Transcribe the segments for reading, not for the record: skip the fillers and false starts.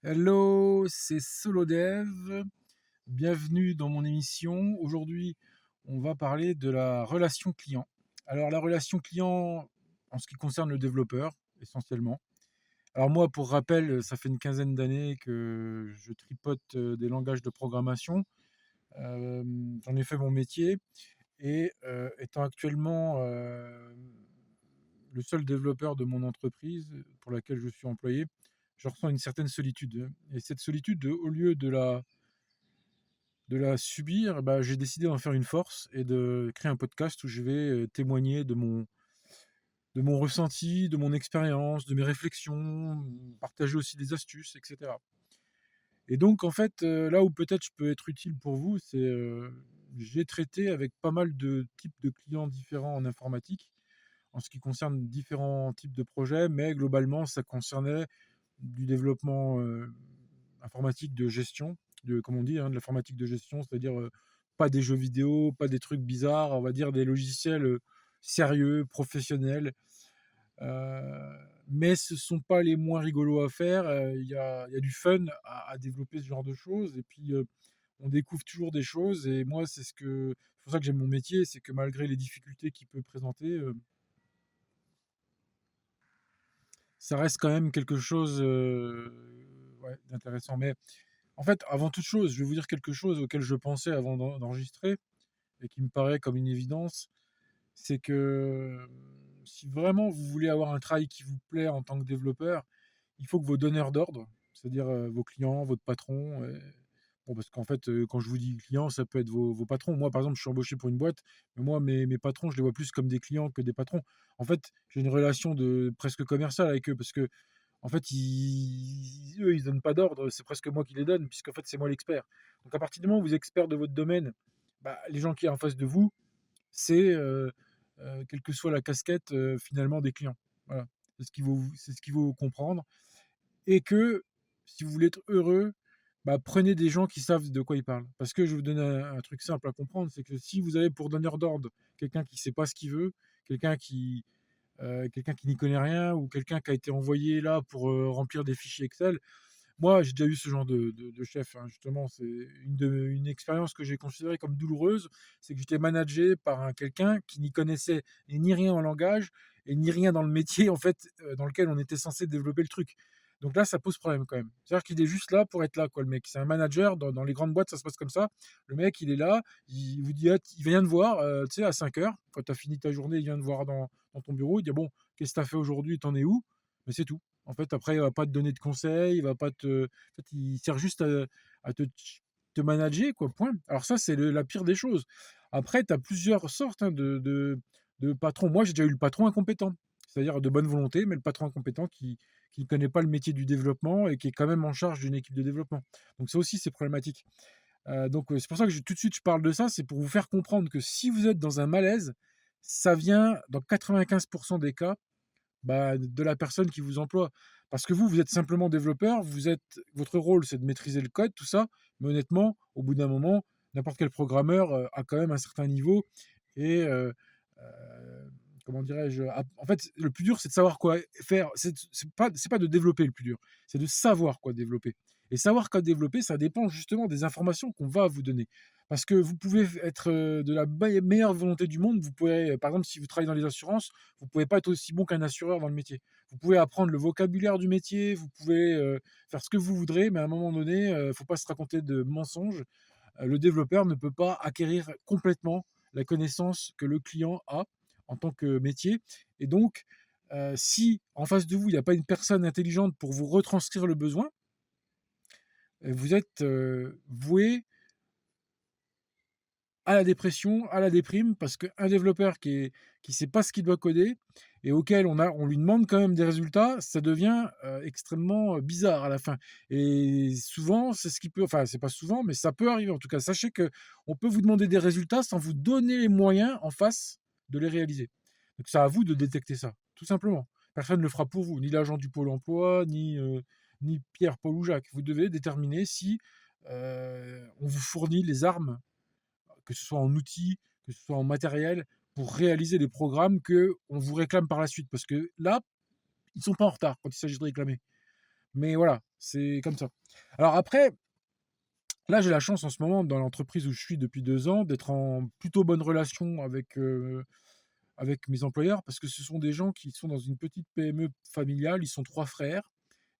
Hello, c'est SoloDev. Bienvenue dans mon émission. Aujourd'hui, on va parler de la relation client. Alors, la relation client en ce qui concerne le développeur, essentiellement. Alors moi, pour rappel, ça fait une quinzaine d'années que je tripote des langages de programmation. J'en ai fait mon métier et étant actuellement le seul développeur de mon entreprise pour laquelle je suis employé, je ressens une certaine solitude. Et cette solitude, au lieu de la subir, bah, j'ai décidé d'en faire une force et de créer un podcast où je vais témoigner de mon ressenti, de mon expérience, de mes réflexions, partager aussi des astuces, etc. Et donc, en fait, là où peut-être je peux être utile pour vous, c'est j'ai traité avec pas mal de types de clients différents en informatique, en ce qui concerne différents types de projets, mais globalement, ça concernait du développement informatique de gestion, comme on dit, hein, de l'informatique de gestion, c'est-à-dire pas des jeux vidéo, pas des trucs bizarres, on va dire des logiciels sérieux, professionnels. Euh, mais ce ne sont pas les moins rigolos à faire. Il y a du fun à développer ce genre de choses. Et puis, on découvre toujours des choses. Et moi, c'est pour ça que j'aime mon métier, c'est que malgré les difficultés qu'il peut présenter, ça reste quand même quelque chose ouais, d'intéressant. Mais en fait, avant toute chose, je vais vous dire quelque chose auquel je pensais avant d'enregistrer et qui me paraît comme une évidence, c'est que si vraiment vous voulez avoir un travail qui vous plaît en tant que développeur, il faut que vos donneurs d'ordre, c'est-à-dire vos clients, votre patron, bon, parce qu'en fait, quand je vous dis clients, ça peut être vos patrons. Moi, par exemple, je suis embauché pour une boîte, mais moi, mes patrons, je les vois plus comme des clients que des patrons. En fait, j'ai une relation de presque commerciale avec eux, parce que en fait, eux, ils donnent pas d'ordre, c'est presque moi qui les donne, puisqu'en fait, c'est moi l'expert. Donc, à partir du moment où vous êtes expert de votre domaine, bah, les gens qui sont en face de vous, c'est, quelle que soit la casquette, finalement, des clients. Voilà. C'est ce qu'il faut comprendre. Et que si vous voulez être heureux, bah, prenez des gens qui savent de quoi ils parlent. Parce que je vais vous donner un truc simple à comprendre, c'est que si vous avez pour donneur d'ordre quelqu'un qui ne sait pas ce qu'il veut, quelqu'un qui, quelqu'un qui n'y connaît rien ou quelqu'un qui a été envoyé là pour remplir des fichiers Excel. Moi, j'ai déjà eu ce genre de chef, hein, justement. C'est une expérience que j'ai considérée comme douloureuse. C'est que j'étais managé par quelqu'un qui n'y connaissait ni rien en langage et ni rien dans le métier en fait, dans lequel on était censé développer le truc. Donc là, ça pose problème quand même. C'est-à-dire qu'il est juste là pour être là, quoi, le mec. C'est un manager. Dans les grandes boîtes, ça se passe comme ça. Le mec, il est là. Il vous dit, ah, il vient de voir, tu sais, à 5 heures. Quand tu as fini ta journée, il vient de voir dans ton bureau. Il dit, bon, qu'est-ce que tu as fait aujourd'hui? T'en es où? Mais c'est tout. En fait, après, il va pas te donner de conseils, il va pas te. En fait, il sert juste à te manager, quoi, point. Alors, ça, c'est la pire des choses. Après, tu as plusieurs sortes, hein, de patrons. Moi, j'ai déjà eu le patron incompétent, c'est-à-dire de bonne volonté, mais le patron incompétent qui ne connaît pas le métier du développement et qui est quand même en charge d'une équipe de développement. Donc, ça aussi, c'est problématique. Donc, c'est pour ça que tout de suite, je parle de ça, c'est pour vous faire comprendre que si vous êtes dans un malaise, ça vient, dans 95% des cas, bah, de la personne qui vous emploie. Parce que vous êtes simplement développeur, votre rôle, c'est de maîtriser le code, tout ça. Mais honnêtement, au bout d'un moment, n'importe quel programmeur a quand même un certain niveau. Et comment dirais-je, en fait, le plus dur, c'est de savoir quoi faire. C'est pas de développer le plus dur, c'est de savoir quoi développer. Et savoir quoi développer, ça dépend justement des informations qu'on va vous donner. Parce que vous pouvez être de la meilleure volonté du monde. Vous pouvez, par exemple, si vous travaillez dans les assurances, vous pouvez pas être aussi bon qu'un assureur dans le métier. Vous pouvez apprendre le vocabulaire du métier, vous pouvez faire ce que vous voudrez, mais à un moment donné, il ne faut pas se raconter de mensonges. Le développeur ne peut pas acquérir complètement la connaissance que le client a en tant que métier. Et donc, si en face de vous, il n'y a pas une personne intelligente pour vous retranscrire le besoin, vous êtes voué à la dépression, à la déprime, parce qu'un développeur qui sait pas ce qu'il doit coder et auquel on lui demande quand même des résultats, ça devient extrêmement bizarre à la fin. Et souvent, c'est ce qui peut, enfin, c'est pas souvent, mais ça peut arriver. En tout cas, sachez que on peut vous demander des résultats sans vous donner les moyens en face de les réaliser. Donc, c'est à vous de détecter ça, tout simplement. Personne ne le fera pour vous, ni l'agent du Pôle emploi, ni Pierre, Paul ou Jacques. Vous devez déterminer si on vous fournit les armes, que ce soit en outils, que ce soit en matériel, pour réaliser les programmes que on vous réclame par la suite. Parce que là, ils ne sont pas en retard quand il s'agit de réclamer. Mais voilà, C'est comme ça. Alors après, là, j'ai la chance en ce moment, dans l'entreprise où je suis depuis 2 ans, d'être en plutôt bonne relation avec mes employeurs parce que ce sont des gens qui sont dans une petite PME familiale. Ils sont 3 frères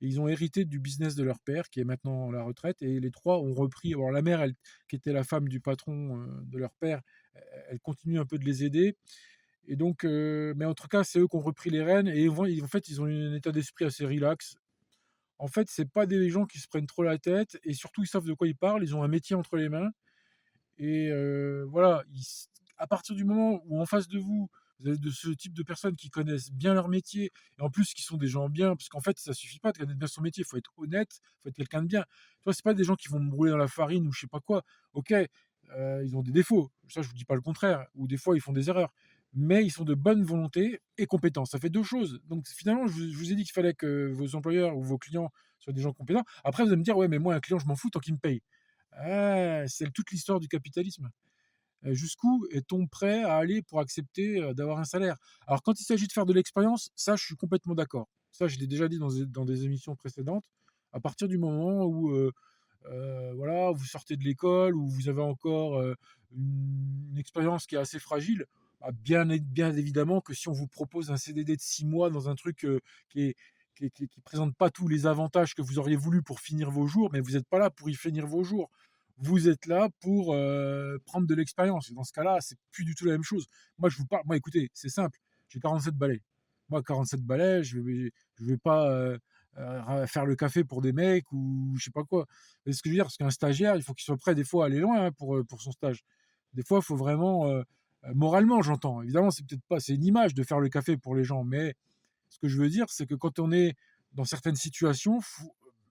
et ils ont hérité du business de leur père qui est maintenant à la retraite et les 3 ont repris. Alors la mère, elle qui était la femme du patron, de leur père, elle continue un peu de les aider et donc mais en tout cas, c'est eux qui ont repris les rênes et en fait, ils ont un état d'esprit assez relax. En fait, c'est pas des gens qui se prennent trop la tête et surtout, ils savent de quoi ils parlent. Ils ont un métier entre les mains et voilà, à partir du moment où en face de vous, vous avez de ce type de personnes qui connaissent bien leur métier et en plus qui sont des gens bien, parce qu'en fait, ça suffit pas de connaître bien son métier, il faut être honnête, il faut être quelqu'un de bien. Tu vois, c'est pas des gens qui vont me rouler dans la farine ou je sais pas quoi. OK, ils ont des défauts, ça je vous dis pas le contraire, ou des fois ils font des erreurs, mais ils sont de bonne volonté et compétents. Ça fait 2 choses. Donc finalement, je vous ai dit qu'il fallait que vos employeurs ou vos clients soient des gens compétents. Après, vous allez me dire: «Ouais, mais moi un client, je m'en fous tant qu'il me paye». Ah, c'est toute l'histoire du capitalisme. Jusqu'où est-on prêt à aller pour accepter, d'avoir un salaire? Alors quand il s'agit de faire de l'expérience, ça je suis complètement d'accord. Ça je l'ai déjà dit dans des émissions précédentes. À partir du moment où, voilà, vous sortez de l'école, où vous avez encore, une expérience qui est assez fragile, bah, bien évidemment que si on vous propose un CDD de 6 mois dans un truc, qui est qui présente pas tous les avantages que vous auriez voulu pour finir vos jours, mais vous êtes pas là pour y finir vos jours. Vous êtes là pour, prendre de l'expérience et dans ce cas-là, c'est plus du tout la même chose. Moi écoutez, c'est simple, j'ai 47 balais. Moi 47 balais, je vais pas, faire le café pour des mecs ou je sais pas quoi. Vous voyez ce que je veux dire? Parce qu'un stagiaire, il faut qu'il soit prêt des fois à aller loin, hein, pour son stage. Des fois, il faut vraiment, moralement j'entends, évidemment, c'est peut-être pas c'est une image de faire le café pour les gens, mais ce que je veux dire, c'est que quand on est dans certaines situations,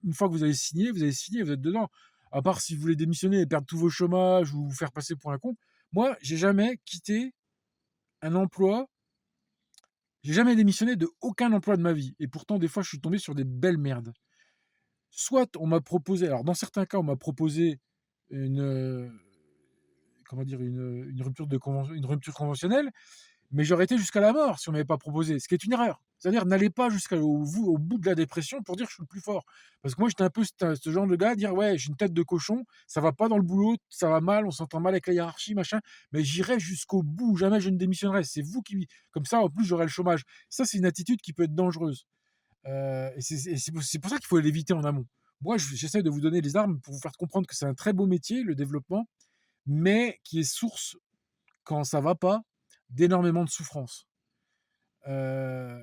une fois que vous avez signé, vous êtes dedans. À part si vous voulez démissionner et perdre tous vos chômages ou vous faire passer pour un con. Moi, j'ai jamais quitté un emploi, j'ai jamais démissionné de aucun emploi de ma vie. Et pourtant, des fois, je suis tombé sur des belles merdes. Soit on m'a proposé, alors dans certains cas, on m'a proposé une, comment dire, une rupture conventionnelle, mais j'aurais été jusqu'à la mort si on m'avait pas proposé, ce qui est une erreur. C'est-à-dire, n'allez pas au bout de la dépression pour dire: «Je suis le plus fort». Parce que moi, j'étais un peu ce genre de gars à dire: «Ouais, j'ai une tête de cochon, ça va pas dans le boulot, ça va mal, on s'entend mal avec la hiérarchie, machin, mais j'irai jusqu'au bout, jamais je ne démissionnerai. C'est vous qui» comme ça, en plus, j'aurai le chômage. Ça, c'est une attitude qui peut être dangereuse, et c'est pour ça qu'il faut l'éviter en amont. Moi, j'essaie de vous donner les armes pour vous faire comprendre que c'est un très beau métier, le développement, mais qui est source, quand ça va pas, d'énormément de souffrance. Heu,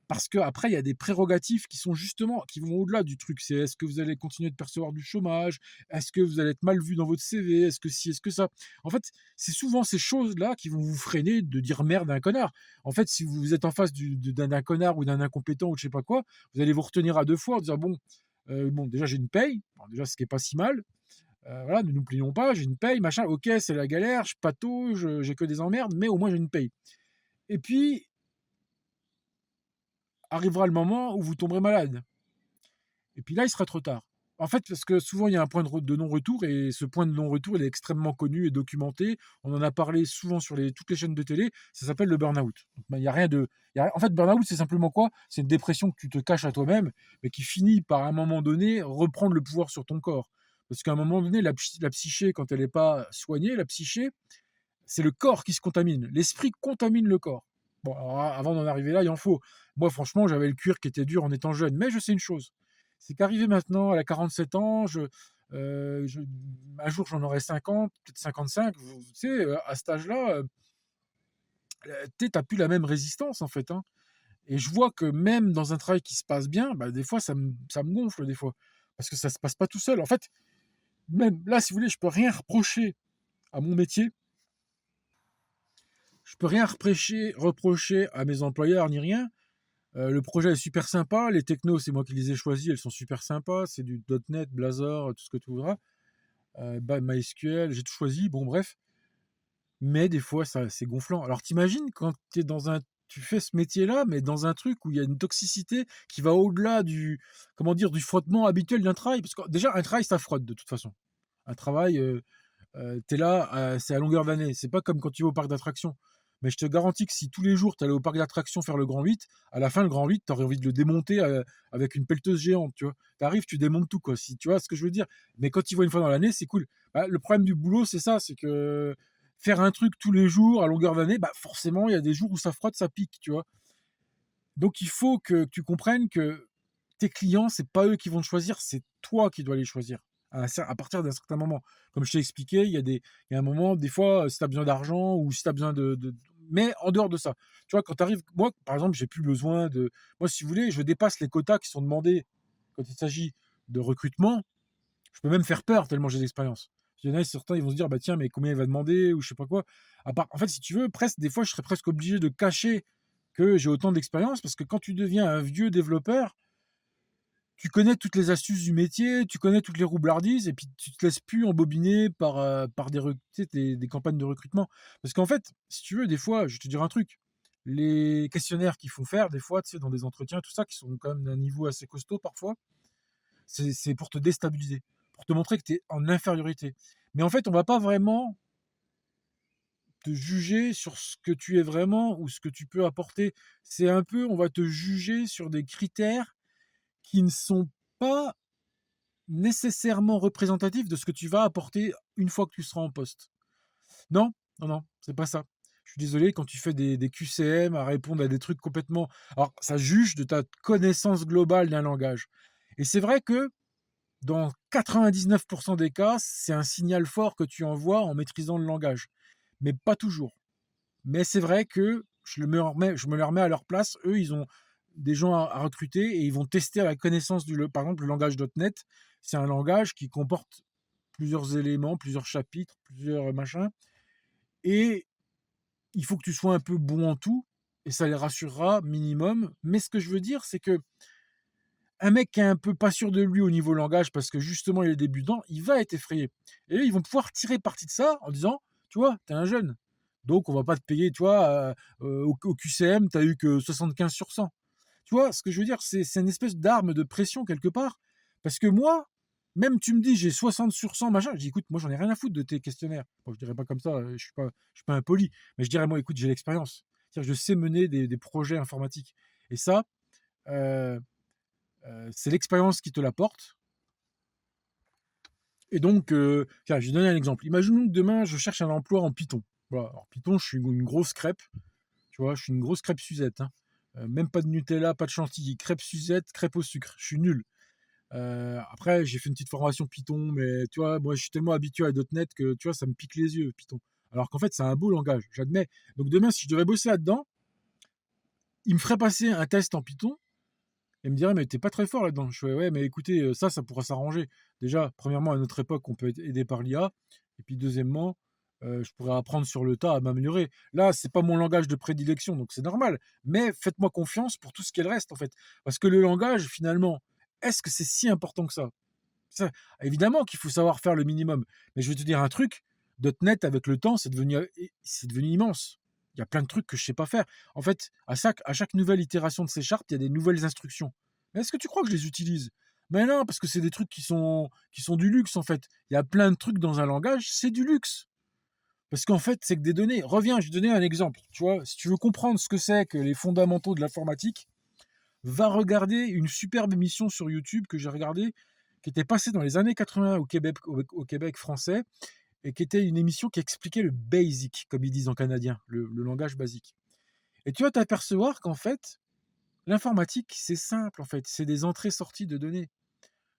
Parce qu'après, il y a des prérogatives qui sont justement qui vont au-delà du truc. C'est est-ce que vous allez continuer de percevoir du chômage? Est-ce que vous allez être mal vu dans votre CV? Est-ce que ci? Est-ce que ça? En fait, c'est souvent ces choses-là qui vont vous freiner de dire «merde» à un connard. En fait, si vous êtes en face d'un connard ou d'un incompétent ou je sais pas quoi, vous allez vous retenir à 2 fois en disant: «Bon, déjà j'ai une paye», bon déjà ce qui est pas si mal, voilà, ne nous plaignons pas, j'ai une paye, machin, OK, c'est la galère, je patauge, j'ai que des emmerdes, mais au moins j'ai une paye. Et puis, arrivera le moment où vous tomberez malade. Et puis là, il sera trop tard. En fait, parce que souvent, il y a un point de non-retour et ce point de non-retour, il est extrêmement connu et documenté. On en a parlé souvent sur toutes les chaînes de télé. Ça s'appelle le burn-out. Donc, ben, il y a rien de. En fait, burn-out, c'est simplement quoi? C'est une dépression que tu te caches à toi-même, mais qui finit par, à un moment donné, reprendre le pouvoir sur ton corps. Parce qu'à un moment donné, la psyché, quand elle n'est pas soignée, la psyché, c'est le corps qui se contamine. L'esprit contamine le corps. Bon, alors, avant d'en arriver là, il en faut. Moi, franchement, j'avais le cuir qui était dur en étant jeune. Mais je sais une chose, c'est qu'arrivé maintenant à la 47 ans, un jour j'en aurai 50, peut-être 55. Tu sais, à cet âge-là, tu n'as plus la même résistance en fait, hein. Et je vois que même dans un travail qui se passe bien, bah, des fois, ça me gonfle, des fois. Parce que ça se passe pas tout seul. En fait, même là, si vous voulez, je peux rien reprocher à mon métier. Je peux rien reprocher à mes employeurs ni rien. Le projet est super sympa, les technos, c'est moi qui les ai choisis, elles sont super sympas, c'est du .NET, Blazor, tout ce que tu voudras, MySQL, j'ai tout choisi, bon bref. Mais des fois, ça c'est gonflant. Alors t'imagines quand tu fais ce métier-là, mais dans un truc où il y a une toxicité qui va au-delà du, comment dire, du frottement habituel d'un travail. Parce que déjà un travail, ça frotte de toute façon. Un travail, tu là, c'est à longueur d'année. C'est pas comme quand tu vas au parc d'attractions. Mais je te garantis que si tous les jours tu allais au parc d'attractions faire le grand 8, à la fin, le grand 8, tu aurais envie de le démonter avec une pelleteuse géante, tu vois. Tu arrives, tu démontes tout, quoi. Si, tu vois ce que je veux dire. Mais quand tu vois une fois dans l'année, c'est cool. Bah, le problème du boulot, c'est ça, c'est que faire un truc tous les jours à longueur d'année, bah forcément, il y a des jours où ça frotte, ça pique, tu vois. Donc il faut que tu comprennes que tes clients, c'est pas eux qui vont te choisir, c'est toi qui dois les choisir à partir d'un certain moment. Comme je t'ai expliqué, il y a un moment, des fois, si tu as besoin d'argent ou si tu as besoin mais en dehors de ça, tu vois, quand tu arrives, moi, par exemple, j'ai plus besoin de. Moi, si vous voulez, je dépasse les quotas qui sont demandés quand il s'agit de recrutement. Je peux même faire peur tellement j'ai d'expérience. Il y en a certains, ils vont se dire, bah tiens, mais combien il va demander ou je sais pas quoi. En fait, si tu veux, presque, des fois, je serais presque obligé de cacher que j'ai autant d'expérience parce que quand tu deviens un vieux développeur, tu connais toutes les astuces du métier, tu connais toutes les roublardises et puis tu te laisses plus embobiner par tu sais, des campagnes de recrutement. Parce qu'en fait, si tu veux, des fois, je vais te dire un truc, les questionnaires qu'ils font faire, des fois, tu sais, dans des entretiens, tout ça, qui sont quand même d'un niveau assez costaud parfois, c'est pour te déstabiliser, pour te montrer que tu es en infériorité. Mais en fait, on va pas vraiment te juger sur ce que tu es vraiment ou ce que tu peux apporter. C'est un peu, on va te juger sur des critères qui ne sont pas nécessairement représentatifs de ce que tu vas apporter une fois que tu seras en poste. Non, non, non, c'est pas ça. Je suis désolé, quand tu fais des QCM à répondre à des trucs complètement. Alors, ça juge de ta connaissance globale d'un langage. Et c'est vrai que dans 99% des cas, c'est un signal fort que tu envoies en maîtrisant le langage. Mais pas toujours. Mais c'est vrai que je me les remets à leur place. Eux, ils ont des gens à recruter et ils vont tester à la connaissance par exemple, le langage .NET. C'est un langage qui comporte plusieurs éléments, plusieurs chapitres, plusieurs machins. Et il faut que tu sois un peu bon en tout. Et ça les rassurera minimum. Mais ce que je veux dire, c'est que un mec qui est un peu pas sûr de lui au niveau langage parce que justement il est débutant, il va être effrayé. Et ils vont pouvoir tirer parti de ça en disant, tu vois, t'es un jeune. Donc on va pas te payer, tu vois, au QCM, t'as eu que 75 sur 100. Tu vois, ce que je veux dire, c'est une espèce d'arme de pression quelque part. Parce que moi, même tu me dis j'ai 60 sur 100, machin, je dis écoute, moi j'en ai rien à foutre de tes questionnaires. Bon, je dirais pas comme ça, je suis pas impoli, mais je dirais moi écoute, j'ai l'expérience. C'est-à-dire, je sais mener des projets informatiques. Et ça, euh, c'est l'expérience qui te l'apporte. Et donc, tiens, je vais donner un exemple. Imaginons que demain, je cherche un emploi en Python. Voilà. Alors, Python, je suis une grosse crêpe. Tu vois, je suis une grosse crêpe Suzette, hein. Même pas de Nutella, pas de chantilly. Crêpe Suzette, crêpe au sucre. Je suis nul. Après, j'ai fait une petite formation Python, mais tu vois, moi, je suis tellement habitué à .NET que tu vois, ça me pique les yeux, Python. Alors qu'en fait, c'est un beau langage, j'admets. Donc demain, si je devais bosser là-dedans, il me ferait passer un test en Python. Et me dirait, mais t'es pas très fort là-dedans. Je fais, ouais, mais écoutez, ça pourra s'arranger. Déjà, premièrement, à notre époque, on peut être aidé par l'IA. Et puis, deuxièmement, je pourrais apprendre sur le tas à m'améliorer. Là, c'est pas mon langage de prédilection, donc c'est normal. Mais faites-moi confiance pour tout ce qu'elle reste, en fait. Parce que le langage, finalement, est-ce que c'est si important que ça? Évidemment qu'il faut savoir faire le minimum. Mais je vais te dire un truc, .NET, avec le temps, c'est devenu immense. Il y a plein de trucs que je sais pas faire. En fait, à chaque nouvelle itération de C Sharp, il y a des nouvelles instructions. Mais est-ce que tu crois que je les utilise? Mais non, parce que c'est des trucs qui sont du luxe, en fait. Il y a plein de trucs dans un langage, c'est du luxe. Parce qu'en fait, c'est que des données. Reviens, je vais te donner un exemple. Tu vois, si tu veux comprendre ce que c'est que les fondamentaux de l'informatique, va regarder une superbe émission sur YouTube que j'ai regardée, qui était passée dans les années 80 au Québec français, et qui était une émission qui expliquait le basic, comme ils disent en canadien, le langage basique. Et tu vas t'apercevoir qu'en fait, l'informatique, c'est simple, en fait. C'est des entrées-sorties de données.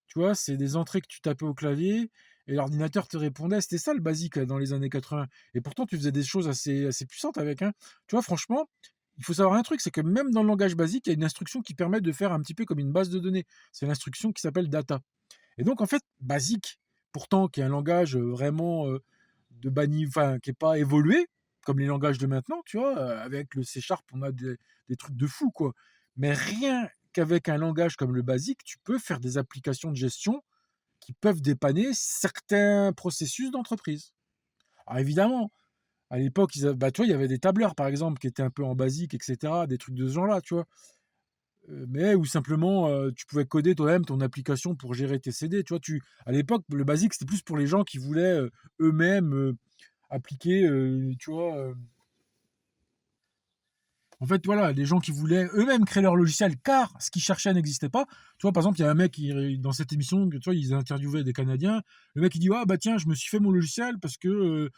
Tu vois, c'est des entrées que tu tapais au clavier et l'ordinateur te répondait. C'était ça le basique dans les années 80. Et pourtant, tu faisais des choses assez puissantes avec. Hein. Tu vois, franchement, il faut savoir un truc, c'est que même dans le langage basique, il y a une instruction qui permet de faire un petit peu comme une base de données. C'est l'instruction qui s'appelle data. Et donc, en fait, basique, pourtant, qui est un langage vraiment de banni, enfin, qui n'est pas évolué, comme les langages de maintenant, tu vois, avec le C Sharp, on a des trucs de fou, quoi. Mais rien qu'avec un langage comme le basique, tu peux faire des applications de gestion qui peuvent dépanner certains processus d'entreprise. Alors évidemment, à l'époque, bah, tu vois, il y avait des tableurs, par exemple, qui étaient un peu en basique, etc., des trucs de ce genre-là, tu vois. Mais ou simplement, tu pouvais coder toi-même ton application pour gérer tes CD, tu vois. À l'époque, le basique, c'était plus pour les gens qui voulaient eux-mêmes appliquer, tu vois, En fait, voilà, les gens qui voulaient eux-mêmes créer leur logiciel, car ce qu'ils cherchaient n'existait pas. Tu vois, par exemple, il y a un mec dans cette émission, tu vois, ils interviewaient des Canadiens. Le mec, il dit: «Ah bah tiens, je me suis fait mon logiciel parce que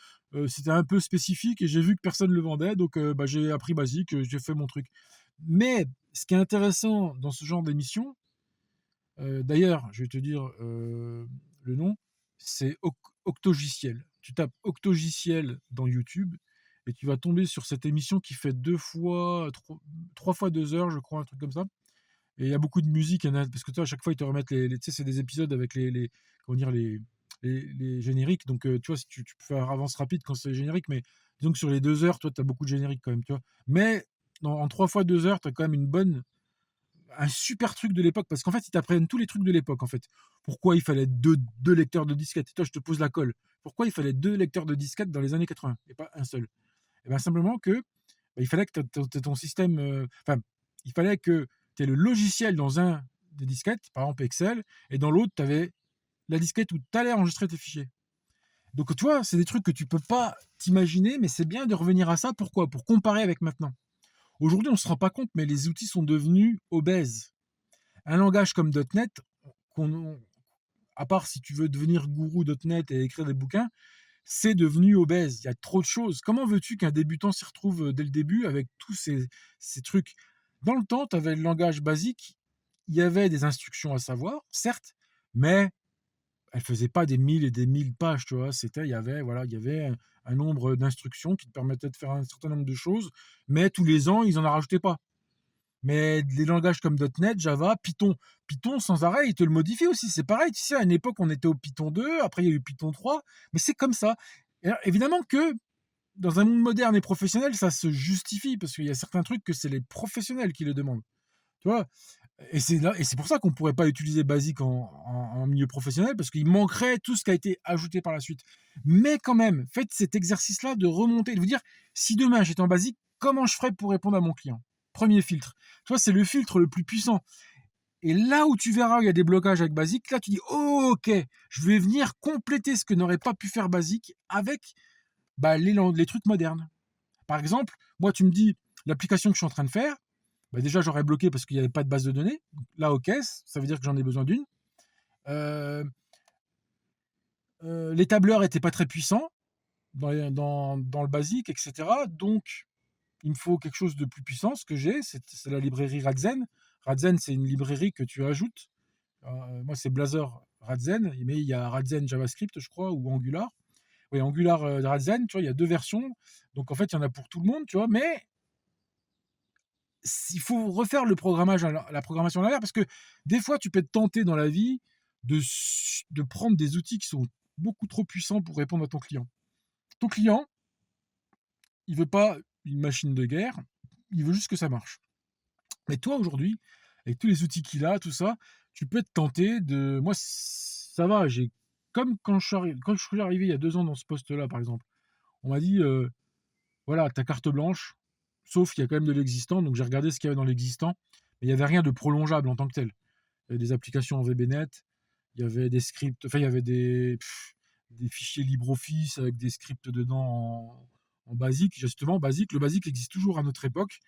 c'était un peu spécifique et j'ai vu que personne ne le vendait, donc bah, j'ai appris Basic, j'ai fait mon truc». Mais ce qui est intéressant dans ce genre d'émission, d'ailleurs, je vais te dire le nom, c'est Octogiciel. Tu tapes Octogiciel dans YouTube et tu vas tomber sur cette émission qui fait 3 fois 2 heures, je crois, un truc comme ça. Et il y a beaucoup de musique, parce que toi, à chaque fois, ils te remettent tu sais, c'est des épisodes avec comment dire, les génériques. Donc, tu vois, si tu peux faire avance rapide quand c'est générique, mais disons que sur les 2 heures, toi, tu as beaucoup de génériques quand même, tu vois. Mais en 3 fois 2 heures, tu as quand même un super truc de l'époque, parce qu'en fait, ils t'apprennent tous les trucs de l'époque, en fait. Pourquoi il fallait deux lecteurs de disquettes? Et toi, je te pose la colle. Pourquoi il fallait 2 lecteurs de disquettes dans les années 80 et pas un seul? Et bien simplement que il fallait que ton système, enfin, il fallait que tu aies le logiciel dans un des disquettes, par exemple Excel, et dans l'autre, tu avais la disquette où tu allais enregistrer tes fichiers. Donc, tu vois, c'est des trucs que tu peux pas t'imaginer, mais c'est bien de revenir à ça. Pourquoi? Pour comparer avec maintenant. Aujourd'hui, on se rend pas compte, mais les outils sont devenus obèses. Un langage comme .NET, à part si tu veux devenir gourou .NET et écrire des bouquins, c'est devenu obèse. Il y a trop de choses. Comment veux-tu qu'un débutant s'y retrouve dès le début avec tous ces trucs? Dans le temps, tu avais le langage basique, il y avait des instructions à savoir, certes, mais elles ne faisaient pas des 1000 et des 1000 pages, tu vois. Il y avait un nombre d'instructions qui te permettaient de faire un certain nombre de choses, mais tous les ans, ils n'en rajoutaient pas. Mais les langages comme .NET, Java, Python sans arrêt, ils te le modifient aussi. C'est pareil, tu sais, à une époque, on était au Python 2, après il y a eu Python 3, mais c'est comme ça. Et alors, évidemment que dans un monde moderne et professionnel, ça se justifie, parce qu'il y a certains trucs que c'est les professionnels qui le demandent. Tu vois? Et c'est pour ça qu'on ne pourrait pas utiliser Basic en milieu professionnel, parce qu'il manquerait tout ce qui a été ajouté par la suite. Mais quand même, faites cet exercice-là de remonter, de vous dire, si demain j'étais en Basic, comment je ferais pour répondre à mon client? Premier filtre. Tu vois, c'est le filtre le plus puissant. Et là où tu verras, il y a des blocages avec Basic, là tu dis, oh, ok, je vais venir compléter ce que n'aurait pas pu faire Basic avec bah, les trucs modernes. Par exemple, moi, tu me dis, l'application que je suis en train de faire, bah, déjà, j'aurais bloqué parce qu'il n'y avait pas de base de données. Donc, là, ok, ça veut dire que j'en ai besoin d'une. Euh, les tableurs n'étaient pas très puissants dans le basique, etc. Donc, il me faut quelque chose de plus puissant. Ce que j'ai, c'est la librairie Radzen. Radzen, c'est une librairie que tu ajoutes. Moi, c'est Blazor Radzen, mais il y a Radzen JavaScript, je crois, ou Angular. Oui, Angular Radzen, tu vois, il y a 2 versions. Donc, en fait, il y en a pour tout le monde, tu vois. Mais il faut refaire la programmation à l'envers, parce que des fois, tu peux te tenter dans la vie de prendre des outils qui sont beaucoup trop puissants pour répondre à ton client. Ton client, il veut pas une machine de guerre, il veut juste que ça marche. Mais toi, aujourd'hui, avec tous les outils qu'il a, tout ça, tu peux te tenter de... Moi, ça va, comme quand je suis arrivé il y a 2 ans dans ce poste-là, par exemple, on m'a dit, voilà, ta carte blanche, sauf qu'il y a quand même de l'existant, donc j'ai regardé ce qu'il y avait dans l'existant, mais il n'y avait rien de prolongeable en tant que tel. Il y avait des applications en VBNet, il y avait des scripts, enfin il y avait des fichiers LibreOffice avec des scripts dedans en basique. Justement, basique, le basique existe toujours à notre époque,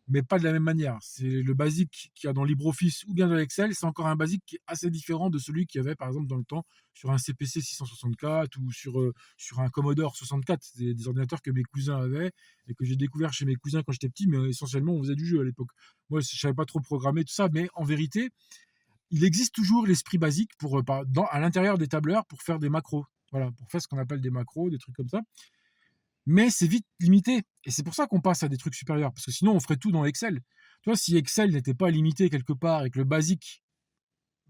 mais pas de la même manière. C'est le basique qu'il y a dans LibreOffice ou bien dans Excel, c'est encore un basique qui est assez différent de celui qu'il y avait par exemple dans le temps sur un CPC 664 ou sur un Commodore 64. C'est des ordinateurs que mes cousins avaient et que j'ai découvert chez mes cousins quand j'étais petit, mais essentiellement on faisait du jeu à l'époque. Moi, je savais pas trop programmer tout ça, mais en vérité, il existe toujours l'esprit basique à l'intérieur des tableurs pour faire des macros. Voilà, pour faire ce qu'on appelle des macros, des trucs comme ça. Mais c'est vite limité. Et c'est pour ça qu'on passe à des trucs supérieurs. Parce que sinon, on ferait tout dans Excel. Tu vois, si Excel n'était pas limité quelque part et que le basique,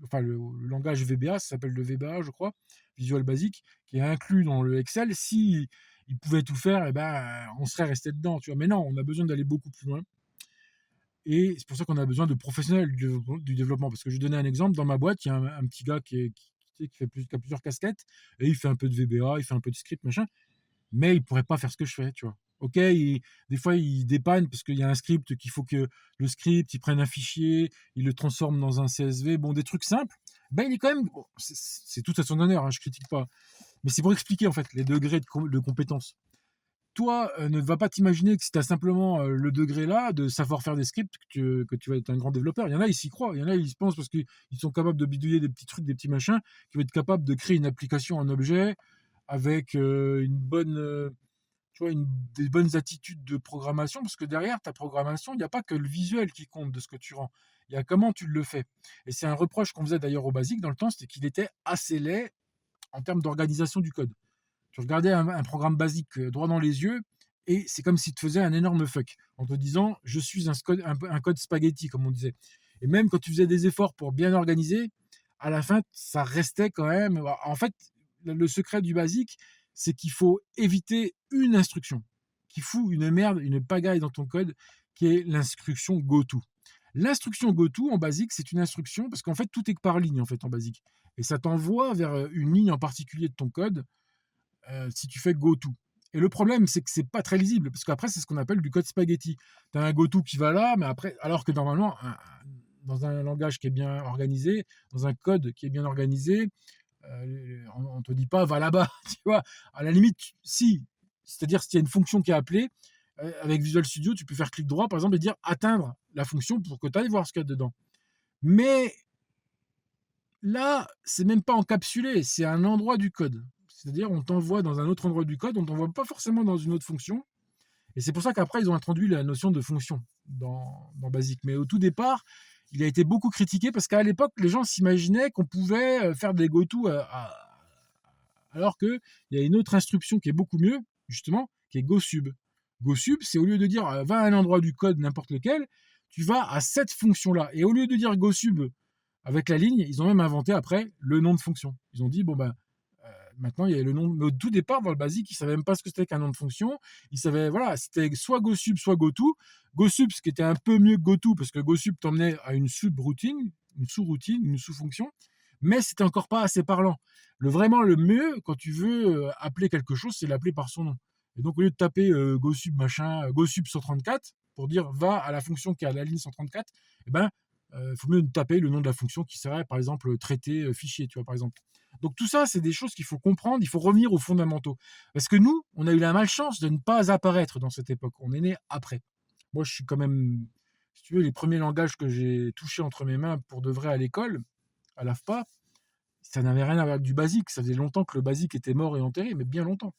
enfin le langage VBA, ça s'appelle le VBA, je crois, Visual Basic, qui est inclus dans le Excel, si il pouvait tout faire, eh ben, on serait resté dedans. Tu vois. Mais non, on a besoin d'aller beaucoup plus loin. Et c'est pour ça qu'on a besoin de professionnels du développement. Parce que je vais donner un exemple. Dans ma boîte, il y a un petit gars qui a plusieurs casquettes. Et il fait un peu de VBA, il fait un peu de script, machin. Mais il pourrait pas faire ce que je fais, tu vois. Ok, des fois, il dépanne parce qu'il y a un script qu'il faut que le script, il prenne un fichier, il le transforme dans un CSV. Bon, des trucs simples. Ben, il est quand même... bon, c'est tout à son honneur, hein, je critique pas. Mais c'est pour expliquer, en fait, les degrés de compétences. toi, ne va pas t'imaginer que si tu as simplement, le degré là de savoir faire des scripts que tu vas être un grand développeur. Il y en a, ils s'y croient. Il y en a, ils se pensent parce qu'ils sont capables de bidouiller des petits trucs, des petits machins, qu'ils vont être capables de créer une application en objet avec, une bonne, tu vois, des bonnes attitudes de programmation. Parce que derrière ta programmation, il y a pas que le visuel qui compte de ce que tu rends. Il y a comment tu le fais. Et c'est un reproche qu'on faisait d'ailleurs au Basic dans le temps, c'était qu'il était assez laid en termes d'organisation du code. Tu regardais un programme basique droit dans les yeux et c'est comme s'il te faisait un énorme fuck en te disant je suis un code spaghetti, comme on disait. Et même quand tu faisais des efforts pour bien organiser, à la fin, ça restait quand même. En fait, le secret du basique, c'est qu'il faut éviter une instruction qui fout une merde, une pagaille dans ton code, qui est l'instruction goto. L'instruction goto en basique, c'est une instruction parce qu'en fait, tout est par ligne en fait en basique. Et ça t'envoie vers une ligne en particulier de ton code si tu fais goto. Et le problème, c'est que c'est pas très lisible, parce qu'après, c'est ce qu'on appelle du code spaghetti. Tu as un goto qui va là, mais après, alors que normalement, dans un langage qui est bien organisé, dans un code qui est bien organisé, on ne te dit pas va là-bas, tu vois. À la limite, si, c'est-à-dire s'il y a une fonction qui est appelée, avec Visual Studio, tu peux faire clic droit, par exemple, et dire atteindre la fonction pour que tu ailles voir ce qu'il y a dedans. Mais là, c'est même pas encapsulé, c'est un endroit du code. C'est-à-dire, on t'envoie dans un autre endroit du code, on t'envoie pas forcément dans une autre fonction. Et c'est pour ça qu'après, ils ont introduit la notion de fonction dans Basic. Mais au tout départ, il a été beaucoup critiqué parce qu'à l'époque, les gens s'imaginaient qu'on pouvait faire des goto alors qu'il y a une autre instruction qui est beaucoup mieux, justement, qui est GoSub. GoSub, c'est au lieu de dire va à un endroit du code, n'importe lequel, tu vas à cette fonction-là. Et au lieu de dire GoSub avec la ligne, ils ont même inventé après le nom de fonction. Ils ont dit, bon ben, maintenant il y a le nom. Mais au tout départ, dans le basique, ils ne savaient même pas ce que c'était qu'un nom de fonction. Ils savaient, voilà, c'était soit GoSub, soit GoTo. GoSub, ce qui était un peu mieux que GoTo, parce que GoSub t'emmenait à une sub-routine, une sous-routine, une sous-fonction, mais c'était encore pas assez parlant. Vraiment, le mieux, quand tu veux appeler quelque chose, c'est l'appeler par son nom. Et donc, au lieu de taper GoSub machin, GoSub 134, pour dire va à la fonction qui est à la ligne 134, eh ben, faut mieux taper le nom de la fonction qui serait, par exemple, traiter fichier, tu vois, par exemple. Donc tout ça, c'est des choses qu'il faut comprendre, il faut revenir aux fondamentaux. Parce que nous, on a eu la malchance de ne pas apparaître dans cette époque. On est né après. Moi, je suis quand même, si tu veux, les premiers langages que j'ai touchés entre mes mains pour de vrai à l'école, à l'AFPA, ça n'avait rien à voir avec du basique. Ça faisait longtemps que le basique était mort et enterré, mais bien longtemps.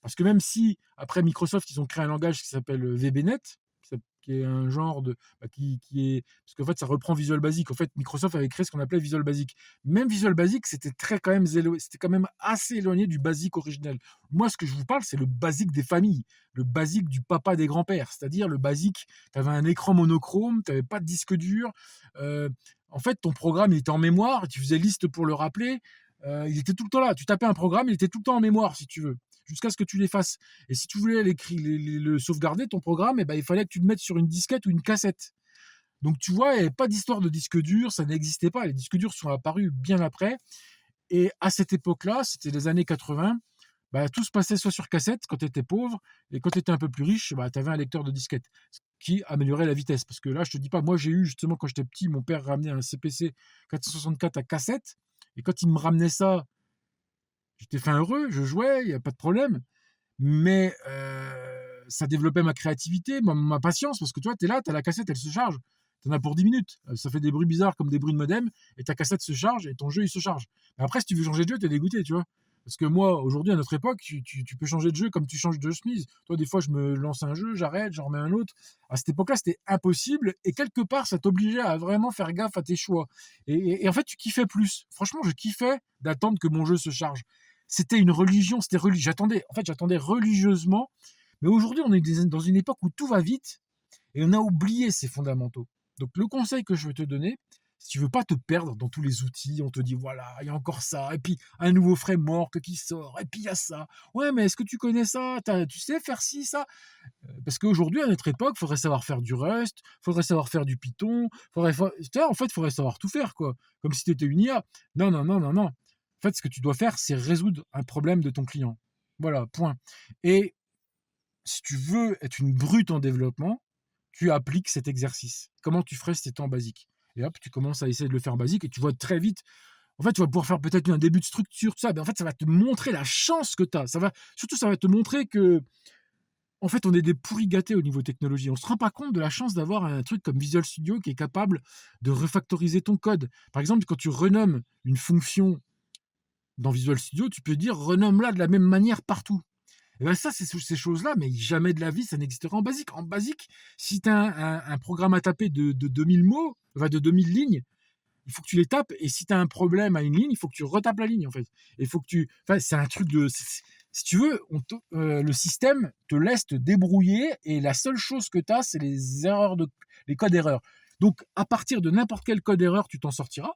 Parce que même si, après Microsoft, ils ont créé un langage qui s'appelle VBNet, qui est un genre de. Qui est. Parce qu'en fait, ça reprend Visual Basic. En fait, Microsoft avait créé ce qu'on appelait Visual Basic. Même Visual Basic, c'était quand même assez éloigné du basique originel. Moi, ce que je vous parle, c'est le basique des familles, le basique du papa des grands-pères. C'est-à-dire le basique, tu avais un écran monochrome, tu n'avais pas de disque dur. En fait, ton programme, il était en mémoire, tu faisais liste pour le rappeler. Il était tout le temps là. Tu tapais un programme, il était tout le temps en mémoire, si tu veux, jusqu'à ce que tu l'effaces. Et si tu voulais le sauvegarder, ton programme, eh ben, il fallait que tu le mettes sur une disquette ou une cassette. Donc tu vois, il n'y avait pas d'histoire de disque dur, ça n'existait pas. Les disques durs sont apparus bien après. Et à cette époque-là, c'était les années 80, bah, tout se passait soit sur cassette quand tu étais pauvre, et quand tu étais un peu plus riche, bah, tu avais un lecteur de disquette qui améliorait la vitesse. Parce que là, je te dis pas, moi j'ai eu justement quand j'étais petit, mon père ramenait un CPC 464 à cassette, et quand il me ramenait ça, j'étais fin heureux, je jouais, il n'y a pas de problème. Mais ça développait ma créativité, ma patience, parce que toi, tu es là, tu as la cassette, elle se charge. Tu en as pour 10 minutes. Ça fait des bruits bizarres comme des bruits de modem, et ta cassette se charge, et ton jeu, il se charge. Mais après, si tu veux changer de jeu, tu es dégoûté, tu vois. Parce que moi, aujourd'hui, à notre époque, tu peux changer de jeu comme tu changes de chemise. Toi, des fois, je me lance un jeu, j'arrête, j'en remets un autre. À cette époque-là, c'était impossible, et quelque part, ça t'obligeait à vraiment faire gaffe à tes choix. Et en fait, tu kiffais plus. Franchement, je kiffais d'attendre que mon jeu se charge. C'était une religion, c'était religieux. J'attendais religieusement. Mais aujourd'hui, on est dans une époque où tout va vite et on a oublié ces fondamentaux. Donc, le conseil que je veux te donner, si tu veux pas te perdre dans tous les outils, on te dit voilà, il y a encore ça, et puis un nouveau framework qui sort, et puis il y a ça. Ouais, mais est-ce que tu connais ça? Tu sais faire ci, ça? Parce qu'aujourd'hui, à notre époque, il faudrait savoir faire du Rust, il faudrait savoir faire du Python, en fait, il faudrait savoir tout faire, quoi. Comme si tu étais une IA. Non, non, non, non, non. En fait, ce que tu dois faire, c'est résoudre un problème de ton client. Voilà, point. Et si tu veux être une brute en développement, tu appliques cet exercice. Comment tu ferais si c'était en basique? Et hop, tu commences à essayer de le faire en basique et tu vois très vite. En fait, tu vas pouvoir faire peut-être un début de structure, tout ça. Mais en fait, ça va te montrer la chance que tu as. Surtout, ça va te montrer que En fait, on est des pourris gâtés au niveau technologie. On se rend pas compte de la chance d'avoir un truc comme Visual Studio qui est capable de refactoriser ton code. Par exemple, quand tu renommes une fonction dans Visual Studio, tu peux dire renomme-la de la même manière partout. Et ben ça, c'est ces choses-là, mais jamais de la vie, ça n'existera en basique. En basique, si tu as un programme à taper de 2000 mots, enfin de 2000 lignes, il faut que tu les tapes. Et si tu as un problème à une ligne, il faut que tu retapes la ligne, en fait. Il faut que tu. Enfin, c'est un truc de. Si tu veux, le système te laisse te débrouiller et la seule chose que tu as, c'est les codes erreurs. Donc, à partir de n'importe quel code erreur, tu t'en sortiras,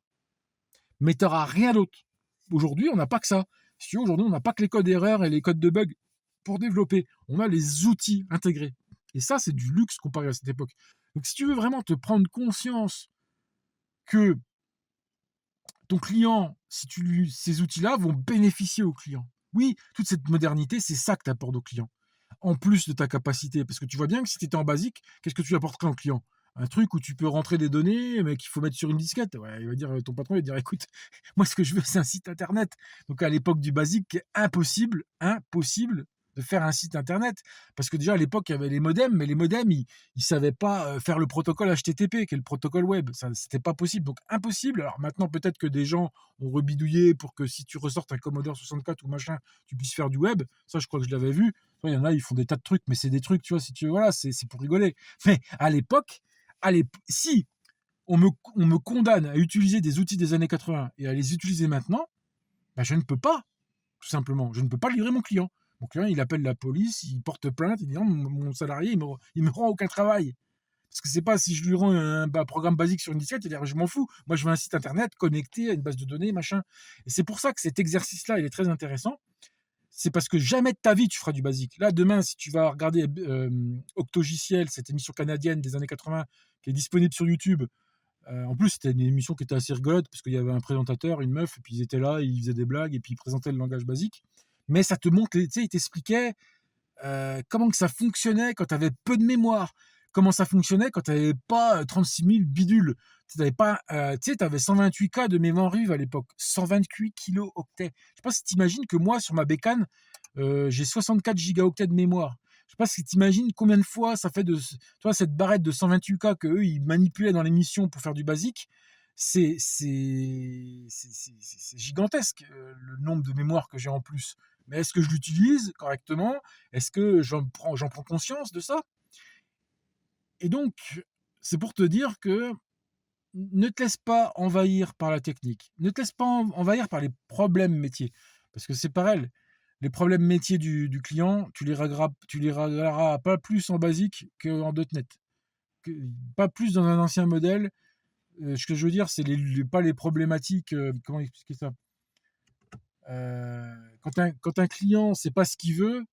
mais tu n'auras rien d'autre. Aujourd'hui, on n'a pas que ça. Si tu veux, aujourd'hui, on n'a pas que les codes erreurs et les codes de bug pour développer. On a les outils intégrés. Et ça, c'est du luxe comparé à cette époque. Donc, si tu veux vraiment te prendre conscience que ton client, si ces outils-là vont bénéficier au client. Oui, toute cette modernité, c'est ça que tu apportes au client. En plus de ta capacité. Parce que tu vois bien que si tu étais en basique, qu'est-ce que tu apporterais au client? Un truc où tu peux rentrer des données, mais qu'il faut mettre sur une disquette. Ouais, il va dire, ton patron il va dire, écoute, moi ce que je veux, c'est un site internet. Donc à l'époque du basique, impossible de faire un site internet. Parce que déjà à l'époque, il y avait les modems, mais les modems, ils savaient pas faire le protocole HTTP, qui est le protocole web. Ça, c'était pas possible. Donc impossible. Alors maintenant, peut-être que des gens ont rebidouillé pour que si tu ressortes un Commodore 64 ou machin, tu puisses faire du web. Ça, je crois que je l'avais vu. Il y en a, ils font des tas de trucs, mais c'est des trucs, tu vois, si tu veux, voilà, c'est pour rigoler. Mais à l'époque, si on me condamne à utiliser des outils des années 80 et à les utiliser maintenant, bah, je ne peux pas, tout simplement. Je ne peux pas livrer mon client. Mon client, il appelle la police, il porte plainte, il dit non, mon salarié, il me rend aucun travail. Parce que c'est pas si je lui rends un programme basique sur une disquette, il dit je m'en fous. Moi, je veux un site internet connecté à une base de données, machin. Et c'est pour ça que cet exercice-là, il est très intéressant. C'est parce que jamais de ta vie tu feras du basique. Là, demain, si tu vas regarder Octogiciel, cette émission canadienne des années 80 qui est disponible sur YouTube, en plus, c'était une émission qui était assez rigolote parce qu'il y avait un présentateur, une meuf, et puis ils étaient là, ils faisaient des blagues et puis ils présentaient le langage basique. Mais ça te montre, tu sais, ils t'expliquaient comment que ça fonctionnait quand tu avais peu de mémoire, comment ça fonctionnait quand tu n'avais pas 36 000 bidules. Tu avais 128 K de mémoire vive à l'époque, 128 kilo-octets. Je sais pas si tu imagines que moi, sur ma bécane, j'ai 64 gigaoctets de mémoire. Je sais pas si tu imagines combien de fois ça fait cette barrette de 128 K qu'eux, ils manipulaient dans l'émission pour faire du basique. C'est gigantesque le nombre de mémoire que j'ai en plus. Mais est-ce que je l'utilise correctement? Est-ce que j'en prends conscience de ça? Et donc, c'est pour te dire que ne te laisse pas envahir par la technique. Ne te laisse pas envahir par les problèmes métiers. Parce que c'est pareil. Les problèmes métiers du client, tu les régleras pas plus en basique qu'en .NET. Pas plus dans un ancien modèle. Ce que je veux dire, c'est pas les problématiques. Comment expliquer ça? Quand un client ne sait pas ce qu'il veut,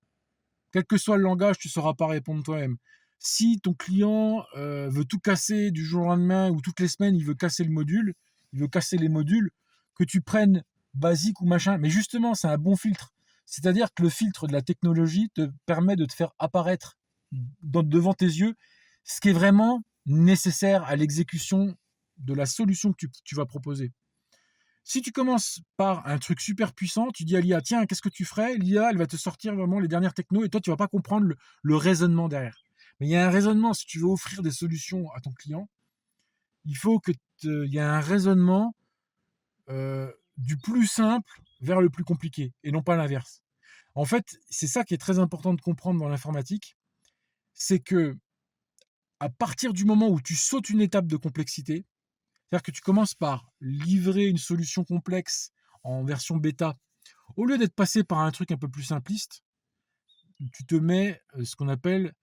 quel que soit le langage, tu ne sauras pas répondre toi-même. Si ton client veut tout casser du jour au lendemain ou toutes les semaines, il veut casser le module, il veut casser les modules, que tu prennes basique ou machin. Mais justement, c'est un bon filtre. C'est-à-dire que le filtre de la technologie te permet de te faire apparaître devant tes yeux ce qui est vraiment nécessaire à l'exécution de la solution que tu vas proposer. Si tu commences par un truc super puissant, tu dis à l'IA, tiens, qu'est-ce que tu ferais? L'IA, elle va te sortir vraiment les dernières technos et toi, tu vas pas comprendre le raisonnement derrière. Mais il y a un raisonnement, si tu veux offrir des solutions à ton client, il faut il y ait un raisonnement du plus simple vers le plus compliqué et non pas l'inverse. En fait, c'est ça qui est très important de comprendre dans l'informatique, c'est que à partir du moment où tu sautes une étape de complexité, c'est-à-dire que tu commences par livrer une solution complexe en version bêta, au lieu d'être passé par un truc un peu plus simpliste, tu te mets ce qu'on appelle,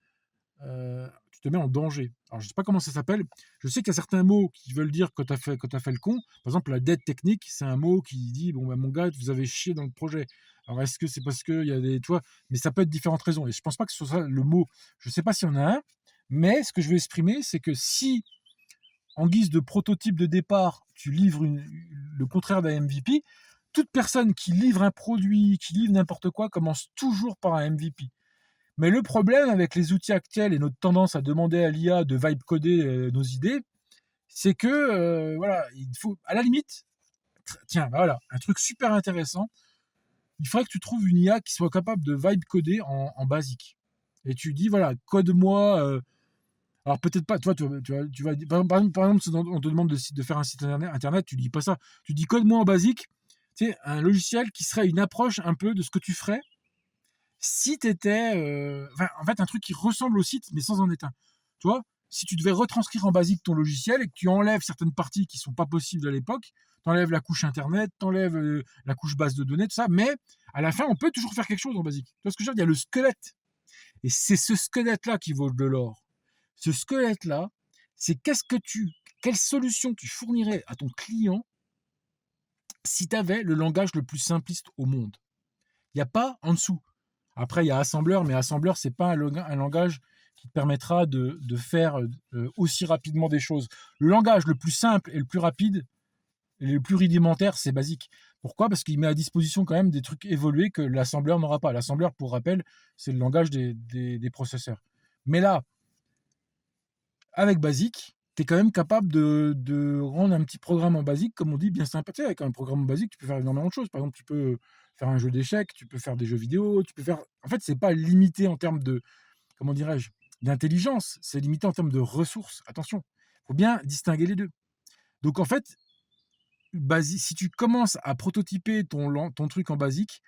tu te mets en danger. Alors je ne sais pas comment ça s'appelle. Je sais qu'il y a certains mots qui veulent dire que tu as fait le con. Par exemple, la dette technique, c'est un mot qui dit bon, bah, mon gars, vous avez chié dans le projet. Alors est-ce que c'est parce qu'il y a des. Tu vois, mais ça peut être différentes raisons. Et je ne pense pas que ce soit ça le mot. Je ne sais pas s'il y en a un. Mais ce que je veux exprimer, c'est que si en guise de prototype de départ, tu livres le contraire d'un MVP, toute personne qui livre un produit, qui livre n'importe quoi, commence toujours par un MVP. Mais le problème avec les outils actuels et notre tendance à demander à l'IA de vibe coder nos idées, c'est que, voilà, il faut, à la limite, tiens, voilà, un truc super intéressant, il faudrait que tu trouves une IA qui soit capable de vibe coder en basique. Et tu dis, voilà, code-moi. Alors peut-être pas, toi, tu vas par exemple, on te demande de faire un site internet, tu dis pas ça. Tu dis code-moi en basique, tu sais, un logiciel qui serait une approche un peu de ce que tu ferais si tu étais. En fait, un truc qui ressemble au site, mais sans en être un. Tu vois, si tu devais retranscrire en basique ton logiciel et que tu enlèves certaines parties qui sont pas possibles à l'époque, tu enlèves la couche internet, tu enlèves la couche base de données, tout ça, mais à la fin, on peut toujours faire quelque chose en basique. Tu vois ce que je veux dire? Il y a le squelette. Et c'est ce squelette-là qui vaut de l'or. Ce squelette-là, c'est quelle solution tu fournirais à ton client si tu avais le langage le plus simpliste au monde. Il n'y a pas en dessous. Après, il y a Assembler, mais Assembler, c'est pas un langage qui te permettra de faire aussi rapidement des choses. Le langage le plus simple et le plus rapide et le plus rudimentaire, c'est Basic. Pourquoi? Parce qu'il met à disposition quand même des trucs évolués que l'Assembler n'aura pas. L'Assembler, pour rappel, c'est le langage des processeurs. Mais là, avec Basic, tu es quand même capable de rendre un petit programme en Basic, comme on dit, bien sympathique. Avec un programme en Basic, tu peux faire énormément de choses. Par exemple, tu peux faire un jeu d'échecs, tu peux faire des jeux vidéo, tu peux faire. En fait, c'est pas limité en termes de, comment dirais-je, d'intelligence, c'est limité en termes de ressources. Attention, il faut bien distinguer les deux. Donc en fait, si tu commences à prototyper ton truc en Basic,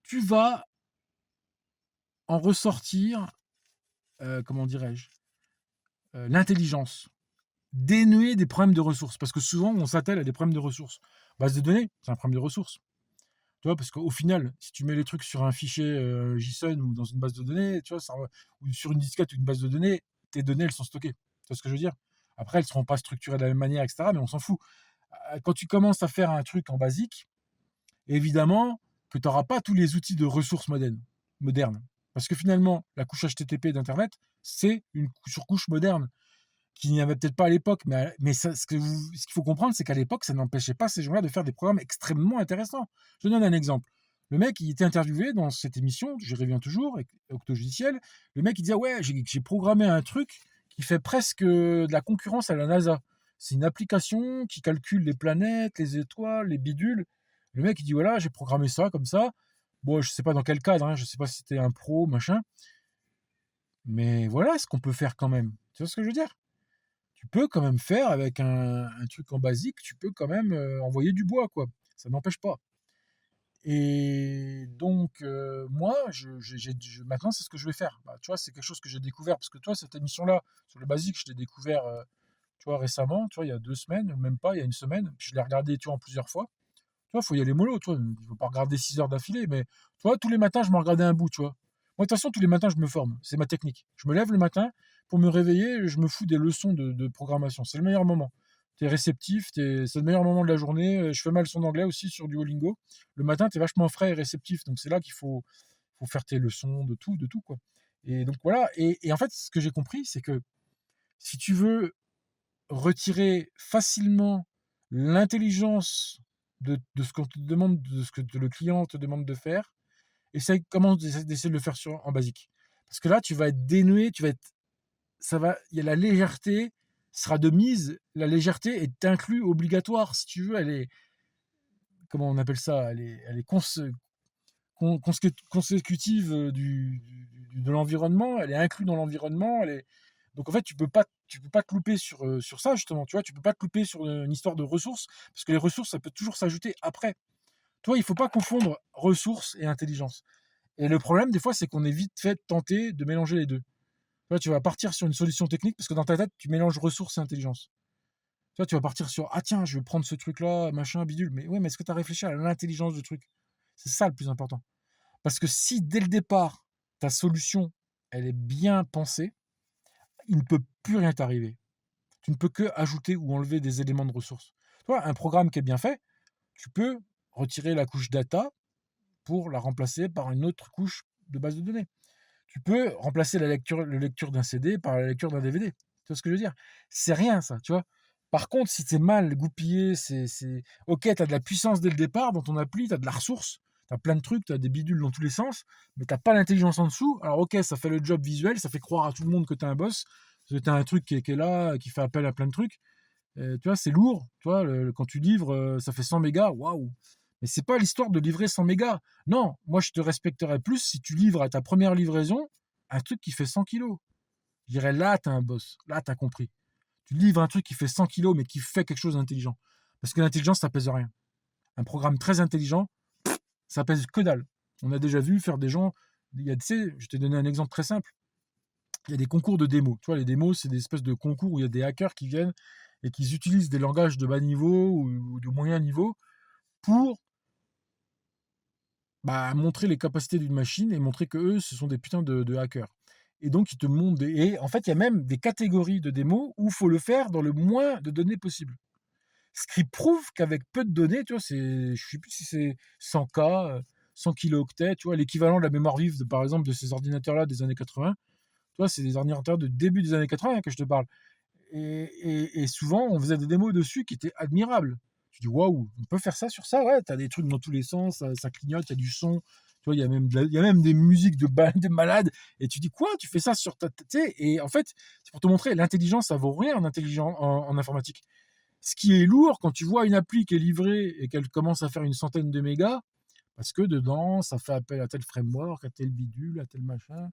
tu vas en ressortir, comment dirais-je, l'intelligence dénué des problèmes de ressources. Parce que souvent, on s'attelle à des problèmes de ressources. Base de données, c'est un problème de ressources. Tu vois, parce qu'au final, si tu mets les trucs sur un fichier JSON ou dans une base de données, tu vois, ou sur une disquette ou une base de données, tes données, elles sont stockées. Tu vois ce que je veux dire? Après, elles ne seront pas structurées de la même manière, etc. Mais on s'en fout. Quand tu commences à faire un truc en basique, évidemment que tu n'auras pas tous les outils de ressources modernes. Parce que finalement, la couche HTTP d'Internet, c'est une surcouche moderne qu'il n'y avait peut-être pas à l'époque, mais ce qu'il faut comprendre, c'est qu'à l'époque, ça n'empêchait pas ces gens-là de faire des programmes extrêmement intéressants. Je donne un exemple. Le mec, il était interviewé dans cette émission, j'y reviens toujours, avec Octogiciel. Le mec, il disait, ouais, j'ai programmé un truc qui fait presque de la concurrence à la NASA. C'est une application qui calcule les planètes, les étoiles, les bidules. Le mec, il dit, voilà, j'ai programmé ça comme ça. Bon, je sais pas dans quel cadre, hein, je sais pas si c'était un pro, machin. Mais voilà ce qu'on peut faire quand même. Tu vois ce que je veux dire? Tu peux quand même faire avec un truc en basique, tu peux quand même envoyer du bois, quoi. Ça n'empêche pas. Et donc, moi, maintenant, c'est ce que je vais faire. Bah, tu vois, c'est quelque chose que j'ai découvert, parce que toi, cette émission-là, sur le basique, je l'ai découvert, tu vois, récemment, tu vois, il y a 2 semaines, même pas, il y a une semaine. Puis je l'ai regardé, tu vois, en plusieurs fois. Tu vois, il faut y aller mollo, tu vois. Il ne faut pas regarder 6 heures d'affilée, mais tu vois, tous les matins, je me regardais un bout, tu vois. Moi, de toute façon, tous les matins, je me forme. C'est ma technique. Je me lève le matin, pour me réveiller, je me fous des leçons de programmation. C'est le meilleur moment. Tu es réceptif, c'est le meilleur moment de la journée. Je fais ma leçon d'anglais aussi sur Duolingo. Le matin, tu es vachement frais et réceptif. Donc, c'est là qu'il faut faire tes leçons de tout, quoi. Et donc, voilà. Et en fait, ce que j'ai compris, c'est que si tu veux retirer facilement l'intelligence de ce qu'on te demande, de ce que le client te demande de faire, comment d'essayer de le faire en basique. Parce que là, tu vas être dénué, il y a la légèreté sera de mise, la légèreté est inclue obligatoire, si tu veux, elle est, comment on appelle ça, elle est consécutive de l'environnement, elle est inclue dans l'environnement, donc en fait, tu peux pas te louper sur ça justement, tu vois, tu peux pas te louper sur une histoire de ressources, parce que les ressources, ça peut toujours s'ajouter après. Toi, il faut pas confondre ressources et intelligence. Et le problème, des fois, c'est qu'on est vite fait tenter de mélanger les deux. Tu vas partir sur une solution technique, parce que dans ta tête, tu mélanges ressources et intelligence. Tu vas partir sur, ah tiens, je vais prendre ce truc-là, machin, bidule. Mais oui, mais est-ce que tu as réfléchi à l'intelligence du truc? C'est ça le plus important. Parce que si dès le départ, ta solution, elle est bien pensée, il ne peut plus rien t'arriver. Tu ne peux que ajouter ou enlever des éléments de ressources. Toi, un programme qui est bien fait, tu peux retirer la couche data pour la remplacer par une autre couche de base de données. Tu peux remplacer la lecture d'un CD par la lecture d'un DVD. Tu vois ce que je veux dire? C'est rien ça, tu vois? Par contre, si c'est mal goupillé, OK, tu as de la puissance dès le départ dans ton appli, tu as de la ressource, tu as plein de trucs, tu as des bidules dans tous les sens, mais tu pas l'intelligence en dessous. Alors OK, ça fait le job visuel, ça fait croire à tout le monde que tu as un boss, que tu as un truc qui est là, qui fait appel à plein de trucs. Tu vois, c'est lourd, tu vois? Quand tu livres, ça fait 100 mégas, waouh! Mais c'est pas l'histoire de livrer 100 mégas. Non, moi je te respecterais plus si tu livres à ta première livraison, un truc qui fait 100 kilos. Je dirais là, tu as un boss. Là, tu as compris. Tu livres un truc qui fait 100 kilos, mais qui fait quelque chose d'intelligent. Parce que l'intelligence, ça pèse rien. Un programme très intelligent, ça pèse que dalle. On a déjà vu faire des gens. Tu sais, je t'ai donné un exemple très simple. Il y a des concours de démos. Tu vois, les démos, c'est des espèces de concours où il y a des hackers qui viennent et qui utilisent des langages de bas niveau ou de moyen niveau pour montrer les capacités d'une machine et montrer que eux, ce sont des putains de hackers. Et donc, ils te montrent et en fait, il y a même des catégories de démos où il faut le faire dans le moins de données possible. Ce qui prouve qu'avec peu de données, tu vois, je ne sais plus si c'est 100K, 100 kilooctets, tu vois, l'équivalent de la mémoire vive, par exemple, de ces ordinateurs-là des années 80. Tu vois, c'est des ordinateurs de début des années 80 que je te parle. Et souvent, on faisait des démos dessus qui étaient admirables. Tu dis, waouh, on peut faire ça sur ça? Ouais, tu as des trucs dans tous les sens, ça clignote, il y a du son. Tu vois, il y a même des musiques de malades. Et tu dis, quoi? Tu fais ça sur ta. Tu sais, et en fait, c'est pour te montrer, l'intelligence, ça vaut rien en informatique. Ce qui est lourd, quand tu vois une appli qui est livrée et qu'elle commence à faire une centaine de mégas, parce que dedans, ça fait appel à tel framework, à tel bidule, à tel machin.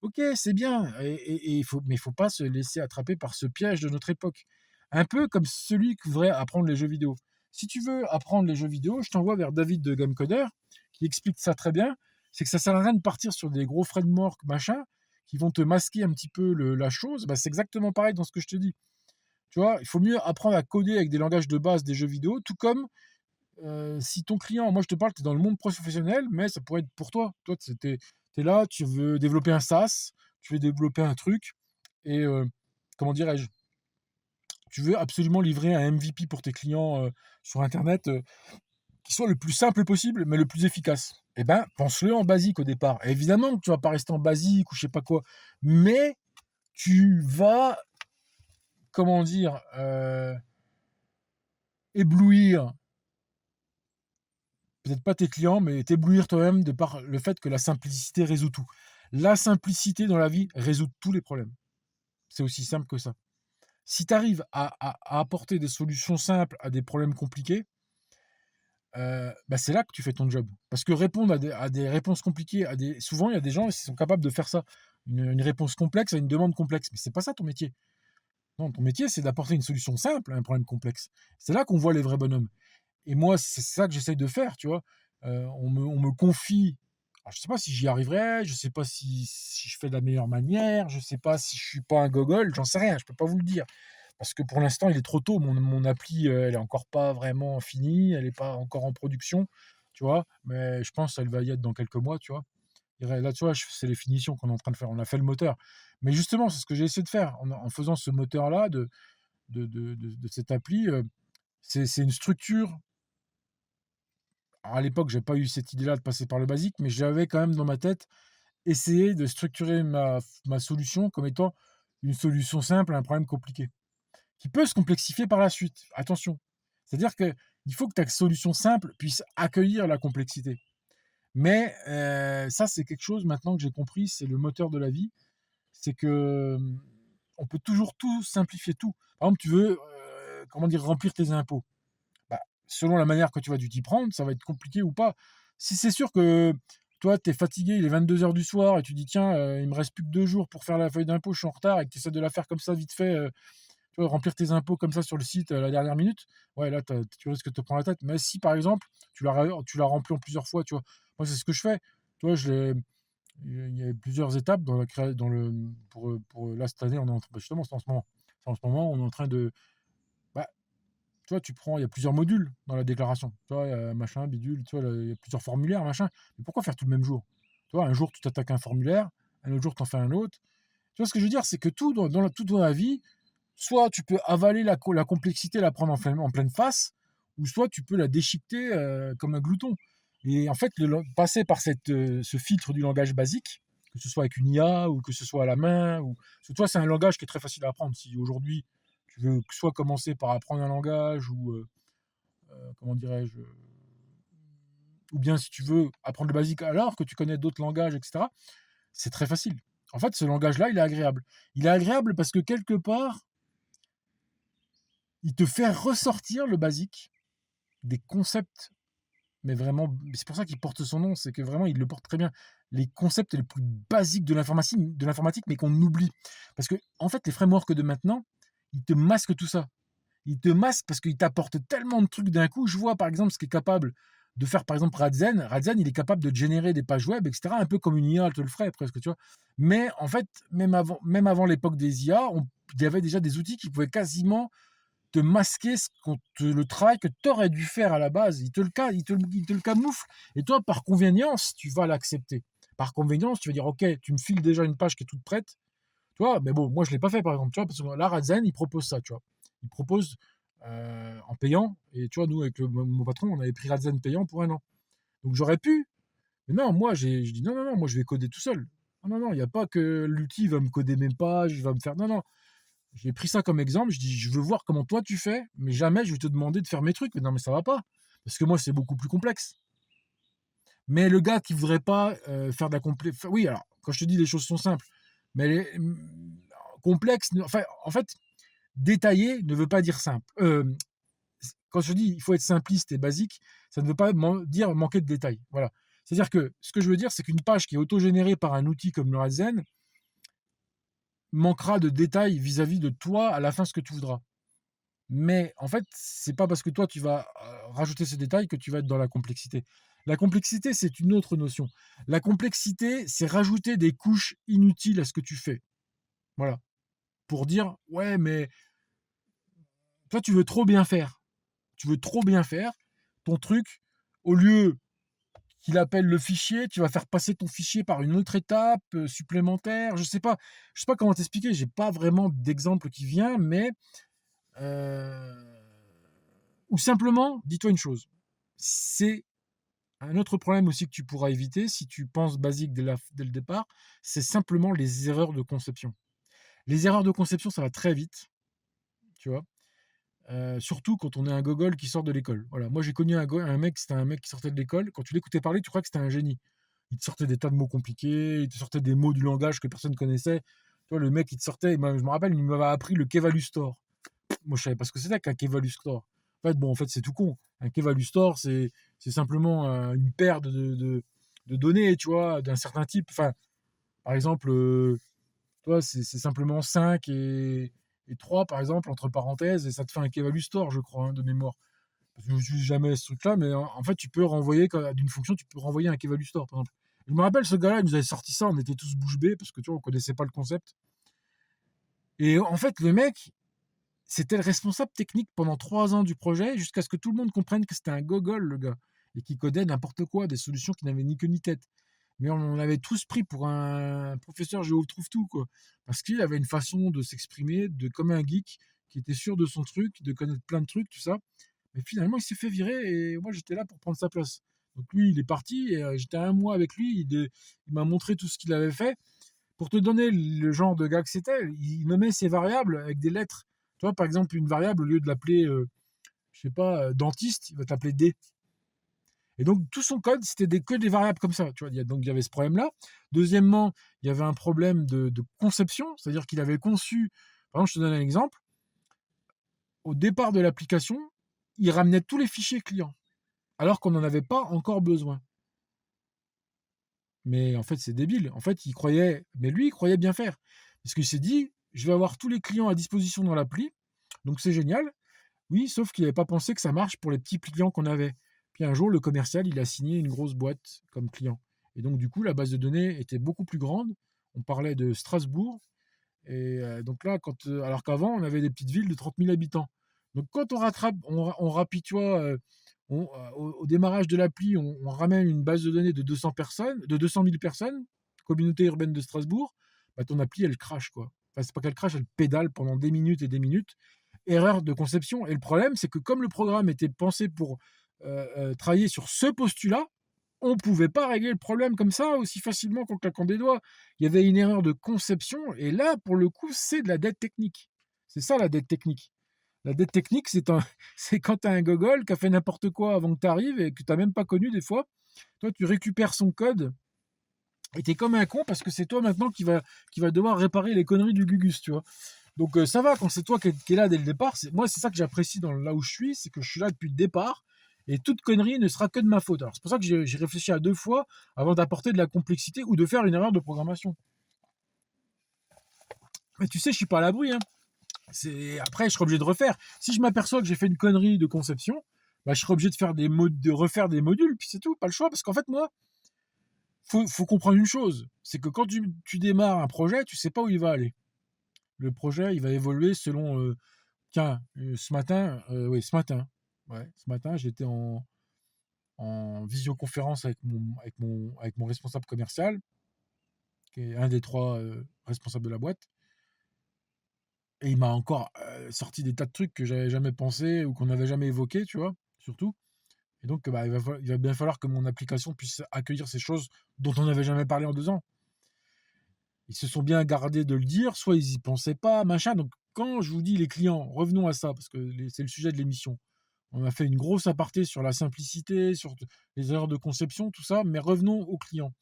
Ok, c'est bien, mais il faut pas se laisser attraper par ce piège de notre époque. Un peu comme celui qui voudrait apprendre les jeux vidéo. Si tu veux apprendre les jeux vidéo, je t'envoie vers David de Gamecoder, qui explique ça très bien. C'est que ça sert à rien de partir sur des gros frameworks machin qui vont te masquer un petit peu la chose. C'est exactement pareil dans ce que je te dis. Tu vois, il faut mieux apprendre à coder avec des langages de base des jeux vidéo, tout comme si ton client, moi je te parle, tu es dans le monde professionnel, mais ça pourrait être pour toi. Toi, tu es là, tu veux développer un SaaS, tu veux développer un truc, et comment dirais-je, tu veux absolument livrer un MVP pour tes clients sur Internet qui soit le plus simple possible, mais le plus efficace. Eh ben, pense-le en basique au départ. Et évidemment que tu vas pas rester en basique ou je sais pas quoi, mais tu vas, comment dire, éblouir peut-être pas tes clients, mais t'éblouir toi-même de par le fait que la simplicité résout tout. La simplicité dans la vie résout tous les problèmes. C'est aussi simple que ça. Si tu arrives à apporter des solutions simples à des problèmes compliqués, c'est là que tu fais ton job. Parce que répondre à des réponses compliquées, souvent il y a des gens qui sont capables de faire ça. Une réponse complexe à une demande complexe. Mais c'est pas ça ton métier. Non, ton métier, c'est d'apporter une solution simple à un problème complexe. C'est là qu'on voit les vrais bonhommes. Et moi, c'est ça que j'essaye de faire, tu vois. On me confie. Alors, je sais pas si j'y arriverai, je sais pas si je fais de la meilleure manière, je sais pas si je suis pas un gogol, j'en sais rien, je peux pas vous le dire. Parce que pour l'instant, il est trop tôt. Mon appli, elle est encore pas vraiment finie, elle est pas encore en production, tu vois. Mais je pense qu'elle va y être dans quelques mois, tu vois. Et là, tu vois, c'est les finitions qu'on est en train de faire. On a fait le moteur. Mais justement, c'est ce que j'ai essayé de faire en faisant ce moteur-là de cette appli. C'est une structure. Alors à l'époque, j'ai pas eu cette idée-là de passer par le basique, mais j'avais quand même dans ma tête essayé de structurer ma solution comme étant une solution simple à un problème compliqué, qui peut se complexifier par la suite. Attention. C'est-à-dire qu'il faut que ta solution simple puisse accueillir la complexité. Mais ça, c'est quelque chose maintenant que j'ai compris, c'est le moteur de la vie. C'est que on peut toujours tout simplifier tout. Par exemple, tu veux, comment dire, remplir tes impôts. Selon la manière que tu vas t'y prendre, ça va être compliqué ou pas. Si c'est sûr que toi, tu es fatigué, il est 22h du soir et tu dis tiens, il me reste plus que 2 jours pour faire la feuille d'impôt, je suis en retard et que tu essaies de la faire comme ça vite fait, tu vois, remplir tes impôts comme ça sur le site à la dernière minute, ouais, là, tu risques de te prendre la tête. Mais si par exemple, tu l'as rempli en plusieurs fois, tu vois, moi, c'est ce que je fais. Tu vois, il y a plusieurs étapes dans la dans le, pour là, cette année, on est justement, c'est en ce moment. En ce moment, on est en train de. Bah, tu vois, il y a plusieurs modules dans la déclaration. Tu vois, machin, bidule, tu vois, il y a plusieurs formulaires, machin. Mais pourquoi faire tout le même jour? Tu vois, un jour, tu t'attaques à un formulaire, un autre jour, tu en fais un autre. Tu vois, ce que je veux dire, c'est que tout tout dans la vie, soit tu peux avaler la complexité, la prendre en pleine face, ou soit tu peux la déchiqueter comme un glouton. Et en fait, passer par ce filtre du langage basique, que ce soit avec une IA ou que ce soit à la main, parce que toi, c'est un langage qui est très facile à apprendre. Si aujourd'hui, tu veux soit commencer par apprendre un langage ou comment dirais-je, ou bien si tu veux apprendre le basique alors que tu connais d'autres langages, etc., c'est très facile. En fait, ce langage-là, il est agréable. Il est agréable parce que quelque part, il te fait ressortir le basique des concepts mais vraiment, c'est pour ça qu'il porte son nom, c'est que vraiment, il le porte très bien. Les concepts les plus basiques de l'informatique, mais qu'on oublie. Parce que en fait, les frameworks de maintenant, ils te masquent tout ça. Ils te masquent parce qu'ils t'apportent tellement de trucs d'un coup. Je vois, par exemple, ce qui est capable de faire, par exemple, Radzen. Radzen, il est capable de générer des pages web, etc., un peu comme une IA te le ferait presque, tu vois. Mais en fait, même avant l'époque des IA, il y avait déjà des outils qui pouvaient quasiment te masquer le travail que tu aurais dû faire à la base. Il te le camoufle. Et toi, par convenience, tu vas l'accepter. Par convenience, tu vas dire, OK, tu me files déjà une page qui est toute prête. Tu vois, mais bon, moi, je ne l'ai pas fait, par exemple. Tu vois, parce que là, Radzen, il propose ça, tu vois. Il propose en payant. Et tu vois, nous, avec mon patron, on avait pris Radzen payant pour 1 an. Donc, j'aurais pu. Mais non, moi, je dis, non, non, non, moi, je vais coder tout seul. Non, non, non, il n'y a pas que l'outil va me coder mes pages, il va me faire. Non, non, j'ai pris ça comme exemple. Je dis, je veux voir comment toi tu fais, mais jamais je vais te demander de faire mes trucs. Non, mais ça va pas. Parce que moi, c'est beaucoup plus complexe. Mais le gars qui voudrait pas faire de la complexe. Oui, alors, quand je te dis les choses sont simples, mais complexe. Enfin, en fait, détaillé ne veut pas dire simple. Quand je dis il faut être simpliste et basique, ça ne veut pas dire manquer de détails. Voilà. C'est-à-dire que ce que je veux dire, c'est qu'une page qui est autogénérée par un outil comme le Radzen manquera de détails vis-à-vis de toi à la fin ce que tu voudras. Mais en fait, c'est pas parce que toi tu vas rajouter ces détails que tu vas être dans la complexité. La complexité, c'est une autre notion. La complexité, c'est rajouter des couches inutiles à ce que tu fais. Voilà. Pour dire, ouais, mais toi, tu veux trop bien faire. Tu veux trop bien faire ton truc. Au lieu qu'il appelle le fichier, tu vas faire passer ton fichier par une autre étape supplémentaire. Je sais pas comment t'expliquer. J'ai pas vraiment d'exemple qui vient, mais ou simplement, dis-toi une chose. C'est un autre problème aussi que tu pourras éviter si tu penses basique dès le départ, c'est simplement les erreurs de conception. Les erreurs de conception, ça va très vite, tu vois. Surtout quand on est un gogol qui sort de l'école. Voilà. Moi, j'ai connu un mec, c'était un mec qui sortait de l'école. Quand tu l'écoutais parler, tu crois que c'était un génie. Il te sortait des tas de mots compliqués, il te sortait des mots du langage que personne ne connaissait. Tu vois, le mec, il te sortait, je me rappelle, il m'avait appris le Kevalustor. Moi, je savais pas ce que c'était qu'un Kevalustor. En fait, c'est tout con. Un Kevalustor, c'est simplement une paire de données, tu vois, d'un certain type. Enfin, par exemple, tu vois, c'est simplement 5 et 3, par exemple, entre parenthèses, et ça te fait un Kevalustor, je crois, hein, de mémoire. Parce que je n'utilise jamais ce truc-là, mais en fait, tu peux renvoyer, d'une fonction, tu peux renvoyer un Kevalustor, par exemple. Je me rappelle, ce gars-là, il nous avait sorti ça, on était tous bouche bée, parce que tu vois, on connaissait pas le concept. Et en fait, le mec, c'était le responsable technique pendant 3 ans du projet, jusqu'à ce que tout le monde comprenne que c'était un gogol, le gars, et qu'il codait n'importe quoi, des solutions qui n'avaient ni queue ni tête. Mais on avait tous pris pour un professeur Géo trouve tout, quoi. Parce qu'il avait une façon de s'exprimer, comme un geek, qui était sûr de son truc, de connaître plein de trucs, tout ça. Mais finalement, il s'est fait virer et moi, j'étais là pour prendre sa place. Donc lui, il est parti et j'étais 1 mois avec lui. Il m'a montré tout ce qu'il avait fait. Pour te donner le genre de gars que c'était, il nommait ses variables avec des lettres. Tu vois, par exemple, une variable, au lieu de l'appeler, je sais pas, dentiste, il va t'appeler D. Et donc, tout son code, c'était que des variables comme ça. Tu vois, donc, il y avait ce problème-là. Deuxièmement, il y avait un problème de conception, c'est-à-dire qu'il avait conçu, par exemple, je te donne un exemple, au départ de l'application, il ramenait tous les fichiers clients, alors qu'on n'en avait pas encore besoin. Mais en fait, c'est débile. En fait, lui, il croyait bien faire. Parce qu'il s'est dit, je vais avoir tous les clients à disposition dans l'appli, donc c'est génial. Oui, sauf qu'il n'avait pas pensé que ça marche pour les petits clients qu'on avait. Puis un jour, le commercial, il a signé une grosse boîte comme client. Et donc, du coup, la base de données était beaucoup plus grande. On parlait de Strasbourg. Et donc là, alors qu'avant, on avait des petites villes de 30 000 habitants. Donc, quand on rapitoie, au démarrage de l'appli, on ramène une base de données de 200 personnes, de 200 000 personnes, communauté urbaine de Strasbourg, bah, ton appli, elle crache, quoi. Enfin, c'est pas qu'elle crache, elle pédale pendant des minutes et des minutes. Erreur de conception. Et le problème, c'est que comme le programme était pensé pour travailler sur ce postulat, on ne pouvait pas régler le problème comme ça aussi facilement qu'en claquant des doigts. Il y avait une erreur de conception, et là, pour le coup, c'est de la dette technique. C'est ça la dette technique. La dette technique, c'est quand tu as un gogol qui a fait n'importe quoi avant que tu arrives et que tu n'as même pas connu des fois. Toi, tu récupères son code et tu es comme un con parce que c'est toi maintenant qui va devoir réparer les conneries du Gugus, tu vois. Donc ça va quand c'est toi qui est là dès le départ. Moi, c'est ça que j'apprécie là où je suis, c'est que je suis là depuis le départ. et toute connerie ne sera que de ma faute. Alors c'est pour ça que j'ai réfléchi à 2 fois avant d'apporter de la complexité ou de faire une erreur de programmation. Mais tu sais, je suis pas à l'abri, hein. Après, je serai obligé de refaire. Si je m'aperçois que j'ai fait une connerie de conception, bah, je serai obligé de refaire des modules, puis c'est tout, pas le choix. Parce qu'en fait, moi, faut comprendre une chose, c'est que quand tu démarres un projet, tu sais pas où il va aller. Le projet, il va évoluer selon. Tiens, ce matin, j'étais en visioconférence avec mon responsable commercial, qui est un des 3 responsables de la boîte. Et il m'a encore sorti des tas de trucs que j'avais jamais pensé ou qu'on n'avait jamais évoqué, tu vois, surtout. Et donc, bah, il va bien falloir que mon application puisse accueillir ces choses dont on n'avait jamais parlé en 2 ans. Ils se sont bien gardés de le dire, soit ils y pensaient pas, machin. Donc, quand je vous dis les clients, revenons à ça, parce que c'est le sujet de l'émission. On a fait une grosse aparté sur la simplicité, sur les erreurs de conception, tout ça, mais revenons aux clients.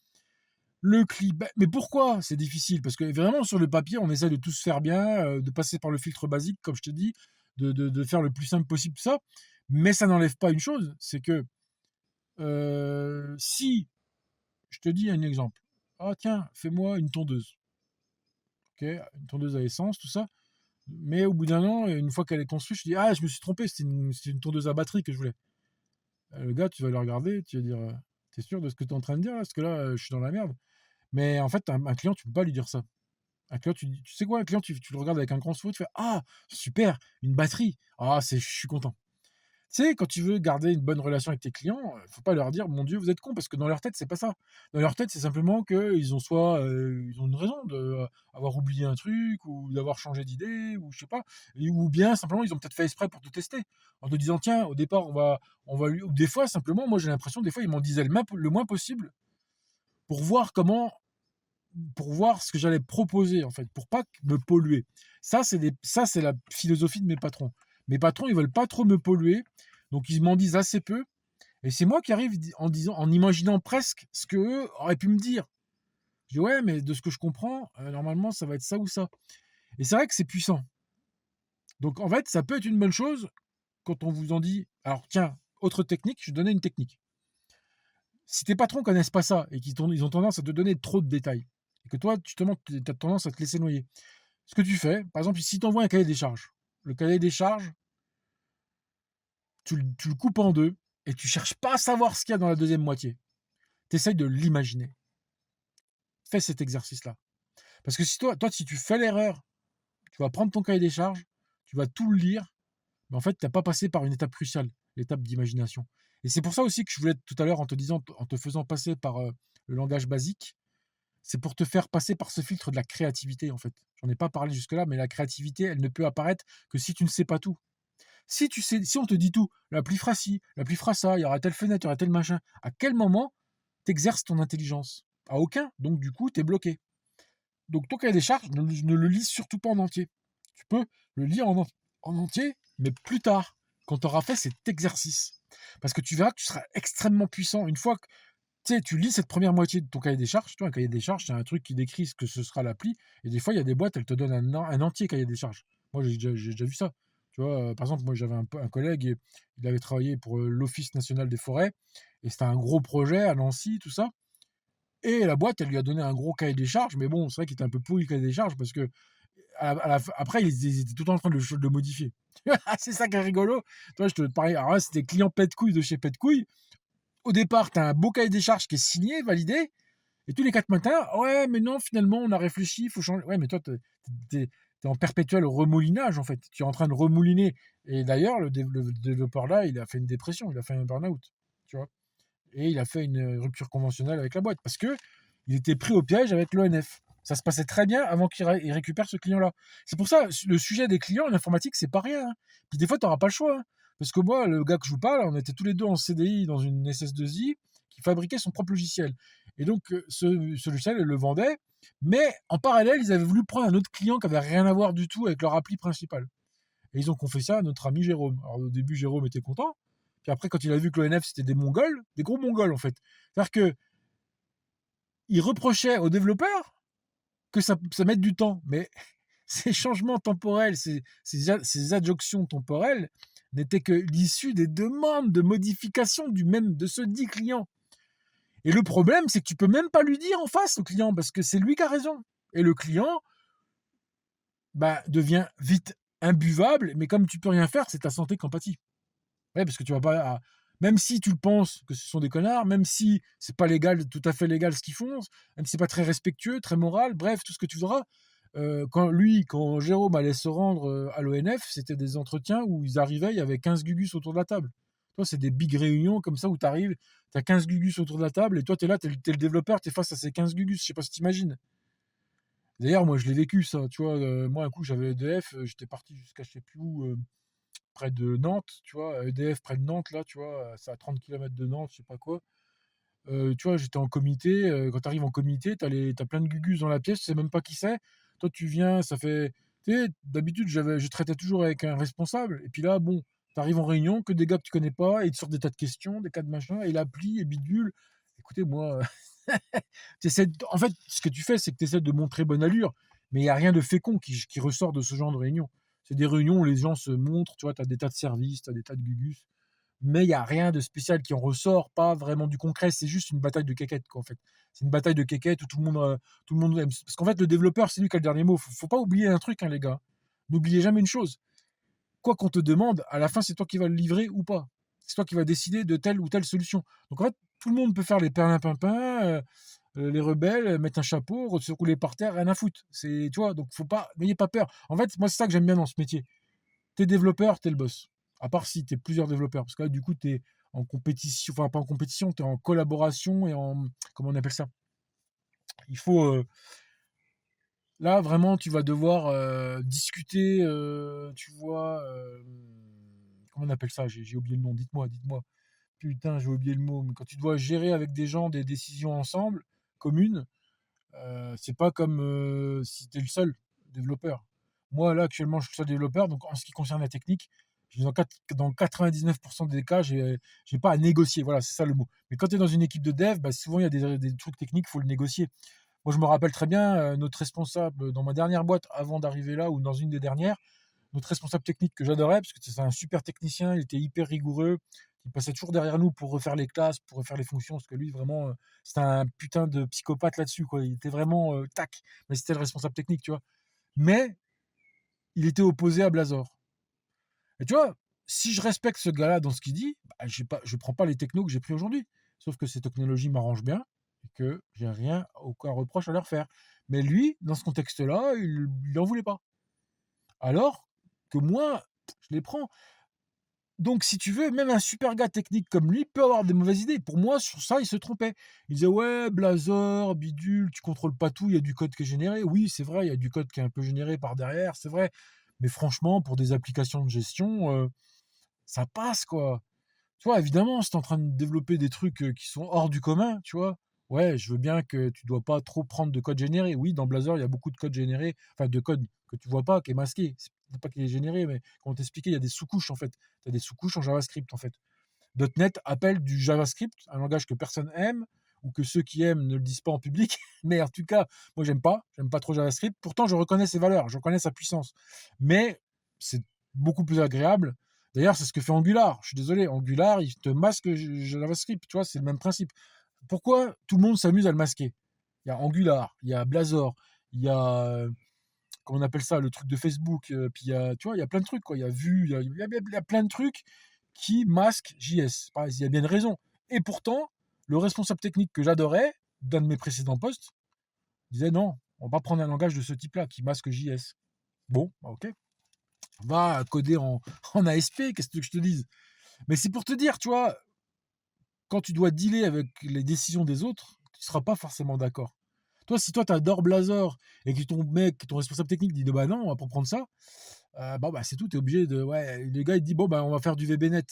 Le clip, mais pourquoi c'est difficile? Parce que vraiment sur le papier, on essaie de tous faire bien, de passer par le filtre basique, comme je te dis, de faire le plus simple possible, tout ça. Mais ça n'enlève pas une chose, c'est que si je te dis un exemple, ah tiens, fais-moi une tondeuse, ok, une tondeuse à essence, tout ça. Mais au bout d'un an, une fois qu'elle est construite, je dis ah, je me suis trompé, c'est une tondeuse à batterie que je voulais. Le gars, tu vas le regarder, tu vas dire, t'es sûr de ce que tu es en train de dire là? Parce que là, je suis dans la merde. Mais en fait, un client, tu peux pas lui dire ça. Un client, tu sais quoi, un client, tu le regardes avec un grand sourire, tu fais ah, super, une batterie. Ah, je suis content. Tu sais, quand tu veux garder une bonne relation avec tes clients, faut pas leur dire mon Dieu, vous êtes cons, parce que dans leur tête, c'est pas ça. Dans leur tête, c'est simplement qu'ils ont ils ont une raison d'avoir oublié un truc ou d'avoir changé d'idée ou je sais pas, ou bien simplement ils ont peut-être fait exprès pour te tester en te disant tiens, au départ, ou des fois simplement, moi j'ai l'impression des fois ils m'en disaient le moins possible pour voir pour voir ce que j'allais proposer en fait, pour pas me polluer. Ça, c'est la philosophie de mes patrons. Mes patrons, ils veulent pas trop me polluer, donc ils m'en disent assez peu. Et c'est moi qui arrive en imaginant presque ce qu'eux auraient pu me dire. Je dis ouais, mais de ce que je comprends, normalement, ça va être ça ou ça. Et c'est vrai que c'est puissant. Donc en fait, ça peut être une bonne chose quand on vous en dit. Alors tiens, autre technique, je vais donner une technique. Si tes patrons connaissent pas ça et ils ont tendance à te donner trop de détails, et que toi, justement, tu as tendance à te laisser noyer, ce que tu fais, par exemple, si tu envoies un cahier des charges, le cahier des charges, tu le coupes en deux et tu cherches pas à savoir ce qu'il y a dans la deuxième moitié. Tu essayes de l'imaginer. Fais cet exercice-là. Parce que si si tu fais l'erreur, tu vas prendre ton cahier des charges, tu vas tout le lire, mais en fait, tu n'as pas passé par une étape cruciale, l'étape d'imagination. Et c'est pour ça aussi que je voulais tout à l'heure, en te faisant passer par le langage basique, c'est pour te faire passer par ce filtre de la créativité, en fait. J'en ai pas parlé jusque-là, mais la créativité, elle ne peut apparaître que si tu ne sais pas tout. Si on te dit tout, l'appli fera ci, l'appli fera ça, il y aura telle fenêtre, il y aura tel machin, à quel moment tu exerces ton intelligence? À aucun. Donc, du coup, tu es bloqué. Donc, ton cahier des charges, ne le lis surtout pas en entier. Tu peux le lire en entier, mais plus tard, quand tu auras fait cet exercice. Parce que tu verras que tu seras extrêmement puissant. Une fois que tu lis cette première moitié de ton cahier des charges, un cahier des charges, c'est un truc qui décrit ce que ce sera l'appli. Et des fois, il y a des boîtes, elles te donnent un entier cahier des charges. Moi, j'ai déjà vu ça. Tu vois, par exemple, moi, j'avais un collègue, il avait travaillé pour l'Office national des forêts, et c'était un gros projet à Nancy, tout ça. Et la boîte, elle lui a donné un gros cahier des charges, mais bon, c'est vrai qu'il était un peu pourri le cahier des charges parce que après, ils étaient tout le temps en train de le modifier. C'est ça qui est rigolo. Toi, je te parlais, alors là, c'était client pet couille de chez pet couille. Au départ, tu as un beau cahier des charges qui est signé, validé, et tous les 4 matins, ouais, mais non, finalement, on a réfléchi, il faut changer. Ouais, mais toi, tu es en perpétuel remoulinage, en fait. Tu es en train de remouliner. Et d'ailleurs, le développeur là, il a fait une dépression, il a fait un burn-out, tu vois. Et il a fait une rupture conventionnelle avec la boîte parce que il était pris au piège avec l'ONF. Ça se passait très bien avant qu'il récupère ce client-là. C'est pour ça, le sujet des clients en informatique, c'est pas rien, hein. Puis des fois, tu n'auras pas le choix, hein. Parce que moi, le gars que je vous parle, on était tous les deux en CDI dans une SS2I qui fabriquait son propre logiciel. Et donc, ce logiciel, ils le vendaient, mais en parallèle, ils avaient voulu prendre un autre client qui avait rien à voir du tout avec leur appli principale. Et ils ont confié ça à notre ami Jérôme. Alors au début, Jérôme était content. Puis après, quand il a vu que l'ONF, c'était des Mongols, des gros Mongols en fait. C'est-à-dire qu'il reprochait aux développeurs que ça mette du temps. Mais ces changements temporels, ces adjonctions temporelles n'était que l'issue des demandes de modification de ce dit client. Et le problème, c'est que tu peux même pas lui dire en face au client, parce que c'est lui qui a raison. Et le client, bah, devient vite imbuvable, mais comme tu peux rien faire, c'est ta santé qui en pâtit. Ouais, parce que tu vas pas même si tu le penses que ce sont des connards, même si c'est pas légal, tout à fait légal ce qu'ils font, même si c'est pas très respectueux, très moral, bref, tout ce que tu voudras. Quand Jérôme allait se rendre à l'ONF, c'était des entretiens où ils arrivaient, il y avait 15 gugus autour de la table. Toi, c'est des big réunions comme ça où tu arrives, tu as 15 gugus autour de la table et toi, tu es là, tu es le développeur, tu es face à ces 15 gugus. Je sais pas si tu imagines. D'ailleurs, moi, je l'ai vécu, ça. Tu vois, moi, un coup, j'avais EDF, j'étais parti jusqu'à je sais plus où, près de Nantes, tu vois, EDF près de Nantes, là, tu vois, c'est à 30 km de Nantes, je sais pas quoi. Tu vois, j'étais en comité. Quand tu arrives en comité, t'as plein de gugus dans la pièce, tu sais même pas qui c'est. Toi, tu viens, ça fait. Tu sais, d'habitude, je traitais toujours avec un responsable. Et puis là, bon, tu arrives en réunion, que des gars que tu connais pas, et ils te sortent des tas de questions, des tas de machins, et l'appli, et bidule. Écoutez, moi, en fait, ce que tu fais, c'est que tu essaies de montrer bonne allure, mais il n'y a rien de fécond qui ressort de ce genre de réunion. C'est des réunions où les gens se montrent, tu vois, tu as des tas de services, tu as des tas de gugus, mais il n'y a rien de spécial qui en ressort, pas vraiment du concret, c'est juste une bataille de quéquettes, quoi, en fait. C'est une bataille de quéquettes où tout le monde aime. Parce qu'en fait, le développeur, c'est lui qui a le dernier mot. Faut pas oublier un truc, hein, les gars. N'oubliez jamais une chose. Quoi qu'on te demande, à la fin, c'est toi qui vas le livrer ou pas. C'est toi qui vas décider de telle ou telle solution. Donc en fait, tout le monde peut faire les perlimpinpins, les rebelles, mettre un chapeau, se rouler par terre, rien à foutre. C'est, tu vois, donc faut pas, n'ayez pas peur. En fait, moi, c'est ça que j'aime bien dans ce métier. T'es développeur, t'es le boss. À part si t'es plusieurs développeurs, parce que là, du coup, t'es en compétition, enfin pas en compétition, t'es en collaboration et en, comment on appelle ça. Il faut, là, vraiment, tu vas devoir discuter, tu vois, comment on appelle ça? J'ai oublié le nom. Dites-moi. Putain, j'ai oublié le mot. Mais quand tu dois gérer avec des gens des décisions ensemble, communes. C'est pas comme si tu es le seul développeur. Moi, là, actuellement, je suis le seul développeur, donc en ce qui concerne la technique, dans 99% des cas, j'ai pas à négocier. Voilà, c'est ça le mot. Mais quand tu es dans une équipe de dev, bah, souvent, il y a des trucs techniques, il faut le négocier. Moi, je me rappelle très bien, notre responsable dans ma dernière boîte, avant d'arriver là, ou dans une des dernières, notre responsable technique que j'adorais, parce que c'est un super technicien, il était hyper rigoureux, il passait toujours derrière nous pour refaire les classes, pour refaire les fonctions, parce que lui, vraiment, c'était un putain de psychopathe là-dessus, quoi. Il était vraiment tac, mais c'était le responsable technique, tu vois. Mais il était opposé à Blazor. Et tu vois, si je respecte ce gars-là dans ce qu'il dit, bah, je prends pas les technos que j'ai pris aujourd'hui. Sauf que ces technologies m'arrangent bien et que j'ai rien, aucun reproche à leur faire. Mais lui, dans ce contexte-là, il n'en voulait pas. Alors que moi, je les prends. Donc, si tu veux, même un super gars technique comme lui peut avoir des mauvaises idées. Pour moi, sur ça, il se trompait. Il disait, ouais, Blazor, bidule, tu contrôles pas tout, il y a du code qui est généré. Oui, c'est vrai, il y a du code qui est un peu généré par derrière, c'est vrai. Mais franchement, pour des applications de gestion, ça passe, quoi. Tu vois, évidemment, si tu es en train de développer des trucs qui sont hors du commun, tu vois, ouais, je veux bien que tu dois pas trop prendre de code généré. Oui, dans Blazor, il y a beaucoup de code généré, enfin de code que tu vois pas, qui est masqué. C'est pas qu'il est généré, mais comment t'expliquer, il y a des sous-couches en fait. Tu as des sous-couches en JavaScript en fait. .NET appelle du JavaScript, un langage que personne aime, ou que ceux qui aiment ne le disent pas en public. Mais en tout cas, moi, j'aime pas trop JavaScript. Pourtant, je reconnais ses valeurs, je reconnais sa puissance. Mais c'est beaucoup plus agréable. D'ailleurs, c'est ce que fait Angular. Je suis désolé, Angular, il te masque JavaScript. Tu vois, c'est le même principe. Pourquoi tout le monde s'amuse à le masquer? Il y a Angular, il y a Blazor, il y a, comment on appelle ça, le truc de Facebook, puis il y a, tu vois, il y a plein de trucs, quoi. Il y a Vue, il y a plein de trucs qui masquent JS. Il y a bien une raison. Et pourtant, le responsable technique que j'adorais, d'un de mes précédents postes, disait non, on va pas prendre un langage de ce type-là qui masque JS. Bon, bah, ok. Va coder en ASP, qu'est-ce que tu veux que je te dise? Mais c'est pour te dire, tu vois, quand tu dois dealer avec les décisions des autres, tu ne seras pas forcément d'accord. Toi, si toi, tu adores Blazor et que ton mec, ton responsable technique dit bah non, on va pas prendre ça, bah c'est tout, tu es obligé de. Ouais, le gars, il dit bon, bah on va faire du VBNet.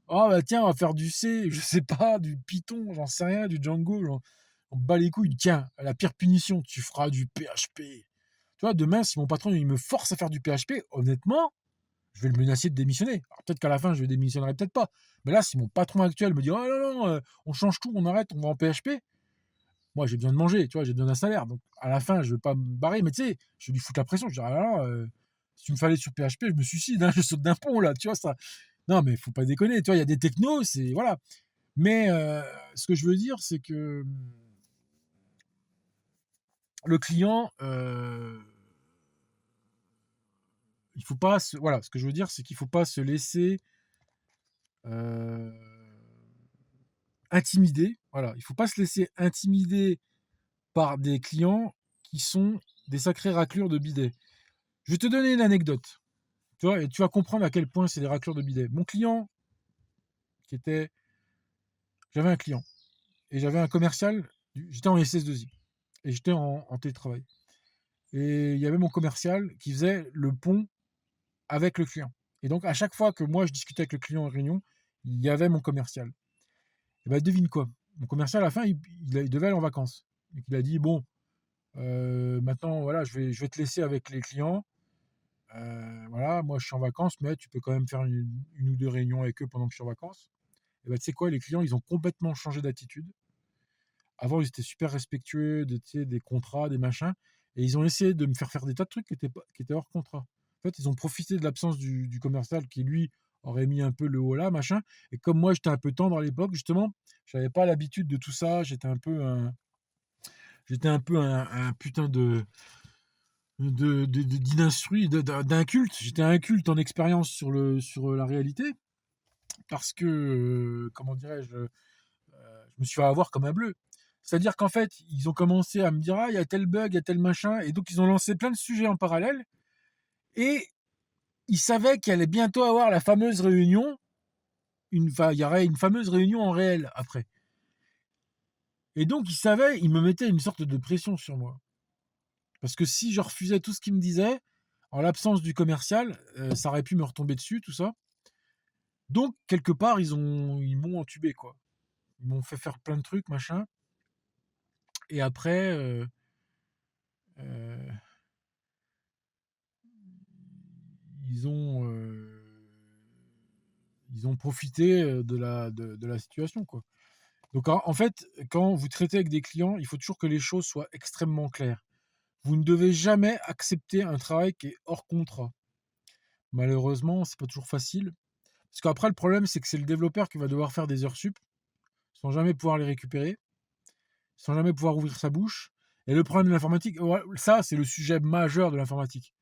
Oh, bah tiens, on va faire du C, je sais pas, du Python, j'en sais rien, du Django, on bat les couilles. Tiens, la pire punition, tu feras du PHP. Tu vois, demain, si mon patron il me force à faire du PHP, honnêtement, je vais le menacer de démissionner. Alors peut-être qu'à la fin, je démissionnerai peut-être pas. Mais là, si mon patron actuel me dit oh non, non, on change tout, on arrête, on va en PHP, moi j'ai besoin de manger, tu vois, j'ai besoin d'un salaire. Donc à la fin, je ne vais pas me barrer, mais tu sais, je vais lui foutre la pression. Je dis ah là là, Si tu me fais aller sur PHP, je me suicide, hein, je saute d'un pont, là, tu vois, ça. Non, mais faut pas déconner, tu vois, il y a des technos, c'est, voilà. Mais ce que je veux dire, c'est que le client, il faut pas voilà, ce que je veux dire, c'est qu'il faut pas se laisser euh, intimider. Voilà, il faut pas se laisser intimider par des clients qui sont des sacrées raclures de bidets. Je vais te donner une anecdote, tu vois, et tu vas comprendre à quel point c'est des raclures de bidets. Mon client, qui était, j'avais un client et j'avais un commercial. J'étais en SS2I et j'étais en télétravail. Et il y avait mon commercial qui faisait le pont avec le client. Et donc, à chaque fois que moi, je discutais avec le client en réunion, il y avait mon commercial. Et ben, devine quoi? Mon commercial, à la fin, il devait aller en vacances. Et il a dit, bon, maintenant, voilà, je vais te laisser avec les clients. Voilà, moi, je suis en vacances, mais tu peux quand même faire une ou deux réunions avec eux pendant que je suis en vacances. Et ben, tu sais quoi, les clients, ils ont complètement changé d'attitude. Avant, ils étaient super respectueux des contrats, des machins. Et ils ont essayé de me faire des tas de trucs qui étaient hors contrat. En fait, ils ont profité de l'absence du commercial qui, lui, aurait mis un peu le haut là, machin. Et comme moi, j'étais un peu tendre à l'époque, justement, je n'avais pas l'habitude de tout ça. J'étais un peu un putain d'instruit, d'inculte. J'étais inculte en expérience sur la réalité. Parce que, comment dirais-je, je me suis fait avoir comme un bleu. C'est-à-dire qu'en fait, ils ont commencé à me dire, ah, il y a tel bug, il y a tel machin, et donc ils ont lancé plein de sujets en parallèle, et ils savaient qu'il allait bientôt avoir la fameuse réunion, il y aurait une fameuse réunion en réel après. Et donc ils savaient, ils me mettaient une sorte de pression sur moi. Parce que si je refusais tout ce qu'ils me disaient, en l'absence du commercial, ça aurait pu me retomber dessus, tout ça. Donc, quelque part, ils m'ont entubé, quoi. Ils m'ont fait faire plein de trucs, machin. Et après, euh, ils ont, euh, ils ont profité de la situation, quoi. Donc, en fait, quand vous traitez avec des clients, il faut toujours que les choses soient extrêmement claires. Vous ne devez jamais accepter un travail qui est hors contrat. Malheureusement, c'est pas toujours facile. Parce qu'après, le problème, c'est que c'est le développeur qui va devoir faire des heures sup sans jamais pouvoir les récupérer, sans jamais pouvoir ouvrir sa bouche. Et le problème de l'informatique, ça, c'est le sujet majeur de l'informatique.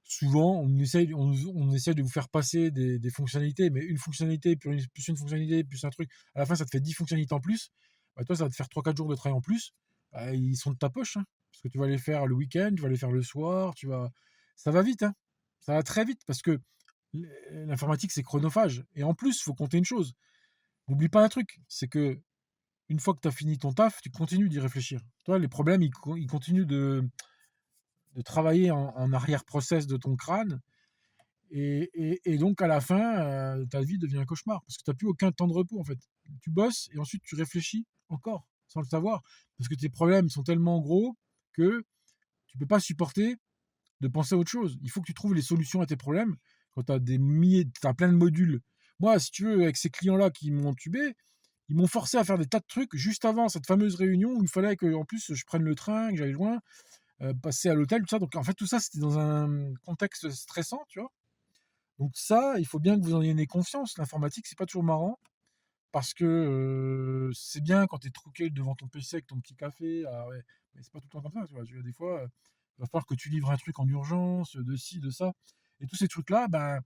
Souvent, on essaye de vous faire passer des fonctionnalités, mais une fonctionnalité, plus une fonctionnalité, plus un truc, à la fin, ça te fait 10 fonctionnalités en plus. Bah, toi, ça va te faire 3-4 jours de travail en plus. Bah, ils sont de ta poche, hein, parce que tu vas les faire le week-end, tu vas les faire le soir, ça va vite, hein. Ça va très vite, parce que l'informatique, c'est chronophage. Et en plus, il faut compter une chose. N'oublie pas un truc, c'est que une fois que tu as fini ton taf, tu continues d'y réfléchir. Toi, les problèmes, ils continuent de travailler en arrière-process de ton crâne. Et donc, à la fin, ta vie devient un cauchemar parce que tu n'as plus aucun temps de repos, en fait. Tu bosses et ensuite tu réfléchis encore sans le savoir parce que tes problèmes sont tellement gros que tu ne peux pas supporter de penser à autre chose. Il faut que tu trouves les solutions à tes problèmes quand tu as plein de modules. Moi, si tu veux, avec ces clients-là qui m'ont entubé, ils m'ont forcé à faire des tas de trucs juste avant cette fameuse réunion où il fallait que, en plus, je prenne le train, que j'aille loin, passer à l'hôtel, tout ça. Donc, en fait, tout ça, c'était dans un contexte stressant, tu vois. Donc ça, il faut bien que vous en ayez conscience. L'informatique, c'est pas toujours marrant parce que c'est bien quand tu es tranquille devant ton PC avec ton petit café. Ah ouais, mais c'est pas tout le temps comme ça. Tu vois. Des fois, il va falloir que tu livres un truc en urgence, de ci, de ça. Et tous ces trucs-là, ben,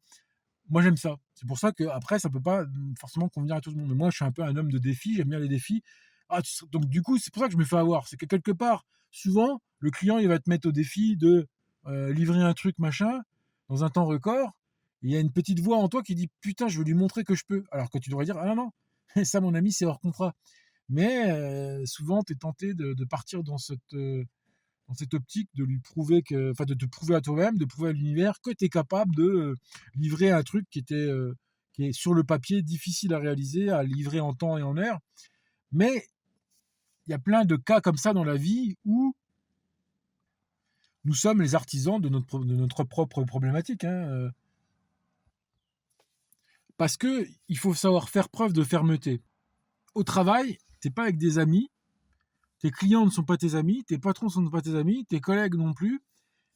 moi j'aime ça. C'est pour ça que après, ça peut pas forcément convenir à tout le monde. Mais moi, je suis un peu un homme de défi. J'aime bien les défis. Donc du coup, c'est pour ça que je me fais avoir. C'est que quelque part, souvent, le client, il va te mettre au défi de livrer un truc machin dans un temps record. Il y a une petite voix en toi qui dit putain, je veux lui montrer que je peux. Alors que tu devrais dire ah non, non, ça, mon ami, c'est hors contrat. Mais souvent, tu es tenté de partir dans cette optique de lui prouver enfin, de te prouver à toi-même, de prouver à l'univers que tu es capable de livrer un truc qui est sur le papier difficile à réaliser, à livrer en temps et en heure. Mais il y a plein de cas comme ça dans la vie où nous sommes les artisans de notre propre problématique, hein. Parce que il faut savoir faire preuve de fermeté. Au travail, t'es pas avec des amis, tes clients ne sont pas tes amis, tes patrons ne sont pas tes amis, tes collègues non plus.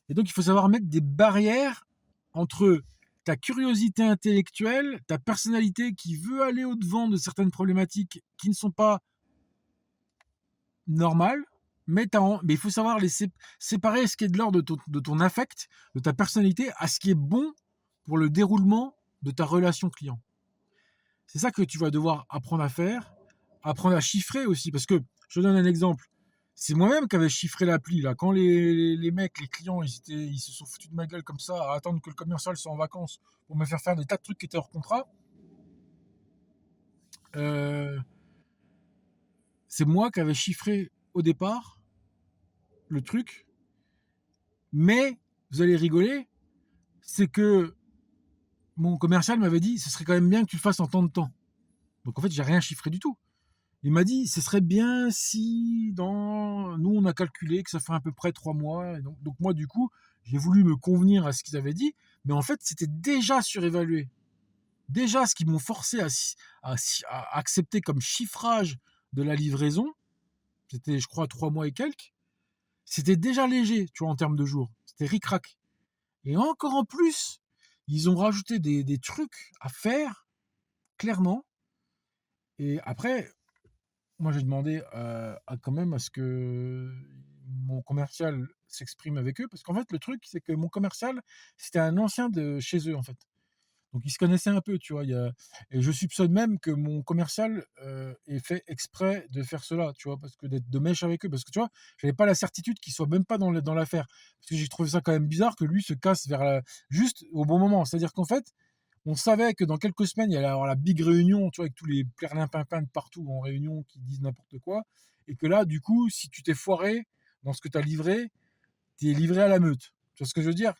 Et donc, il faut savoir mettre des barrières entre ta curiosité intellectuelle, ta personnalité qui veut aller au-devant de certaines problématiques qui ne sont pas normales, mais il faut savoir les séparer ce qui est de l'ordre de ton affect, de ta personnalité, à ce qui est bon pour le déroulement de ta relation client. C'est ça que tu vas devoir apprendre à faire, apprendre à chiffrer aussi, parce que, je te donne un exemple, c'est moi-même qui avais chiffré l'appli, là, quand les mecs, les clients, ils se sont foutus de ma gueule comme ça, à attendre que le commercial soit en vacances pour me faire des tas de trucs qui étaient hors contrat, euh, c'est moi qui avais chiffré au départ le truc, mais, vous allez rigoler, c'est que mon commercial m'avait dit, ce serait quand même bien que tu le fasses en temps de temps. Donc en fait, j'ai rien chiffré du tout. Il m'a dit, ce serait bien si nous, on a calculé que ça fait à peu près 3 mois. Et donc moi, du coup, j'ai voulu me convenir à ce qu'ils avaient dit, mais en fait, c'était déjà surévalué. Déjà, ce qu'ils m'ont forcé à accepter comme chiffrage de la livraison, c'était, je crois, 3 mois et quelques, c'était déjà léger, tu vois, en termes de jours. C'était ric-rac. Et encore en plus, ils ont rajouté des trucs à faire, clairement. Et après, moi, j'ai demandé quand même à ce que mon commercial s'exprime avec eux, parce qu'en fait, le truc, c'est que mon commercial, c'était un ancien de chez eux, en fait. Donc, ils se connaissaient un peu, tu vois. Et je soupçonne même que mon commercial ait fait exprès de faire cela, tu vois, parce que d'être de mèche avec eux, parce que tu vois, j'avais pas la certitude qu'il soit même pas dans l'affaire, parce que j'ai trouvé ça quand même bizarre que lui se casse juste au bon moment. C'est-à-dire qu'en fait, on savait que dans quelques semaines, il y allait avoir la big réunion, tu vois, avec tous les perlimpinpins de partout en réunion qui disent n'importe quoi. Et que là, du coup, si tu t'es foiré dans ce que tu as livré, tu es livré à la meute. Tu vois ce que je veux dire?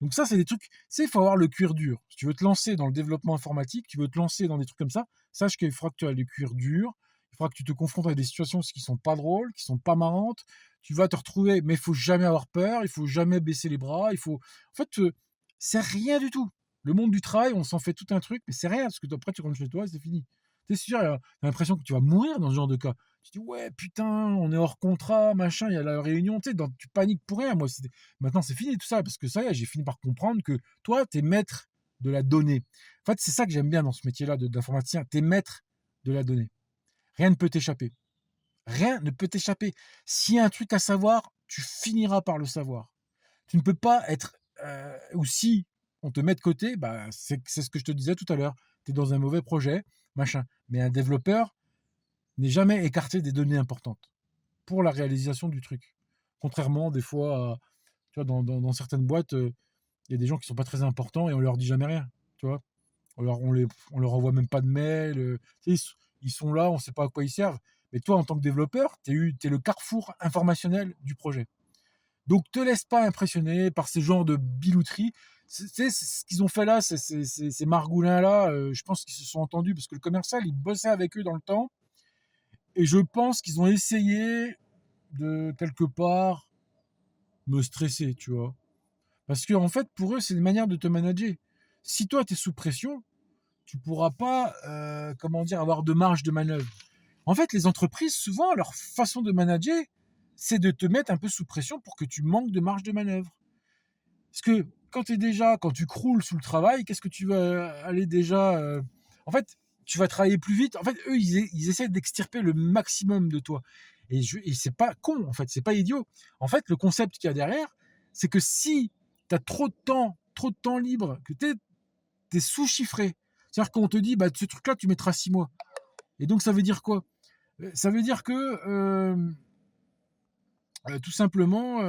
Donc ça, c'est des trucs, tu sais, il faut avoir le cuir dur. Si tu veux te lancer dans le développement informatique, tu veux te lancer dans des trucs comme ça, sache qu'il faudra que tu aies le cuir dur, il faudra que tu te confrontes à des situations qui sont pas drôles, qui sont pas marrantes, tu vas te retrouver, mais il faut jamais avoir peur, il faut jamais baisser les bras, en fait, c'est rien du tout. Le monde du travail, on s'en fait tout un truc, mais c'est rien, parce que après, tu rentres chez toi et c'est fini. T'es sûr, t'as l'impression que tu vas mourir dans ce genre de cas. Tu dis, ouais, putain, on est hors contrat, machin, il y a la réunion, tu sais, tu paniques pour rien. Maintenant, c'est fini tout ça, parce que ça y est, j'ai fini par comprendre que toi, tu es maître de la donnée. En fait, c'est ça que j'aime bien dans ce métier-là d'informaticien, tu es maître de la donnée. Rien ne peut t'échapper. Rien ne peut t'échapper. S'il y a un truc à savoir, tu finiras par le savoir. Tu ne peux pas être. Ou si on te met de côté, bah, c'est ce que je te disais tout à l'heure. Tu es dans un mauvais projet, machin. Mais un développeur n'est jamais écarté des données importantes pour la réalisation du truc. Contrairement, des fois, tu vois, dans certaines boîtes, il y a des gens qui sont pas très importants et on leur dit jamais rien. Tu vois, on leur envoie même pas de mail. Tu sais, ils sont là, on sait pas à quoi ils servent. Mais toi, en tant que développeur, tu es le carrefour informationnel du projet. Donc, te laisse pas impressionner par ces genres de bilouteries. C'est ce qu'ils ont fait là, ces margoulins-là, je pense qu'ils se sont entendus parce que le commercial, il bossait avec eux dans le temps. Et je pense qu'ils ont essayé de, quelque part, me stresser, tu vois. Parce que, en fait, pour eux, c'est une manière de te manager. Si toi, tu es sous pression, tu pourras pas, comment dire, avoir de marge de manœuvre. En fait, les entreprises, souvent, leur façon de manager, c'est de te mettre un peu sous pression pour que tu manques de marge de manœuvre. Parce que quand tu croules sous le travail, qu'est-ce que tu vas aller déjà... En fait, tu vas travailler plus vite. En fait, eux, ils essaient d'extirper le maximum de toi. Et c'est pas con, en fait, c'est pas idiot. En fait, le concept qu'il y a derrière, c'est que si tu as trop de temps libre, que tu es sous-chiffré, c'est-à-dire qu'on te dit, bah, ce truc-là, tu mettras 6 mois. Et donc, ça veut dire quoi? Ça veut dire que, tout simplement,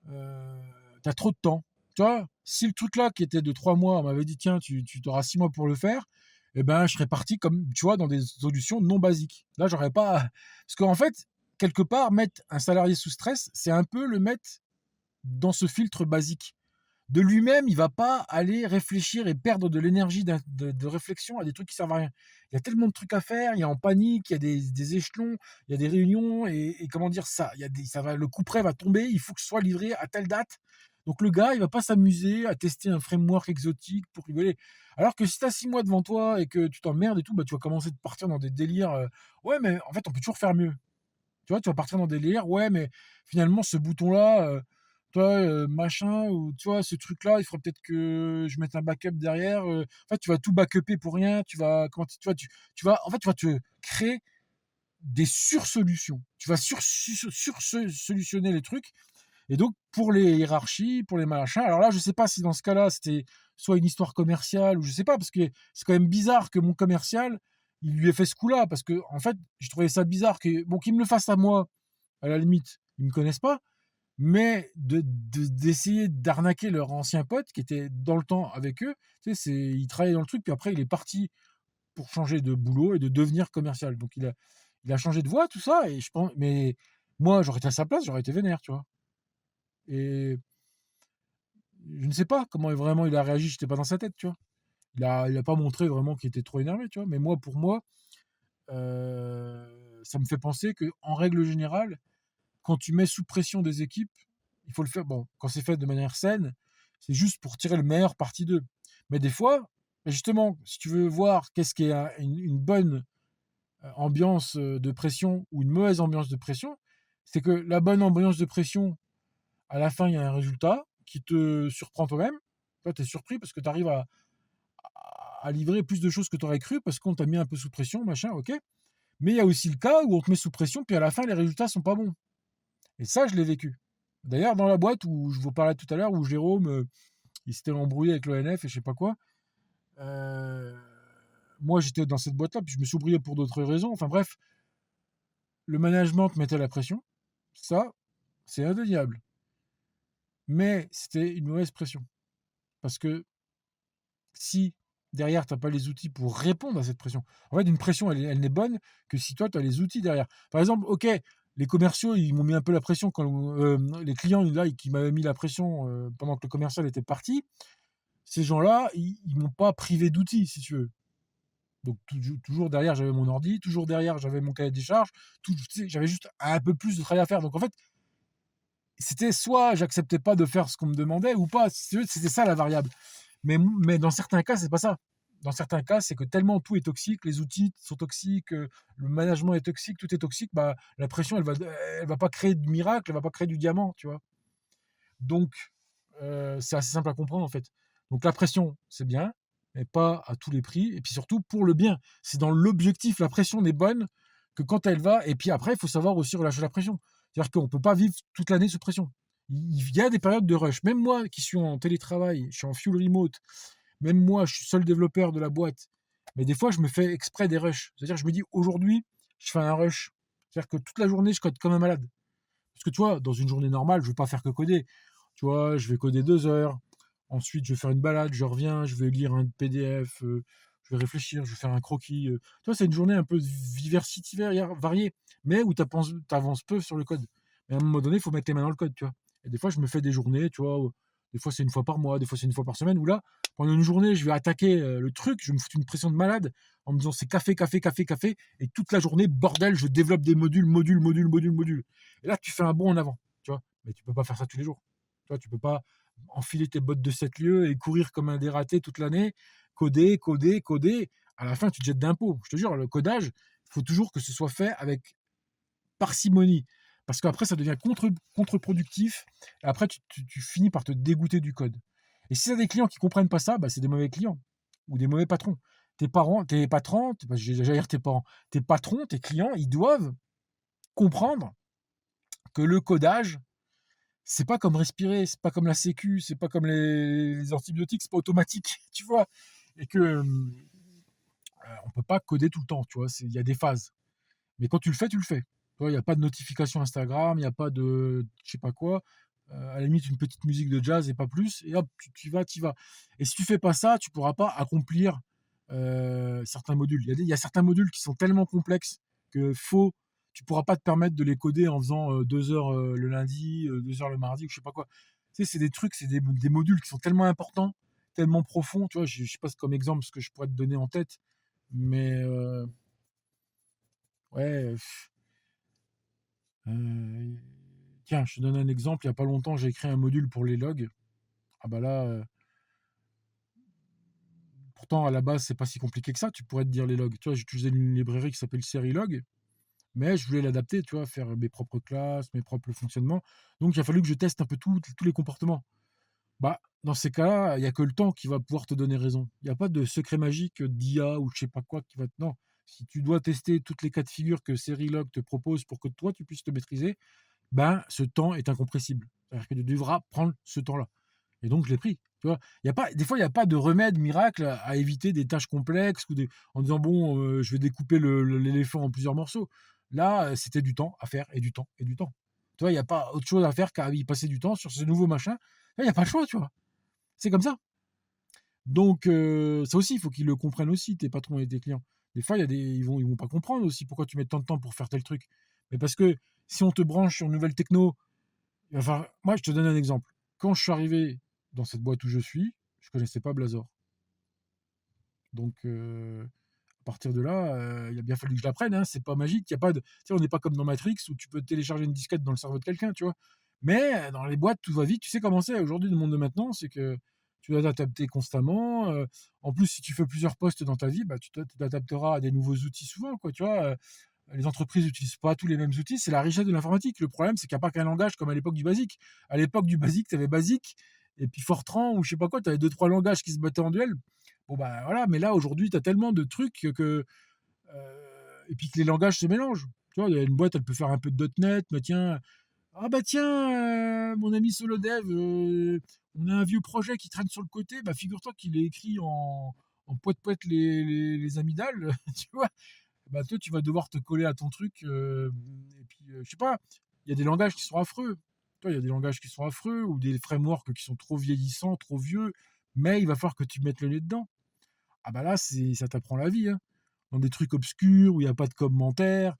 tu as trop de temps. Tu vois, si le truc là qui était de 3 mois, on m'avait dit tiens, tu auras 6 mois pour le faire, eh ben, je serais parti comme, tu vois, dans des solutions non basiques. Là, j'aurais pas. Parce qu'en fait, quelque part, mettre un salarié sous stress, c'est un peu le mettre dans ce filtre basique. De lui-même, il va pas aller réfléchir et perdre de l'énergie de réflexion à des trucs qui servent à rien. Il y a tellement de trucs à faire, il y a en panique, il y a des échelons, il y a des réunions, et comment dire ça, le coup près va tomber, il faut que ce soit livré à telle date. Donc le gars, il va pas s'amuser à tester un framework exotique pour rigoler. Alors que si tu as 6 mois devant toi et que tu t'emmerdes et tout, bah, tu vas commencer de partir dans des délires. Ouais, mais en fait, on peut toujours faire mieux. Tu vois, tu vas partir dans des délires. Ouais, mais finalement, ce bouton-là, tu vois, machin ou tu vois, ce truc-là, il faudrait peut-être que je mette un backup derrière, en fait, tu vas tout backuper pour rien, tu vas comment tu vois, tu vas en fait, tu vas te créer des sursolutions. Tu vas solutionner les trucs et donc pour les hiérarchies, pour les machins, alors là, je sais pas si dans ce cas-là, c'était soit une histoire commerciale ou je sais pas, parce que c'est quand même bizarre que mon commercial, il lui ait fait ce coup-là parce que en fait, je trouvais ça bizarre que bon, qu'il me le fasse à moi, à la limite, ils me connaissent pas, mais d'essayer d'arnaquer leur ancien pote qui était dans le temps avec eux, tu sais, il travaillait dans le truc, puis après il est parti pour changer de boulot et de devenir commercial. Donc il a changé de voie, tout ça, et je pense, mais moi j'aurais été à sa place, j'aurais été vénère, tu vois. Et je ne sais pas comment vraiment il a réagi, j'étais pas dans sa tête, tu vois. Il a pas montré vraiment qu'il était trop énervé, tu vois. Mais moi, pour moi, ça me fait penser que en règle générale, quand tu mets sous pression des équipes, il faut le faire. Bon, quand c'est fait de manière saine, c'est juste pour tirer le meilleur parti d'eux. Mais des fois, justement, si tu veux voir qu'est-ce qui est une bonne ambiance de pression ou une mauvaise ambiance de pression, c'est que la bonne ambiance de pression, à la fin, il y a un résultat qui te surprend toi-même. Toi, tu es surpris parce que tu arrives à livrer plus de choses que tu aurais cru parce qu'on t'a mis un peu sous pression, machin, ok. Mais il y a aussi le cas où on te met sous pression, puis à la fin, les résultats sont pas bons. Et ça, je l'ai vécu. D'ailleurs, dans la boîte où je vous parlais tout à l'heure, où Jérôme, il s'était embrouillé avec l'ONF et je sais pas quoi, euh, moi, j'étais dans cette boîte-là, puis je me suis oublié pour d'autres raisons. Enfin bref, le management mettait la pression. Ça, c'est indéniable. Mais c'était une mauvaise pression. Parce que si derrière, tu n'as pas les outils pour répondre à cette pression, en fait, une pression, elle n'est bonne que si toi, tu as les outils derrière. Par exemple, ok, les commerciaux, ils m'ont mis un peu la pression quand les clients, là, qui m'avaient mis la pression pendant que le commercial était parti. Ces gens-là, ils m'ont pas privé d'outils, si tu veux. Donc toujours derrière, j'avais mon ordi, toujours derrière, j'avais mon cahier des charges, tu sais, j'avais juste un peu plus de travail à faire. Donc en fait, c'était soit j'acceptais pas de faire ce qu'on me demandait ou pas. Si tu veux, c'était ça la variable. Mais dans certains cas, c'est pas ça. Dans certains cas, c'est que tellement tout est toxique, les outils sont toxiques, le management est toxique, tout est toxique, bah, la pression, elle va pas créer de miracle, elle va pas créer du diamant, tu vois. Donc, c'est assez simple à comprendre, en fait. Donc, la pression, c'est bien, mais pas à tous les prix. Et puis surtout, pour le bien. C'est dans l'objectif, la pression n'est bonne que quand elle va. Et puis après, il faut savoir aussi relâcher la pression. C'est-à-dire qu'on ne peut pas vivre toute l'année sous pression. Il y a des périodes de rush. Même moi qui suis en télétravail, je suis en full remote, même moi, je suis seul développeur de la boîte. Mais des fois, je me fais exprès des rushs. C'est-à-dire, je me dis, aujourd'hui, je fais un rush. C'est-à-dire que toute la journée, je code comme un malade. Parce que tu vois, dans une journée normale, je ne vais pas faire que coder. Tu vois, je vais coder 2 heures. Ensuite, je vais faire une balade, je reviens, je vais lire un PDF, je vais réfléchir, je vais faire un croquis. Tu vois, c'est une journée un peu variée, mais où tu avances peu sur le code. Mais à un moment donné, il faut mettre les mains dans le code, tu vois. Et des fois, je me fais des journées, tu vois, des fois c'est une fois par mois, des fois c'est une fois par semaine, où là, pendant une journée, je vais attaquer le truc, je vais me foutre une pression de malade en me disant c'est café, café, café, café, et toute la journée, bordel, je développe des modules. Et là, tu fais un bond en avant, tu vois. Mais tu peux pas faire ça tous les jours. Tu vois, tu peux pas enfiler tes bottes de 7 lieues et courir comme un dératé toute l'année, coder, coder, coder. À la fin, tu te jettes d'impôts. Je te jure, le codage, il faut toujours que ce soit fait avec parcimonie. Parce qu'après, ça devient contre-productif. Et après, tu finis par te dégoûter du code. Et si tu as des clients qui ne comprennent pas ça, bah, c'est des mauvais clients ou des mauvais patrons. Tes parents, tes patrons, j'allais dire tes parents, tes patrons, tes clients, ils doivent comprendre que le codage, c'est pas comme respirer, c'est pas comme la sécu, c'est pas comme les antibiotiques, c'est pas automatique, tu vois. Et que on peut pas coder tout le temps, tu vois. Il y a des phases. Mais quand tu le fais, tu le fais. Tu vois, il n'y a pas de notification Instagram, il n'y a pas de je sais pas quoi. À la limite, une petite musique de jazz et pas plus. Et hop, tu y vas, tu y vas. Et si tu fais pas ça, tu pourras pas accomplir certains modules. Il y a certains modules qui sont tellement complexes que tu pourras pas te permettre de les coder en faisant 2 heures le lundi, 2 heures le mardi, ou je sais pas quoi. Tu sais, c'est des trucs, c'est des modules qui sont tellement importants, tellement profonds. Tu vois, je sais pas comme exemple ce que je pourrais te donner en tête, mais ouais. Euh, Tiens, je te donne un exemple. Il n'y a pas longtemps, j'ai écrit un module pour les logs. Ah bah là, pourtant à la base, c'est pas si compliqué que ça. Tu pourrais te dire les logs. Tu vois, j'utilisais une librairie qui s'appelle Serilog, mais je voulais l'adapter, tu vois? Faire mes propres classes, mes propres fonctionnements. Donc il a fallu que je teste un peu tous les comportements. Bah, dans ces cas-là, il y a que le temps qui va pouvoir te donner raison. Il y a pas de secret magique, d'IA ou je sais pas quoi qui va te non. Si tu dois tester toutes les cas de figure que Serilog te propose pour que toi tu puisses te maîtriser, ben, ce temps est incompressible. C'est-à-dire que tu devras prendre ce temps-là. Et donc je l'ai pris, tu vois? Il y a pas des fois, il y a pas de remède miracle à éviter des tâches complexes ou des en disant: «Bon, je vais découper l'éléphant en plusieurs morceaux». Là, c'était du temps à faire et du temps et du temps. Tu vois? Il y a pas autre chose à faire qu'à y passer du temps sur ce nouveau machin. Là, il y a pas le choix, tu vois? C'est comme ça. Donc ça aussi, il faut qu'ils le comprennent aussi, tes patrons et tes clients. Des fois, il y a des ils vont pas comprendre aussi pourquoi tu mets tant de temps pour faire tel truc. Mais parce que si on te branche sur une nouvelle techno, enfin, moi, je te donne un exemple. Quand je suis arrivé dans cette boîte où je suis, je connaissais pas Blazor. Donc, à partir de là, il a bien fallu que je l'apprenne, hein. C'est pas magique. Il y a pas de, tu sais, on n'est pas comme dans Matrix où tu peux télécharger une disquette dans le cerveau de quelqu'un, tu vois. Mais dans les boîtes, tout va vite. Tu sais comment c'est aujourd'hui, le monde de maintenant, c'est que tu dois t'adapter constamment. En plus, si tu fais plusieurs postes dans ta vie, bah, tu t'adapteras à des nouveaux outils souvent, quoi, tu vois. Les entreprises n'utilisent pas tous les mêmes outils. C'est la richesse de l'informatique. Le problème, c'est qu'il n'y a pas qu'un langage comme à l'époque du BASIC. À l'époque du BASIC, tu avais BASIC et puis Fortran ou je sais pas quoi. Tu avais deux, trois langages qui se battaient en duel. Bon, bah voilà. Mais là, aujourd'hui, tu as tellement de trucs que. Et puis que les langages se mélangent. Tu vois, il y a une boîte, elle peut faire un peu de .NET, mais tiens, ah bah tiens, mon ami SoloDev, on a un vieux projet qui traîne sur le côté, bah figure-toi qu'il est écrit en poète-poète les amygdales, tu vois. Bah toi, tu vas devoir te coller à ton truc, et puis, je sais pas, il y a des langages qui sont affreux. Tu vois, il y a des langages qui sont affreux ou des frameworks qui sont trop vieillissants, trop vieux, mais il va falloir que tu mettes le nez dedans. Ah bah là, ça t'apprend la vie, hein. Dans des trucs obscurs où il y a pas de commentaires.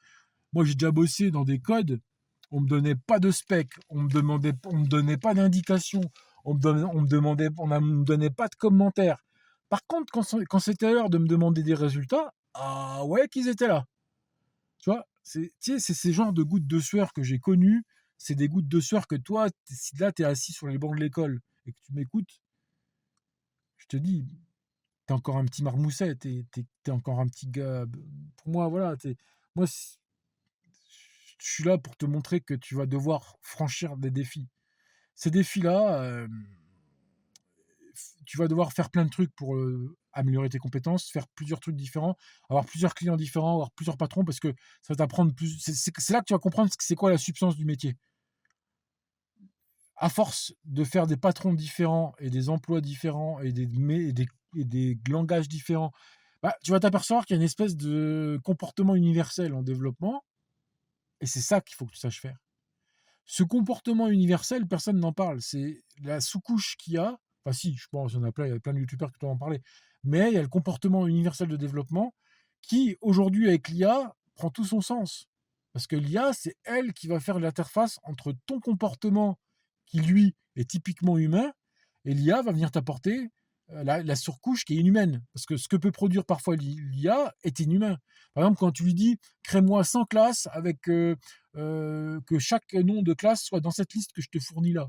Moi, j'ai déjà bossé dans des codes, on me donnait pas de spec, on me donnait pas d'indication, on me donnait pas de commentaires. Par contre, quand c'était l'heure de me demander des résultats, ah ouais qu'ils étaient là. Tu vois? Tu sais, c'est ces genres de gouttes de sueur que j'ai connues, c'est des gouttes de sueur que toi, si là, tu es assis sur les bancs de l'école et que tu m'écoutes, je te dis, tu es encore un petit marmousset, tu es encore un petit gars, pour moi, voilà, moi, je suis là pour te montrer que tu vas devoir franchir des défis. Ces défis-là, tu vas devoir faire plein de trucs pour améliorer tes compétences, faire plusieurs trucs différents, avoir plusieurs clients différents, avoir plusieurs patrons, parce que ça va t'apprendre plus. C'est là que tu vas comprendre c'est quoi la substance du métier. À force de faire des patrons différents et des emplois différents et des langages différents, bah, tu vas t'apercevoir qu'il y a une espèce de comportement universel en développement, et c'est ça qu'il faut que tu saches faire. Ce comportement universel, personne n'en parle. C'est la sous-couche qu'il y a. Enfin, si, je pense, il y a plein de youtubeurs qui doivent en parler. Mais il y a le comportement universel de développement qui, aujourd'hui, avec l'IA, prend tout son sens. Parce que l'IA, c'est elle qui va faire l'interface entre ton comportement, qui lui est typiquement humain, et l'IA va venir t'apporter la surcouche qui est inhumaine. Parce que ce que peut produire parfois l'IA est inhumain. Par exemple, quand tu lui dis crée-moi 100 classes avec que chaque nom de classe soit dans cette liste que je te fournis là.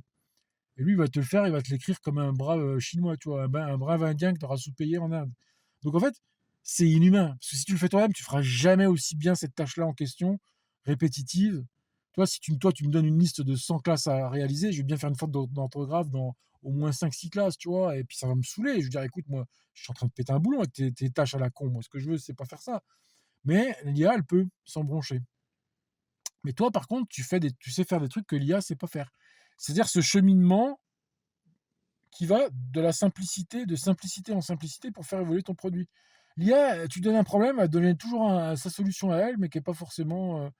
Et lui, il va te le faire, il va te l'écrire comme un brave chinois, tu vois, un brave indien que tu auras sous-payé en Inde. Donc en fait, c'est inhumain. Parce que si tu le fais toi-même, tu feras jamais aussi bien cette tâche-là en question, répétitive. Toi, si toi, tu me donnes une liste de 100 classes à réaliser, je vais bien faire une faute d'orthographe dans au moins 5-6 classes, tu vois, et puis ça va me saouler. Je vais dire, écoute, moi, je suis en train de péter un boulon avec tes tâches à la con. Moi, ce que je veux, c'est pas faire ça. Mais l'IA, elle peut s'en broncher. Mais toi, par contre, tu sais faire des trucs que l'IA ne sait pas faire. C'est-à-dire ce cheminement qui va de simplicité en simplicité pour faire évoluer ton produit. L'IA, tu donnes un problème, elle donne toujours sa solution à elle, mais qui n'est pas forcément.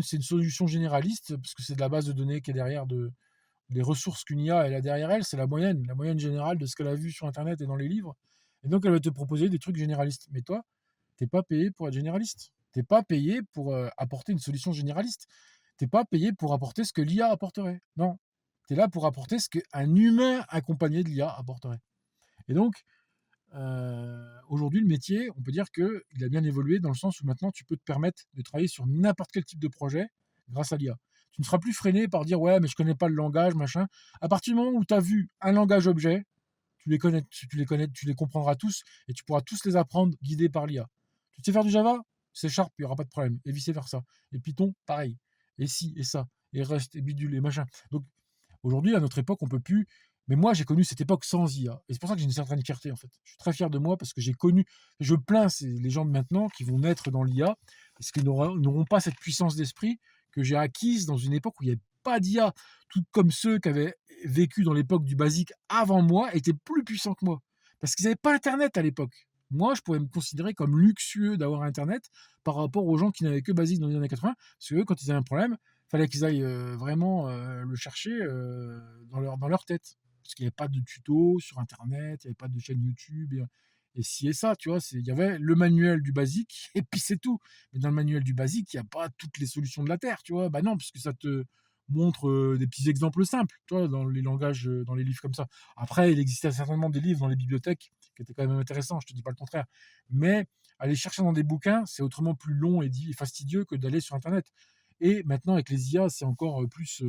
C'est une solution généraliste, parce que c'est de la base de données qui est derrière des ressources qu'une IA elle a derrière elle, c'est la moyenne générale de ce qu'elle a vu sur Internet et dans les livres. Et donc, elle va te proposer des trucs généralistes. Mais toi, t'es pas payé pour être généraliste. T'es pas payé pour apporter une solution généraliste. T'es pas payé pour apporter ce que l'IA apporterait. Non. Tu es là pour apporter ce qu'un humain accompagné de l'IA apporterait. Et donc, aujourd'hui, le métier, on peut dire qu'il a bien évolué dans le sens où maintenant, tu peux te permettre de travailler sur n'importe quel type de projet grâce à l'IA. Tu ne seras plus freiné par dire ouais, mais je connais pas le langage, machin. À partir du moment où tu as vu un langage objet, tu les comprendras tous et tu pourras tous les apprendre guidés par l'IA. Tu sais faire du Java? C Sharp, il y aura pas de problème et vice versa. Et Python, pareil. Et ci et ça et Rust et bidule et machin. Donc aujourd'hui, à notre époque, on peut plus. Mais moi, j'ai connu cette époque sans IA. Et c'est pour ça que j'ai une certaine fierté, en fait. Je suis très fier de moi parce que j'ai connu. Je plains les gens de maintenant qui vont naître dans l'IA parce qu'ils n'auront pas cette puissance d'esprit que j'ai acquise dans une époque où il n'y avait pas d'IA. Tout comme ceux qui avaient vécu dans l'époque du basique avant moi étaient plus puissants que moi. Parce qu'ils n'avaient pas Internet à l'époque. Moi, je pourrais me considérer comme luxueux d'avoir Internet par rapport aux gens qui n'avaient que basique dans les années 80. Parce que eux, quand ils avaient un problème, fallait qu'ils aillent vraiment le chercher dans leur tête. Parce qu'il n'y avait pas de tuto sur Internet, il n'y avait pas de chaîne YouTube, et ci et ça, tu vois. Il y avait le manuel du basique, et puis c'est tout. Mais dans le manuel du basique, il n'y a pas toutes les solutions de la Terre, tu vois. Bah non, puisque ça te montre des petits exemples simples, tu vois, dans les langages, dans les livres comme ça. Après, il existait certainement des livres dans les bibliothèques qui étaient quand même intéressants, je te dis pas le contraire. Mais aller chercher dans des bouquins, c'est autrement plus long et fastidieux que d'aller sur Internet. Et maintenant, avec les IA, c'est encore plus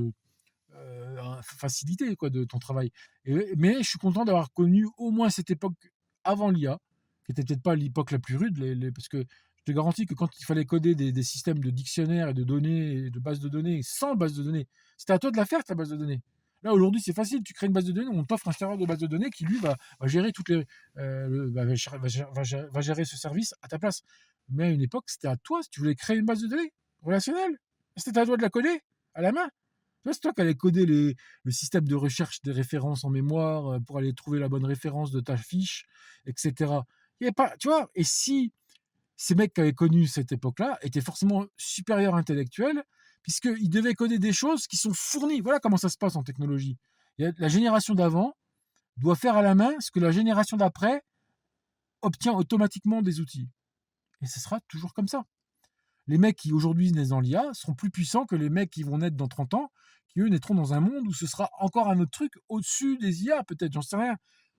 facilité quoi, de ton travail. Mais je suis content d'avoir connu au moins cette époque avant l'IA, qui était peut-être pas l'époque la plus rude, parce que je te garantis que quand il fallait coder des systèmes de dictionnaires et de données, et de bases de données, sans base de données, c'était à toi de la faire, ta base de données. Là, aujourd'hui, c'est facile. Tu crées une base de données, on t'offre un serveur de base de données qui, lui, va gérer toutes les, va gérer ce service à ta place. Mais à une époque, c'était à toi, si tu voulais créer une base de données relationnelle. C'était à toi de la coder à la main. C'est toi qui allais coder le système de recherche des références en mémoire pour aller trouver la bonne référence de ta fiche, etc. Il y avait pas, tu vois, et si ces mecs qui avaient connu cette époque-là étaient forcément supérieurs intellectuels, puisqu'ils devaient coder des choses qui sont fournies. Voilà comment ça se passe en technologie. La génération d'avant doit faire à la main ce que la génération d'après obtient automatiquement des outils. Et ce sera toujours comme ça. Les mecs qui aujourd'hui naissent dans l'IA seront plus puissants que les mecs qui vont naître dans 30 ans, qui eux naîtront dans un monde où ce sera encore un autre truc au-dessus des IA, peut-être, j'en sais rien.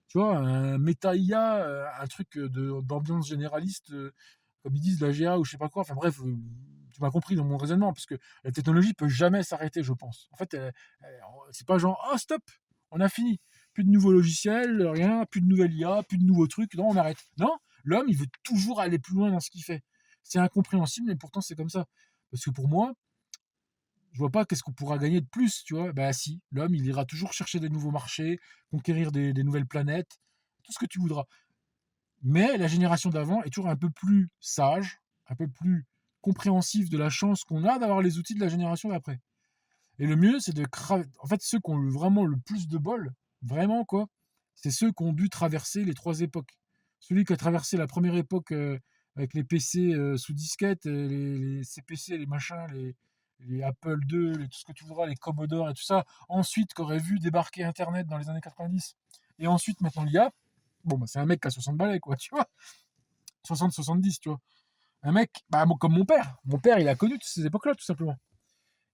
Tu vois, un méta-IA, un truc d'ambiance généraliste, comme ils disent, la GA ou je sais pas quoi. Enfin bref, tu m'as compris dans mon raisonnement, parce que la technologie peut jamais s'arrêter, je pense. En fait, c'est pas genre, oh stop, on a fini. Plus de nouveaux logiciels, rien, plus de nouvelles IA, plus de nouveaux trucs, non, on arrête. Non, l'homme, il veut toujours aller plus loin dans ce qu'il fait. C'est incompréhensible, mais pourtant c'est comme ça. Parce que pour moi, je vois pas qu'est-ce qu'on pourra gagner de plus, tu vois. Bah si, l'homme, il ira toujours chercher des nouveaux marchés, conquérir des nouvelles planètes, tout ce que tu voudras. Mais la génération d'avant est toujours un peu plus sage, un peu plus compréhensif de la chance qu'on a d'avoir les outils de la génération d'après. Et le mieux, c'est en fait, ceux qui ont vraiment le plus de bol, vraiment quoi, c'est ceux qui ont dû traverser les trois époques. Celui qui a traversé la première époque avec les PC sous disquette, les CPC, les machins, les Apple II, tout ce que tu voudras, les Commodore et tout ça. Ensuite, qui aurait vu débarquer Internet dans les années 90. Et ensuite, maintenant l'IA. Bon, bah, c'est un mec qui a 60 balais, quoi, tu vois. 60-70, tu vois. Un mec, bah, comme mon père. Mon père, il a connu toutes ces époques-là, tout simplement.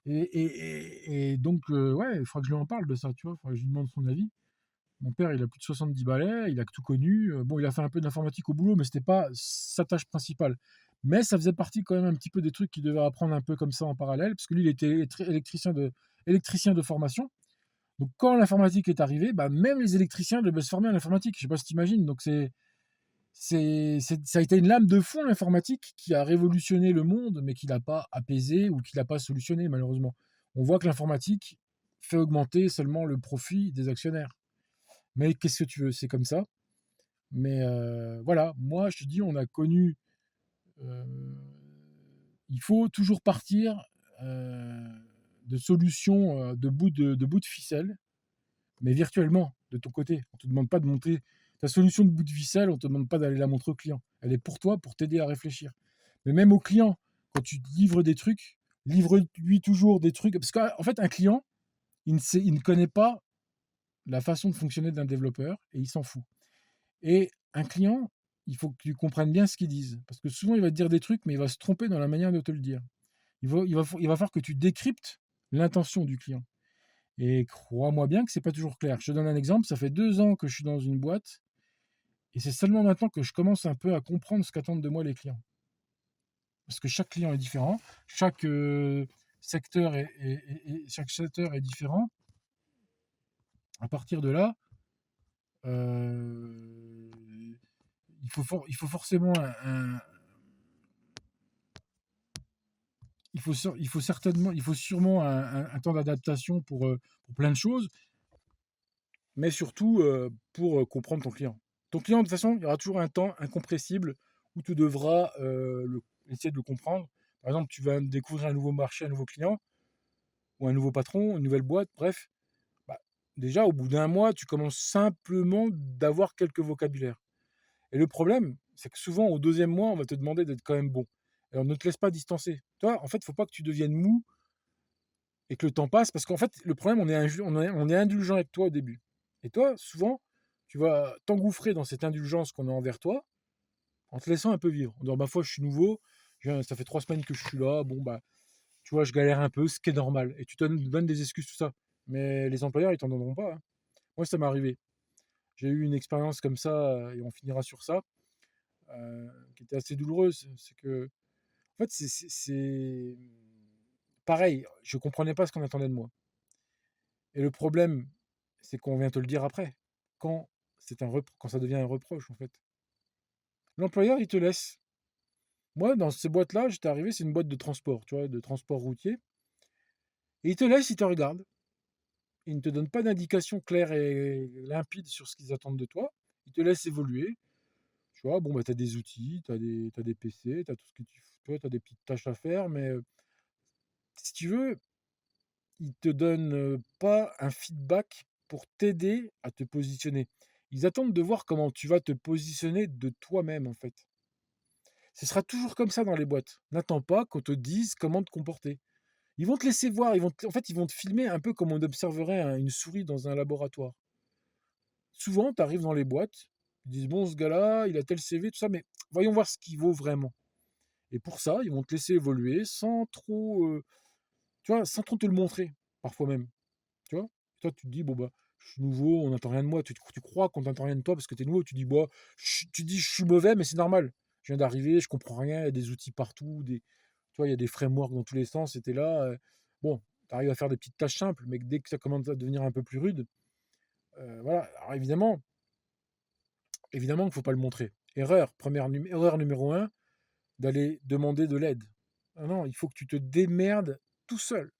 Et donc, ouais, il faudra que je lui en parle de ça, tu vois. Il faudra que je lui demande son avis. Mon père, il a plus de 70 balais, il a tout connu. Bon, il a fait un peu d'informatique au boulot, mais c'était pas sa tâche principale. Mais ça faisait partie quand même un petit peu des trucs qu'il devait apprendre un peu comme ça en parallèle, parce que lui, il était électricien de formation. Donc, quand l'informatique est arrivée, bah, même les électriciens devaient se former en informatique. Je sais pas si tu imagines. Donc, ça a été une lame de fond, l'informatique, qui a révolutionné le monde, mais qui l'a pas apaisé ou qui l'a pas solutionné, malheureusement. On voit que l'informatique fait augmenter seulement le profit des actionnaires. Mais qu'est-ce que tu veux, c'est comme ça. Mais voilà, moi je te dis, on a connu. euh, il faut toujours partir de solutions de bout de ficelle, mais virtuellement, de ton côté. On ne te demande pas de monter ta solution de bout de ficelle, on ne te demande pas d'aller la montrer au client. Elle est pour toi, pour t'aider à réfléchir. Mais même au client, quand tu livres des trucs, livre-lui toujours des trucs. Parce qu'en fait, un client, il ne connaît pas la façon de fonctionner d'un développeur et il s'en fout. Et un client, il faut que tu comprennes bien ce qu'ils disent. Parce que souvent, il va te dire des trucs, mais il va se tromper dans la manière de te le dire. Il va falloir que tu décryptes l'intention du client. Et crois-moi bien que c'est pas toujours clair. Je te donne un exemple. Ça fait 2 ans que je suis dans une boîte et c'est seulement maintenant que je commence un peu à comprendre ce qu'attendent de moi les clients. Parce que chaque client est différent, chaque secteur chaque secteur est différent. À partir de là, il faut forcément il faut sûrement un temps d'adaptation pour plein de choses, mais surtout pour comprendre ton client. Ton client, de toute façon, il y aura toujours un temps incompressible où tu devras essayer de le comprendre. Par exemple, tu vas découvrir un nouveau marché, un nouveau client, ou un nouveau patron, une nouvelle boîte, bref. Bah, déjà, au bout d'un mois, tu commences simplement d'avoir quelques vocabulaires. Et le problème, c'est que souvent, au deuxième mois, on va te demander d'être quand même bon. Alors, ne te laisse pas distancer. Toi, en fait, il ne faut pas que tu deviennes mou et que le temps passe, parce qu'en fait, le problème, on est indulgent avec toi au début. Et toi, souvent, tu vas t'engouffrer dans cette indulgence qu'on a envers toi en te laissant un peu vivre. En disant, ma foi, je suis nouveau, ça fait 3 semaines que je suis là, bon, bah, tu vois, je galère un peu, ce qui est normal. Et tu te donnes des excuses, tout ça. Mais les employeurs, ils t'en donneront pas, hein. Moi, ça m'est arrivé. J'ai eu une expérience comme ça, et on finira sur ça, qui était assez douloureuse. C'est que, en fait, c'est pareil, je comprenais pas ce qu'on attendait de moi. Et le problème, c'est qu'on vient te le dire après, quand quand ça devient un reproche, en fait. L'employeur, il te laisse. Moi, dans ces boîtes-là, j'étais arrivé, c'est une boîte de transport, tu vois, de transport routier. Et il te laisse, il te regarde. Ils ne te donnent pas d'indication claire et limpide sur ce qu'ils attendent de toi. Ils te laissent évoluer. Tu vois, bon, bah, tu as des outils, t'as des PC, tu as tout ce que tu vois, tu as des petites tâches à faire, mais si tu veux, ils te donnent pas un feedback pour t'aider à te positionner. Ils attendent de voir comment tu vas te positionner de toi-même, en fait. Ce sera toujours comme ça dans les boîtes. N'attends pas qu'on te dise comment te comporter. Ils vont te laisser voir, en fait, ils vont te filmer un peu comme on observerait une souris dans un laboratoire. Souvent, tu arrives dans les boîtes, ils disent bon, ce gars-là, il a tel CV, tout ça, mais voyons voir ce qu'il vaut vraiment. Et pour ça, ils vont te laisser évoluer sans trop, tu vois, sans trop te le montrer, parfois même. Tu vois? Toi, tu te dis, bon, bah, je suis nouveau, on n'attend rien de moi. Tu crois qu'on n'attend rien de toi parce que tu es nouveau. Tu dis, bah, tu dis, je suis mauvais, mais c'est normal. Je viens d'arriver, je comprends rien, il y a des outils partout, tu vois, il y a des frameworks dans tous les sens, et tu es là. Bon, tu arrives à faire des petites tâches simples, mais dès que ça commence à devenir un peu plus rude, voilà. Alors évidemment qu'il ne faut pas le montrer. Erreur numéro un, d'aller demander de l'aide. Ah non, il faut que tu te démerdes tout seul.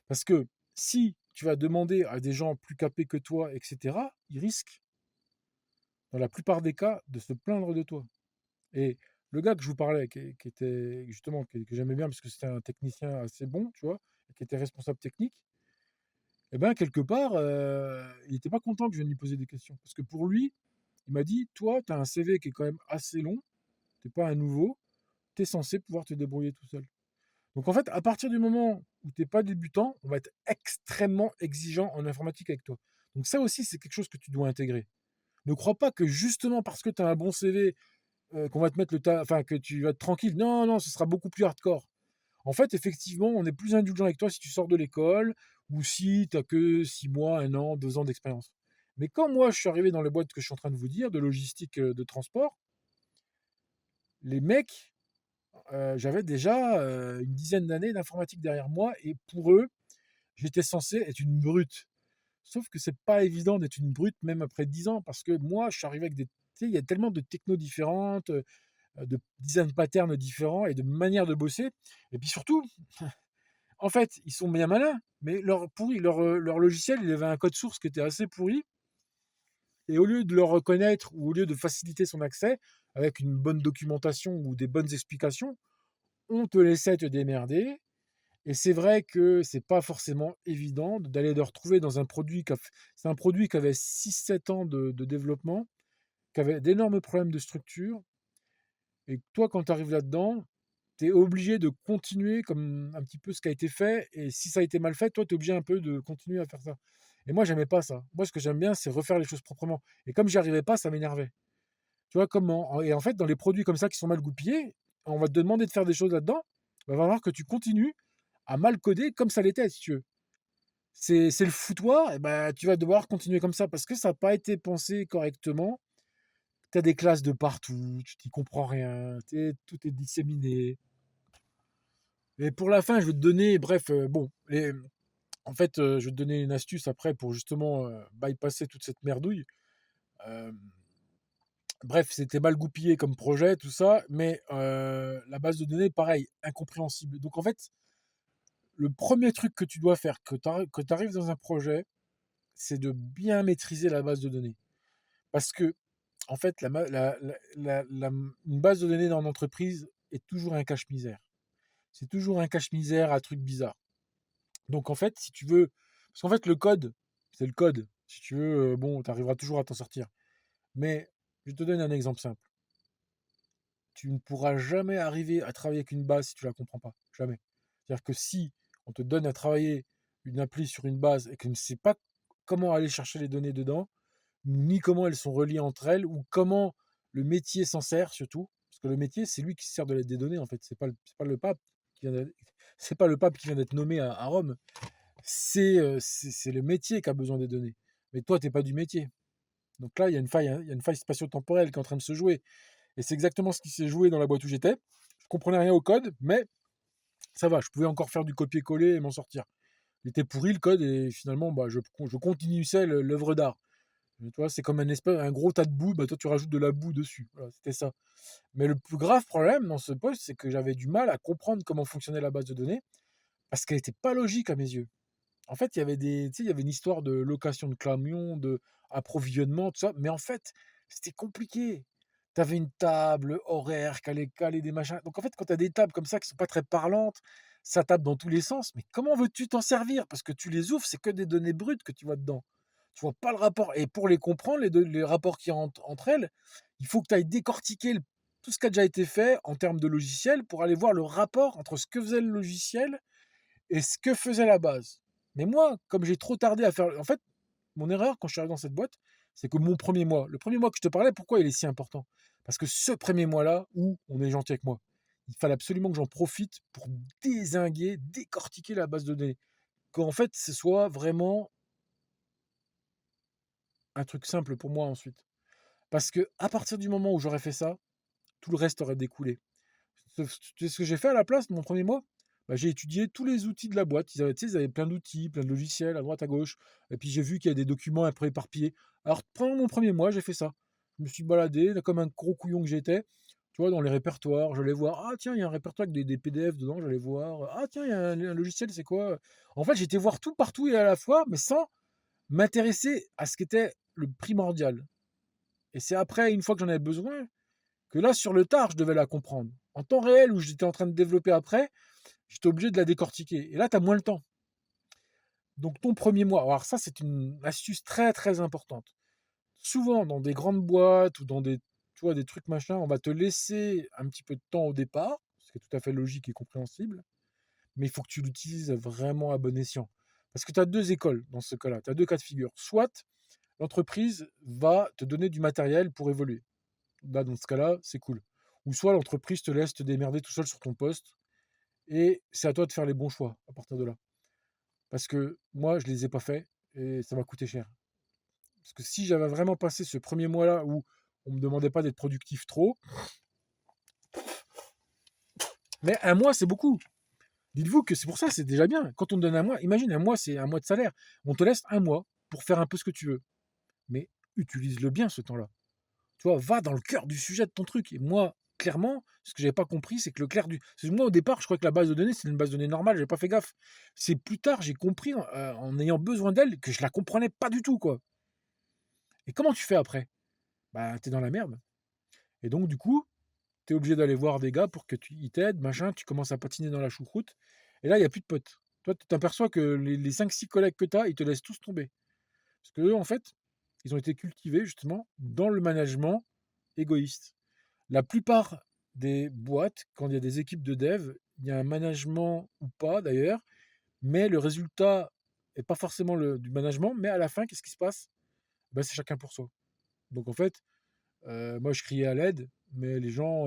Parce que si tu vas demander à des gens plus capés que toi, etc., ils risquent, dans la plupart des cas, de se plaindre de toi. Et le gars que je vous parlais, qui était justement, que j'aimais bien parce que c'était un technicien assez bon, tu vois, et qui était responsable technique, et ben quelque part, il n'était pas content que je vienne lui poser des questions. Parce que pour lui, il m'a dit, toi, tu as un CV qui est quand même assez long, tu n'es pas un nouveau, tu es censé pouvoir te débrouiller tout seul. Donc en fait, à partir du moment où tu n'es pas débutant, on va être extrêmement exigeant en informatique avec toi. Donc ça aussi, c'est quelque chose que tu dois intégrer. Ne crois pas que justement parce que tu as un bon CV, qu'on va te mettre enfin que tu vas être tranquille. Non, non, ce sera beaucoup plus hardcore. En fait, effectivement, on est plus indulgent avec toi si tu sors de l'école ou si tu n'as que 6 mois, 1 an, 2 ans d'expérience. Mais quand moi, je suis arrivé dans les boîtes que je suis en train de vous dire, de logistique, de transport, les mecs, j'avais déjà une dizaine d'années d'informatique derrière moi, et pour eux, j'étais censé être une brute. Sauf que c'est pas évident d'être une brute même après 10 ans, parce que moi, je suis arrivé avec des. Tu sais, il y a tellement de technos différentes, de design patterns différents et de manières de bosser. Et puis surtout, en fait, ils sont bien malins, mais leur logiciel, il avait un code source qui était assez pourri. Et au lieu de le reconnaître ou au lieu de faciliter son accès avec une bonne documentation ou des bonnes explications, on te laissait te démerder. Et c'est vrai que c'est pas forcément évident d'aller le retrouver dans un produit c'est un produit qui avait 6-7 ans de développement, qui avait d'énormes problèmes de structure. Et toi, quand tu arrives là-dedans, tu es obligé de continuer comme un petit peu ce qui a été fait. Et si ça a été mal fait, toi, tu es obligé un peu de continuer à faire ça. Et moi, j'aimais pas ça. Moi, ce que j'aime bien, c'est refaire les choses proprement. Et comme j'y arrivais pas, ça m'énervait. Tu vois comment? Et en fait, dans les produits comme ça qui sont mal goupillés, on va te demander de faire des choses là-dedans. Il va falloir que tu continues à mal coder comme ça l'était, si tu veux. C'est le foutoir, et ben, tu vas devoir continuer comme ça parce que ça n'a pas été pensé correctement. Tu as des classes de partout, tu n'y comprends rien, tout est disséminé. Et pour la fin, je vais te donner, bref, bon, en fait, je vais te donner une astuce après pour justement bypasser toute cette merdouille. Euh, Bref, c'était mal goupillé comme projet, tout ça, mais la base de données, pareil, incompréhensible. Donc en fait, le premier truc que tu dois faire, que tu arrives dans un projet, c'est de bien maîtriser la base de données. Parce que, en fait, une base de données dans l'entreprise est toujours un cache-misère. C'est toujours un cache-misère à trucs bizarres. Donc en fait, si tu veux, parce qu'en fait, le code, c'est le code. Si tu veux, bon, tu arriveras toujours à t'en sortir. Mais je te donne un exemple simple. Tu ne pourras jamais arriver à travailler avec une base si tu ne la comprends pas. Jamais. C'est-à-dire que si on te donne à travailler une appli sur une base et que tu ne sais pas comment aller chercher les données dedans, ni comment elles sont reliées entre elles, ou comment le métier s'en sert surtout, parce que le métier, c'est lui qui se sert des données en fait. C'est pas le pape qui vient d'être, c'est pas le pape qui vient d'être nommé à Rome. C'est le métier qui a besoin des données. Mais toi, tu n'es pas du métier. Donc là, il y a une faille, hein, il y a une faille spatio-temporelle qui est en train de se jouer. Et c'est exactement ce qui s'est joué dans la boîte où j'étais. Je comprenais rien au code, mais ça va, je pouvais encore faire du copier-coller et m'en sortir. Il était pourri le code et finalement, bah, je continuais l'œuvre d'art. Tu vois, c'est comme un gros tas de boue, bah, toi tu rajoutes de la boue dessus. Voilà, c'était ça. Mais le plus grave problème dans ce poste, c'est que j'avais du mal à comprendre comment fonctionnait la base de données parce qu'elle n'était pas logique à mes yeux. En fait, tu sais, il y avait une histoire de location de camions, de approvisionnement, tout ça, mais en fait, c'était compliqué. Tu avais une table horaire, qu'allait caler des machins. Donc en fait, quand tu as des tables comme ça qui sont pas très parlantes, ça tape dans tous les sens. Mais comment veux-tu t'en servir? Parce que tu les ouvres, c'est que des données brutes que tu vois dedans. Tu vois pas le rapport. Et pour les comprendre, les rapports qui rentrent entre elles, il faut que tu ailles décortiquer tout ce qui a déjà été fait en termes de logiciel pour aller voir le rapport entre ce que faisait le logiciel et ce que faisait la base. Mais moi, comme j'ai trop tardé à faire. En fait, mon erreur quand je suis arrivé dans cette boîte, c'est que mon premier mois, le premier mois que je te parlais, pourquoi il est si important? Parce que ce premier mois-là, où on est gentil avec moi, il fallait absolument que j'en profite pour dézinguer, décortiquer la base de données. Qu'en fait, ce soit vraiment un truc simple pour moi ensuite. Parce que à partir du moment où j'aurais fait ça, tout le reste aurait découlé. Tu sais ce que j'ai fait à la place de mon premier mois? Bah, j'ai étudié tous les outils de la boîte. Ils avaient, tu sais, ils avaient plein d'outils, plein de logiciels à droite, à gauche. Et puis j'ai vu qu'il y a des documents un peu éparpillés. Alors pendant mon premier mois, j'ai fait ça. Je me suis baladé comme un gros couillon que j'étais. Tu vois, dans les répertoires, j'allais voir. Ah tiens, il y a un répertoire avec des PDF dedans, j'allais voir. Ah tiens, il y a un logiciel, c'est quoi? En fait, j'étais voir tout partout et à la fois, mais sans m'intéresser à ce qui était le primordial. Et c'est après, une fois que j'en avais besoin, que là, sur le tard, je devais la comprendre. En temps réel, où j'étais en train de développer après, j'étais obligé de la décortiquer. Et là, tu as moins le temps. Donc, ton premier mois, alors ça, c'est une astuce très, très importante. Souvent, dans des grandes boîtes ou dans tu vois, des trucs machin, on va te laisser un petit peu de temps au départ, ce qui est tout à fait logique et compréhensible, mais il faut que tu l'utilises vraiment à bon escient. Parce que tu as deux écoles dans ce cas-là, tu as deux cas de figure. Soit l'entreprise va te donner du matériel pour évoluer. Là, dans ce cas-là, c'est cool. Ou soit l'entreprise te laisse te démerder tout seul sur ton poste et c'est à toi de faire les bons choix à partir de là. Parce que moi, je ne les ai pas faits et ça m'a coûté cher. Parce que si j'avais vraiment passé ce premier mois-là où on ne me demandait pas d'être productif trop, mais un mois, c'est beaucoup. Dites-vous que c'est pour ça, c'est déjà bien. Quand on te donne un mois, imagine un mois, c'est un mois de salaire. On te laisse un mois pour faire un peu ce que tu veux. Mais utilise-le bien ce temps-là. Tu vois, va dans le cœur du sujet de ton truc. Et moi, clairement, ce que j'avais pas compris, c'est que le clair du. Parce que moi, au départ, je crois que la base de données, c'est une base de données normale, j'avais pas fait gaffe. C'est plus tard, j'ai compris, en ayant besoin d'elle, que je la comprenais pas du tout, quoi. Et comment tu fais après? Bah, t'es dans la merde. Et donc, du coup, t'es obligé d'aller voir des gars pour que ils t'aident, machin, tu commences à patiner dans la choucroute. Et là, il n'y a plus de potes. Toi, tu t'aperçois que les 5-6 collègues que tu as, ils te laissent tous tomber. Parce que eux, en fait, ils ont été cultivés justement dans le management égoïste. La plupart des boîtes, quand il y a des équipes de dev, il y a un management ou pas d'ailleurs, mais le résultat n'est pas forcément du management, mais à la fin, qu'est-ce qui se passe? Ben, c'est chacun pour soi. Donc en fait, moi je criais à l'aide, mais les gens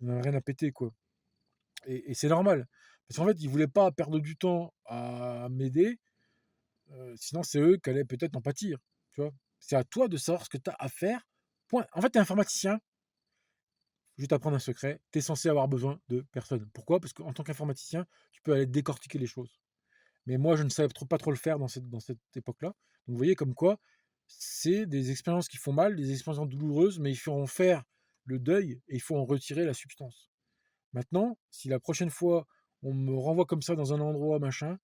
n'en avaient rien à péter, quoi. Et c'est normal. Parce qu'en fait, ils voulaient pas perdre du temps à m'aider, sinon c'est eux qui allaient peut-être en pâtir. Tu vois? C'est à toi de savoir ce que tu as à faire. Point. En fait, tu es informaticien, je vais t'apprendre un secret, tu es censé avoir besoin de personne. Pourquoi? Parce qu'en tant qu'informaticien, tu peux aller décortiquer les choses. Mais moi, je ne savais pas trop le faire dans cette époque-là. Donc vous voyez comme quoi, C'est des expériences qui font mal, des expériences douloureuses, mais il faut en faire le deuil et il faut en retirer la substance. Maintenant, si la prochaine fois on me renvoie comme ça dans un endroit, machin,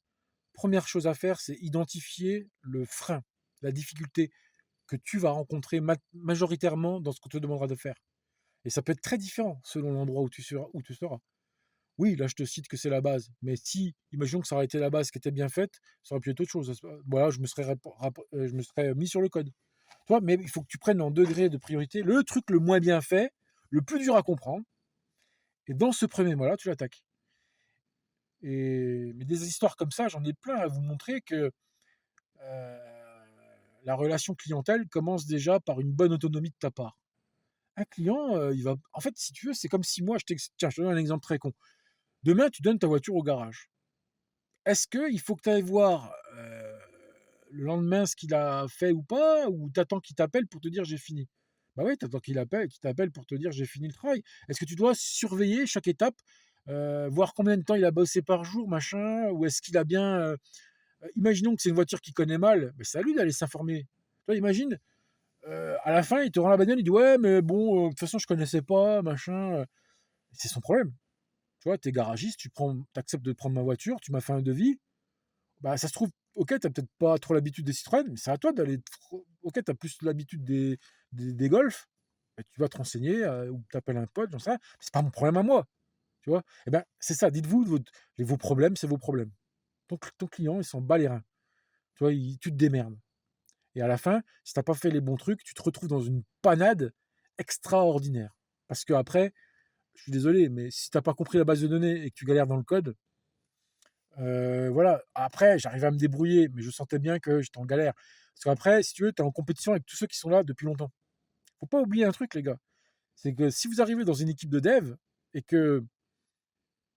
première chose à faire, c'est identifier le frein, la difficulté que tu vas rencontrer majoritairement dans ce qu'on te demandera de faire. Et ça peut être très différent selon l'endroit où tu seras. Oui, là, je te cite que c'est la base. Mais si, imaginons que ça aurait été la base qui était bien faite, ça aurait pu être autre chose. Voilà, je me serais mis sur le code. Tu vois, mais il faut que tu prennes en degré de priorité le truc le moins bien fait, le plus dur à comprendre. Et dans ce premier mois-là, tu l'attaques. Mais des histoires comme ça, j'en ai plein à vous montrer que euh, la relation clientèle commence déjà par une bonne autonomie de ta part. Un client, il va. En fait, si tu veux, c'est comme si moi, tiens, je te donne un exemple très con. Demain, tu donnes ta voiture au garage. Est-ce qu'il faut que tu ailles voir le lendemain ce qu'il a fait ou pas, ou t'attends qu'il t'appelle pour te dire j'ai fini? Bah oui, t'attends qu'il t'appelle pour te dire j'ai fini le travail. Est-ce que tu dois surveiller chaque étape, voir combien de temps il a bossé par jour, machin, ou est-ce qu'il a bien. Imaginons que c'est une voiture qu'il connaît mal, mais c'est à lui d'aller s'informer. Toi, imagine, à la fin, il te rend la bagnole, il dit ouais, mais bon, de toute façon, je connaissais pas, machin. C'est son problème. Tu vois, t'es garagiste, tu acceptes de prendre ma voiture, tu m'as fait un devis. Bah, ça se trouve, ok, t'as peut-être pas trop l'habitude des Citroën, mais c'est à toi d'aller. Ok, t'as plus l'habitude des Golf, bah, tu vas te renseigner ou t'appelles un pote, j'en sais rien. C'est pas mon problème à moi, tu vois. Et ben, c'est ça, dites-vous, vos problèmes, c'est vos problèmes. Ton client, il s'en bat les reins. Tu vois, tu te démerdes. Et à la fin, si t'as pas fait les bons trucs, tu te retrouves dans une panade extraordinaire. Parce que après, je suis désolé, mais si t'as pas compris la base de données et que tu galères dans le code, voilà. Après, j'arrivais à me débrouiller, mais je sentais bien que j'étais en galère. Parce qu'après, si tu veux, tu es en compétition avec tous ceux qui sont là depuis longtemps. Faut pas oublier un truc, les gars. C'est que si vous arrivez dans une équipe de dev et que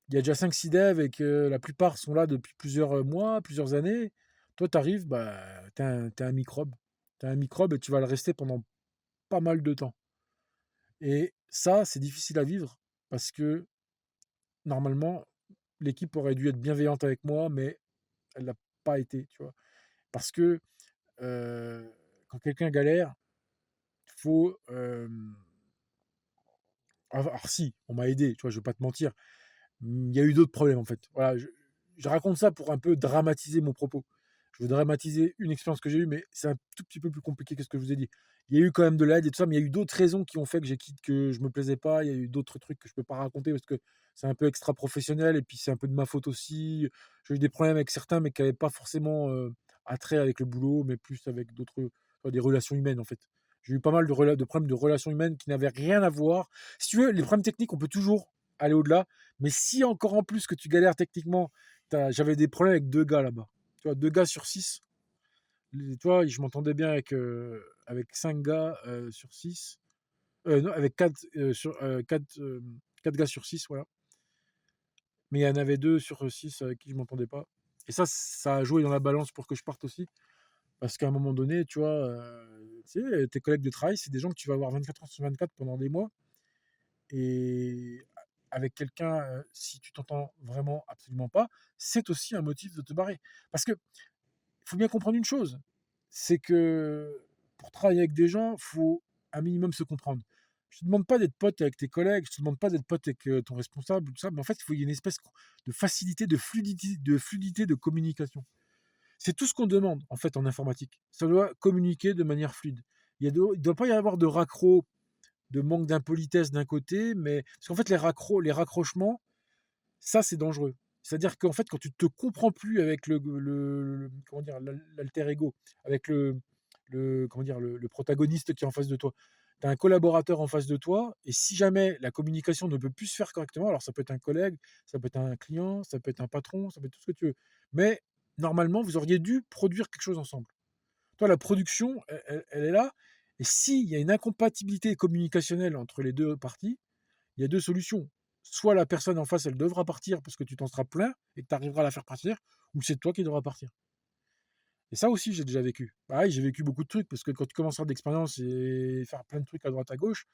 il y a déjà 5-6 devs et que la plupart sont là depuis plusieurs mois, plusieurs années, toi, tu arrives, bah, t'es un microbe. T'es un microbe et tu vas le rester pendant pas mal de temps. Et ça, c'est difficile à vivre parce que normalement, l'équipe aurait dû être bienveillante avec moi, mais elle l'a pas été, tu vois. Parce que quand quelqu'un galère, faut. Alors, si, on m'a aidé, tu vois, je vais pas te mentir. Il y a eu d'autres problèmes en fait. Voilà, je raconte ça pour un peu dramatiser mon propos. Je veux dramatiser une expérience que j'ai eue, mais c'est un tout petit peu plus compliqué que ce que je vous ai dit. Il y a eu quand même de l'aide et tout ça, mais il y a eu d'autres raisons qui ont fait que j'ai quitté, que je me plaisais pas. Il y a eu d'autres trucs que je peux pas raconter parce que c'est un peu extra professionnel et puis c'est un peu de ma faute aussi. J'ai eu des problèmes avec certains, mais qui n'avaient pas forcément attrait avec le boulot, mais plus avec d'autres, des relations humaines en fait. J'ai eu pas mal de problèmes de relations humaines qui n'avaient rien à voir. Si tu veux, les problèmes techniques, on peut toujours aller au-delà. Mais si encore en plus que tu galères techniquement, j'avais des problèmes avec 2 gars là-bas. Tu vois, 2 gars sur 6. Tu vois, je m'entendais bien avec 5 gars sur 6. Non, avec 4 gars sur 6, voilà. Mais il y en avait 2 sur 6 avec qui je m'entendais pas. Et ça a joué dans la balance pour que je parte aussi. Parce qu'à un moment donné, tu vois, tu sais, tes collègues de travail, c'est des gens que tu vas voir 24 heures sur 24 pendant des mois. Et avec quelqu'un, si tu t'entends vraiment absolument pas, c'est aussi un motif de te barrer. Parce que il faut bien comprendre une chose, c'est que pour travailler avec des gens, il faut un minimum se comprendre. Je te demande pas d'être pote avec tes collègues, je te demande pas d'être pote avec ton responsable, tout ça, mais en fait, il faut qu'il y ait une espèce de facilité, de fluidité de communication. C'est tout ce qu'on demande en fait en informatique. Ça doit communiquer de manière fluide. Il ne doit pas y avoir de raccro, de manque d'impolitesse d'un côté, mais parce qu'en fait les raccrochements, ça c'est dangereux. C'est-à-dire qu'en fait quand tu te comprends plus avec comment dire l'alter ego, avec comment dire le protagoniste qui est en face de toi. Tu as un collaborateur en face de toi et si jamais la communication ne peut plus se faire correctement, alors ça peut être un collègue, ça peut être un client, ça peut être un patron, ça peut être tout ce que tu veux. Mais normalement, vous auriez dû produire quelque chose ensemble. Toi, la production, elle est là. Et s'il y a une incompatibilité communicationnelle entre les deux parties, il y a deux solutions. Soit la personne en face, elle devra partir parce que tu t'en seras plein et que tu arriveras à la faire partir, ou c'est toi qui devras partir. Et ça aussi, j'ai déjà vécu. Pareil, j'ai vécu beaucoup de trucs parce que quand tu commences à avoir d'expérience et faire plein de trucs à droite à gauche,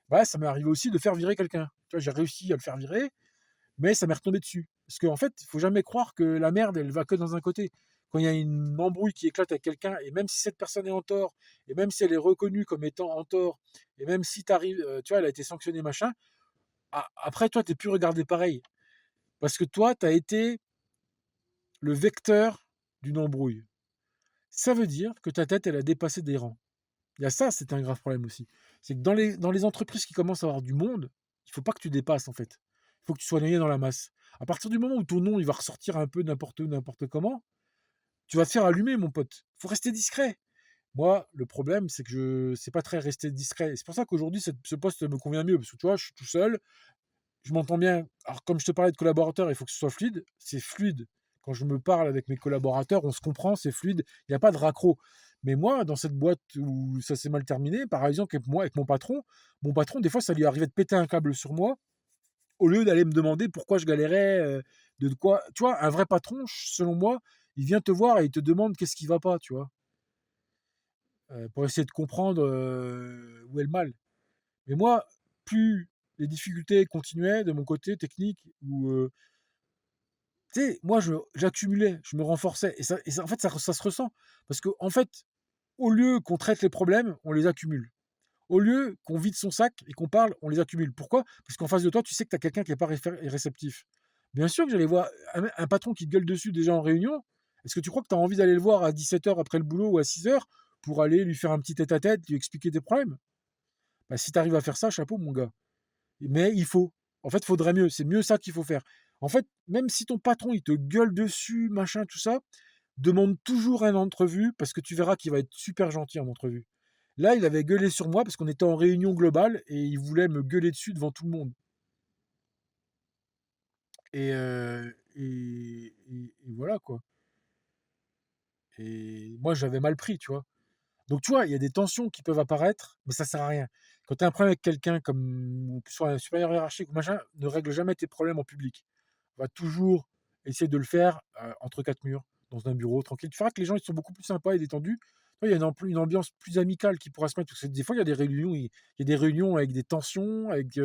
bah, ça m'est arrivé aussi de faire virer quelqu'un. Tu vois, j'ai réussi à le faire virer, mais ça m'est retombé dessus. Parce qu'en fait, il faut jamais croire que la merde, elle va que dans un côté. quand il y a une embrouille qui éclate avec quelqu'un, et même si cette personne est en tort, et même si elle est reconnue comme étant en tort, et même si tu arrives, tu vois, elle a été sanctionnée, machin, après, toi, tu n'es plus regardé pareil. Parce que toi, tu as été le vecteur d'une embrouille. Ça veut dire que ta tête, elle a dépassé des rangs. Il y a ça, c'est un grave problème aussi. C'est que dans les entreprises qui commencent à avoir du monde, il faut pas que tu dépasses, en fait. Il faut que tu sois noyé dans la masse. À partir du moment où ton nom, il va ressortir un peu n'importe où, n'importe comment, tu vas te faire allumer, mon pote. Il faut rester discret. Moi, le problème, c'est que je sais pas très rester discret. C'est pour ça qu'aujourd'hui, ce poste me convient mieux. Parce que tu vois, je suis tout seul, je m'entends bien. Alors, comme je te parlais de collaborateurs, il faut que ce soit fluide. C'est fluide. Quand je me parle avec mes collaborateurs, on se comprend, c'est fluide. Il n'y a pas de raccro. Mais moi, dans cette boîte où ça s'est mal terminé, par exemple, avec moi, avec mon patron, des fois, ça lui arrivait de péter un câble sur moi, au lieu d'aller me demander pourquoi je galérais, de quoi. Tu vois, un vrai patron, selon moi, il vient te voir et il te demande qu'est-ce qui va pas, tu vois, pour essayer de comprendre où est le mal. Mais moi, plus les difficultés continuaient de mon côté technique, ou tu sais, moi, j'accumulais, je me renforçais. En fait, ça se ressent. Parce qu'en en fait, au lieu qu'on traite les problèmes, on les accumule. Au lieu qu'on vide son sac et qu'on parle, on les accumule. Pourquoi? Parce qu'en face de toi, tu sais que tu as quelqu'un qui n'est pas réceptif. Bien sûr que j'allais voir un patron qui te gueule dessus déjà en réunion. Est-ce que tu crois que tu as envie d'aller le voir à 17h après le boulot ou à 6h pour aller lui faire un petit tête-à-tête, lui expliquer tes problèmes? Bah, si tu arrives à faire ça, chapeau, mon gars. Mais il faut. En fait, il faudrait mieux. C'est mieux ça qu'il faut faire. En fait, même si ton patron, il te gueule dessus, machin, tout ça, demande toujours une entrevue parce que tu verras qu'il va être super gentil en entrevue. Là, il avait gueulé sur moi parce qu'on était en réunion globale et il voulait me gueuler dessus devant tout le monde. Et voilà, quoi. Et moi, j'avais mal pris, tu vois. Donc, tu vois, il y a des tensions qui peuvent apparaître, mais ça sert à rien. Quand tu as un problème avec quelqu'un, comme que ce soit un supérieur hiérarchique ou machin, ne règle jamais tes problèmes en public. Va toujours essayer de le faire entre quatre murs, dans un bureau, tranquille. Tu verras que les gens, ils sont beaucoup plus sympas et détendus. Il y a une ambiance plus amicale qui pourra se mettre. Parce que des fois, il y a des réunions, il y a des réunions avec des tensions, avec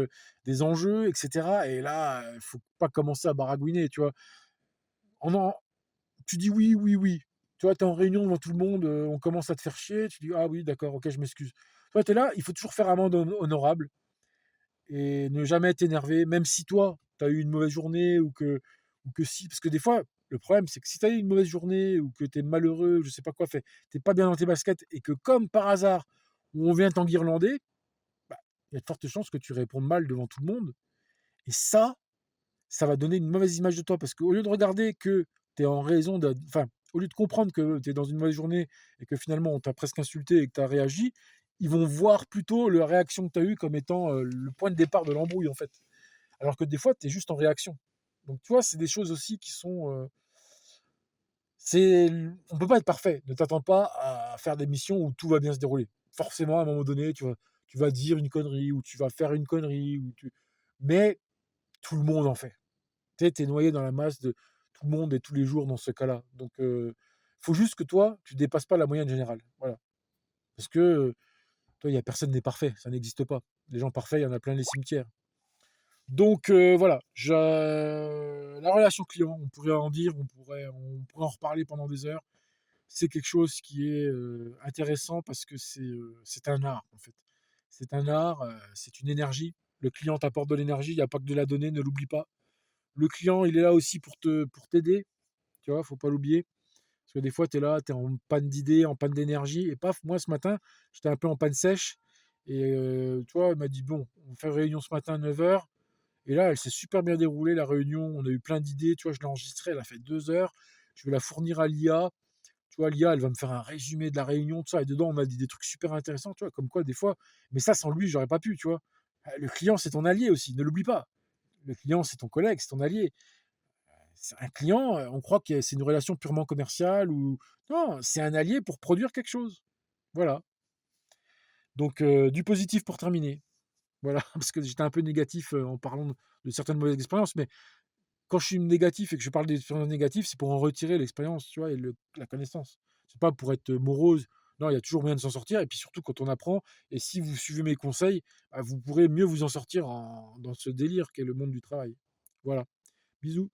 des enjeux, etc. Et là, il ne faut pas commencer à baragouiner, tu vois. En, en- Tu dis oui, oui, oui. Tu vois, tu es en réunion devant tout le monde, on commence à te faire chier. Tu dis, ah oui, d'accord, ok, je m'excuse. Toi, tu es là, il faut toujours faire amende honorable et ne jamais être énervé, même si toi, tu as eu une mauvaise journée ou que si. Parce que des fois, le problème, c'est que si tu as eu une mauvaise journée ou que tu es malheureux, je sais pas quoi, tu pas bien dans tes baskets et que comme par hasard, on vient t'enguirlander, bah, il y a de fortes chances que tu répondes mal devant tout le monde. Et ça va donner une mauvaise image de toi parce qu'au lieu de regarder que tu es en raison de. Enfin, au lieu de comprendre que tu es dans une mauvaise journée et que finalement on t'a presque insulté et que tu as réagi, ils vont voir plutôt la réaction que tu as eue comme étant le point de départ de l'embrouille, en fait. Alors que des fois, tu es juste en réaction. Donc, tu vois, c'est des choses aussi qui sont. On peut pas être parfait. Ne t'attends pas à faire des missions où tout va bien se dérouler. Forcément, à un moment donné, tu vas dire une connerie ou tu vas faire une connerie. Mais tout le monde en fait. Tu es noyé dans la masse de tout le monde et tous les jours dans ce cas-là. Donc, faut juste que toi, tu dépasses pas la moyenne générale. Voilà. Parce que, toi, il y a personne n'est parfait. Ça n'existe pas. Les gens parfaits, il y en a plein les cimetières. Donc, voilà. La relation client, on pourrait en dire, on pourrait en reparler pendant des heures. C'est quelque chose qui est intéressant parce que c'est un art, en fait. C'est un art, c'est une énergie. Le client t'apporte de l'énergie, il n'y a pas que de la donner, ne l'oublie pas. Le client, il est là aussi pour t'aider, tu vois, faut pas l'oublier. Parce que des fois, tu es là, tu es en panne d'idées, en panne d'énergie, et paf, moi ce matin, j'étais un peu en panne sèche, et tu vois, elle m'a dit, bon, on fait réunion ce matin à 9h, et là, elle s'est super bien déroulée, la réunion, on a eu plein d'idées, tu vois, je l'ai enregistrée, elle a fait 2 heures, je vais la fournir à l'IA, tu vois, l'IA, elle va me faire un résumé de la réunion, tout ça, et dedans, on m'a dit des trucs super intéressants, tu vois, comme quoi, des fois, mais ça, sans lui, j'aurais pas pu, tu vois. Le client, c'est ton allié aussi, ne l'oublie pas. Le client, c'est ton collègue, c'est ton allié. C'est un client, on croit que c'est une relation purement commerciale ou non, c'est un allié pour produire quelque chose. Voilà. Donc du positif pour terminer. Voilà, parce que j'étais un peu négatif en parlant de certaines mauvaises expériences, mais quand je suis négatif et que je parle des expériences négatives, c'est pour en retirer l'expérience, tu vois, et la connaissance. C'est pas pour être morose. Non, il y a toujours moyen de s'en sortir. Et puis surtout, quand on apprend, et si vous suivez mes conseils, bah, vous pourrez mieux vous en sortir dans ce délire qu'est le monde du travail. Voilà. Bisous.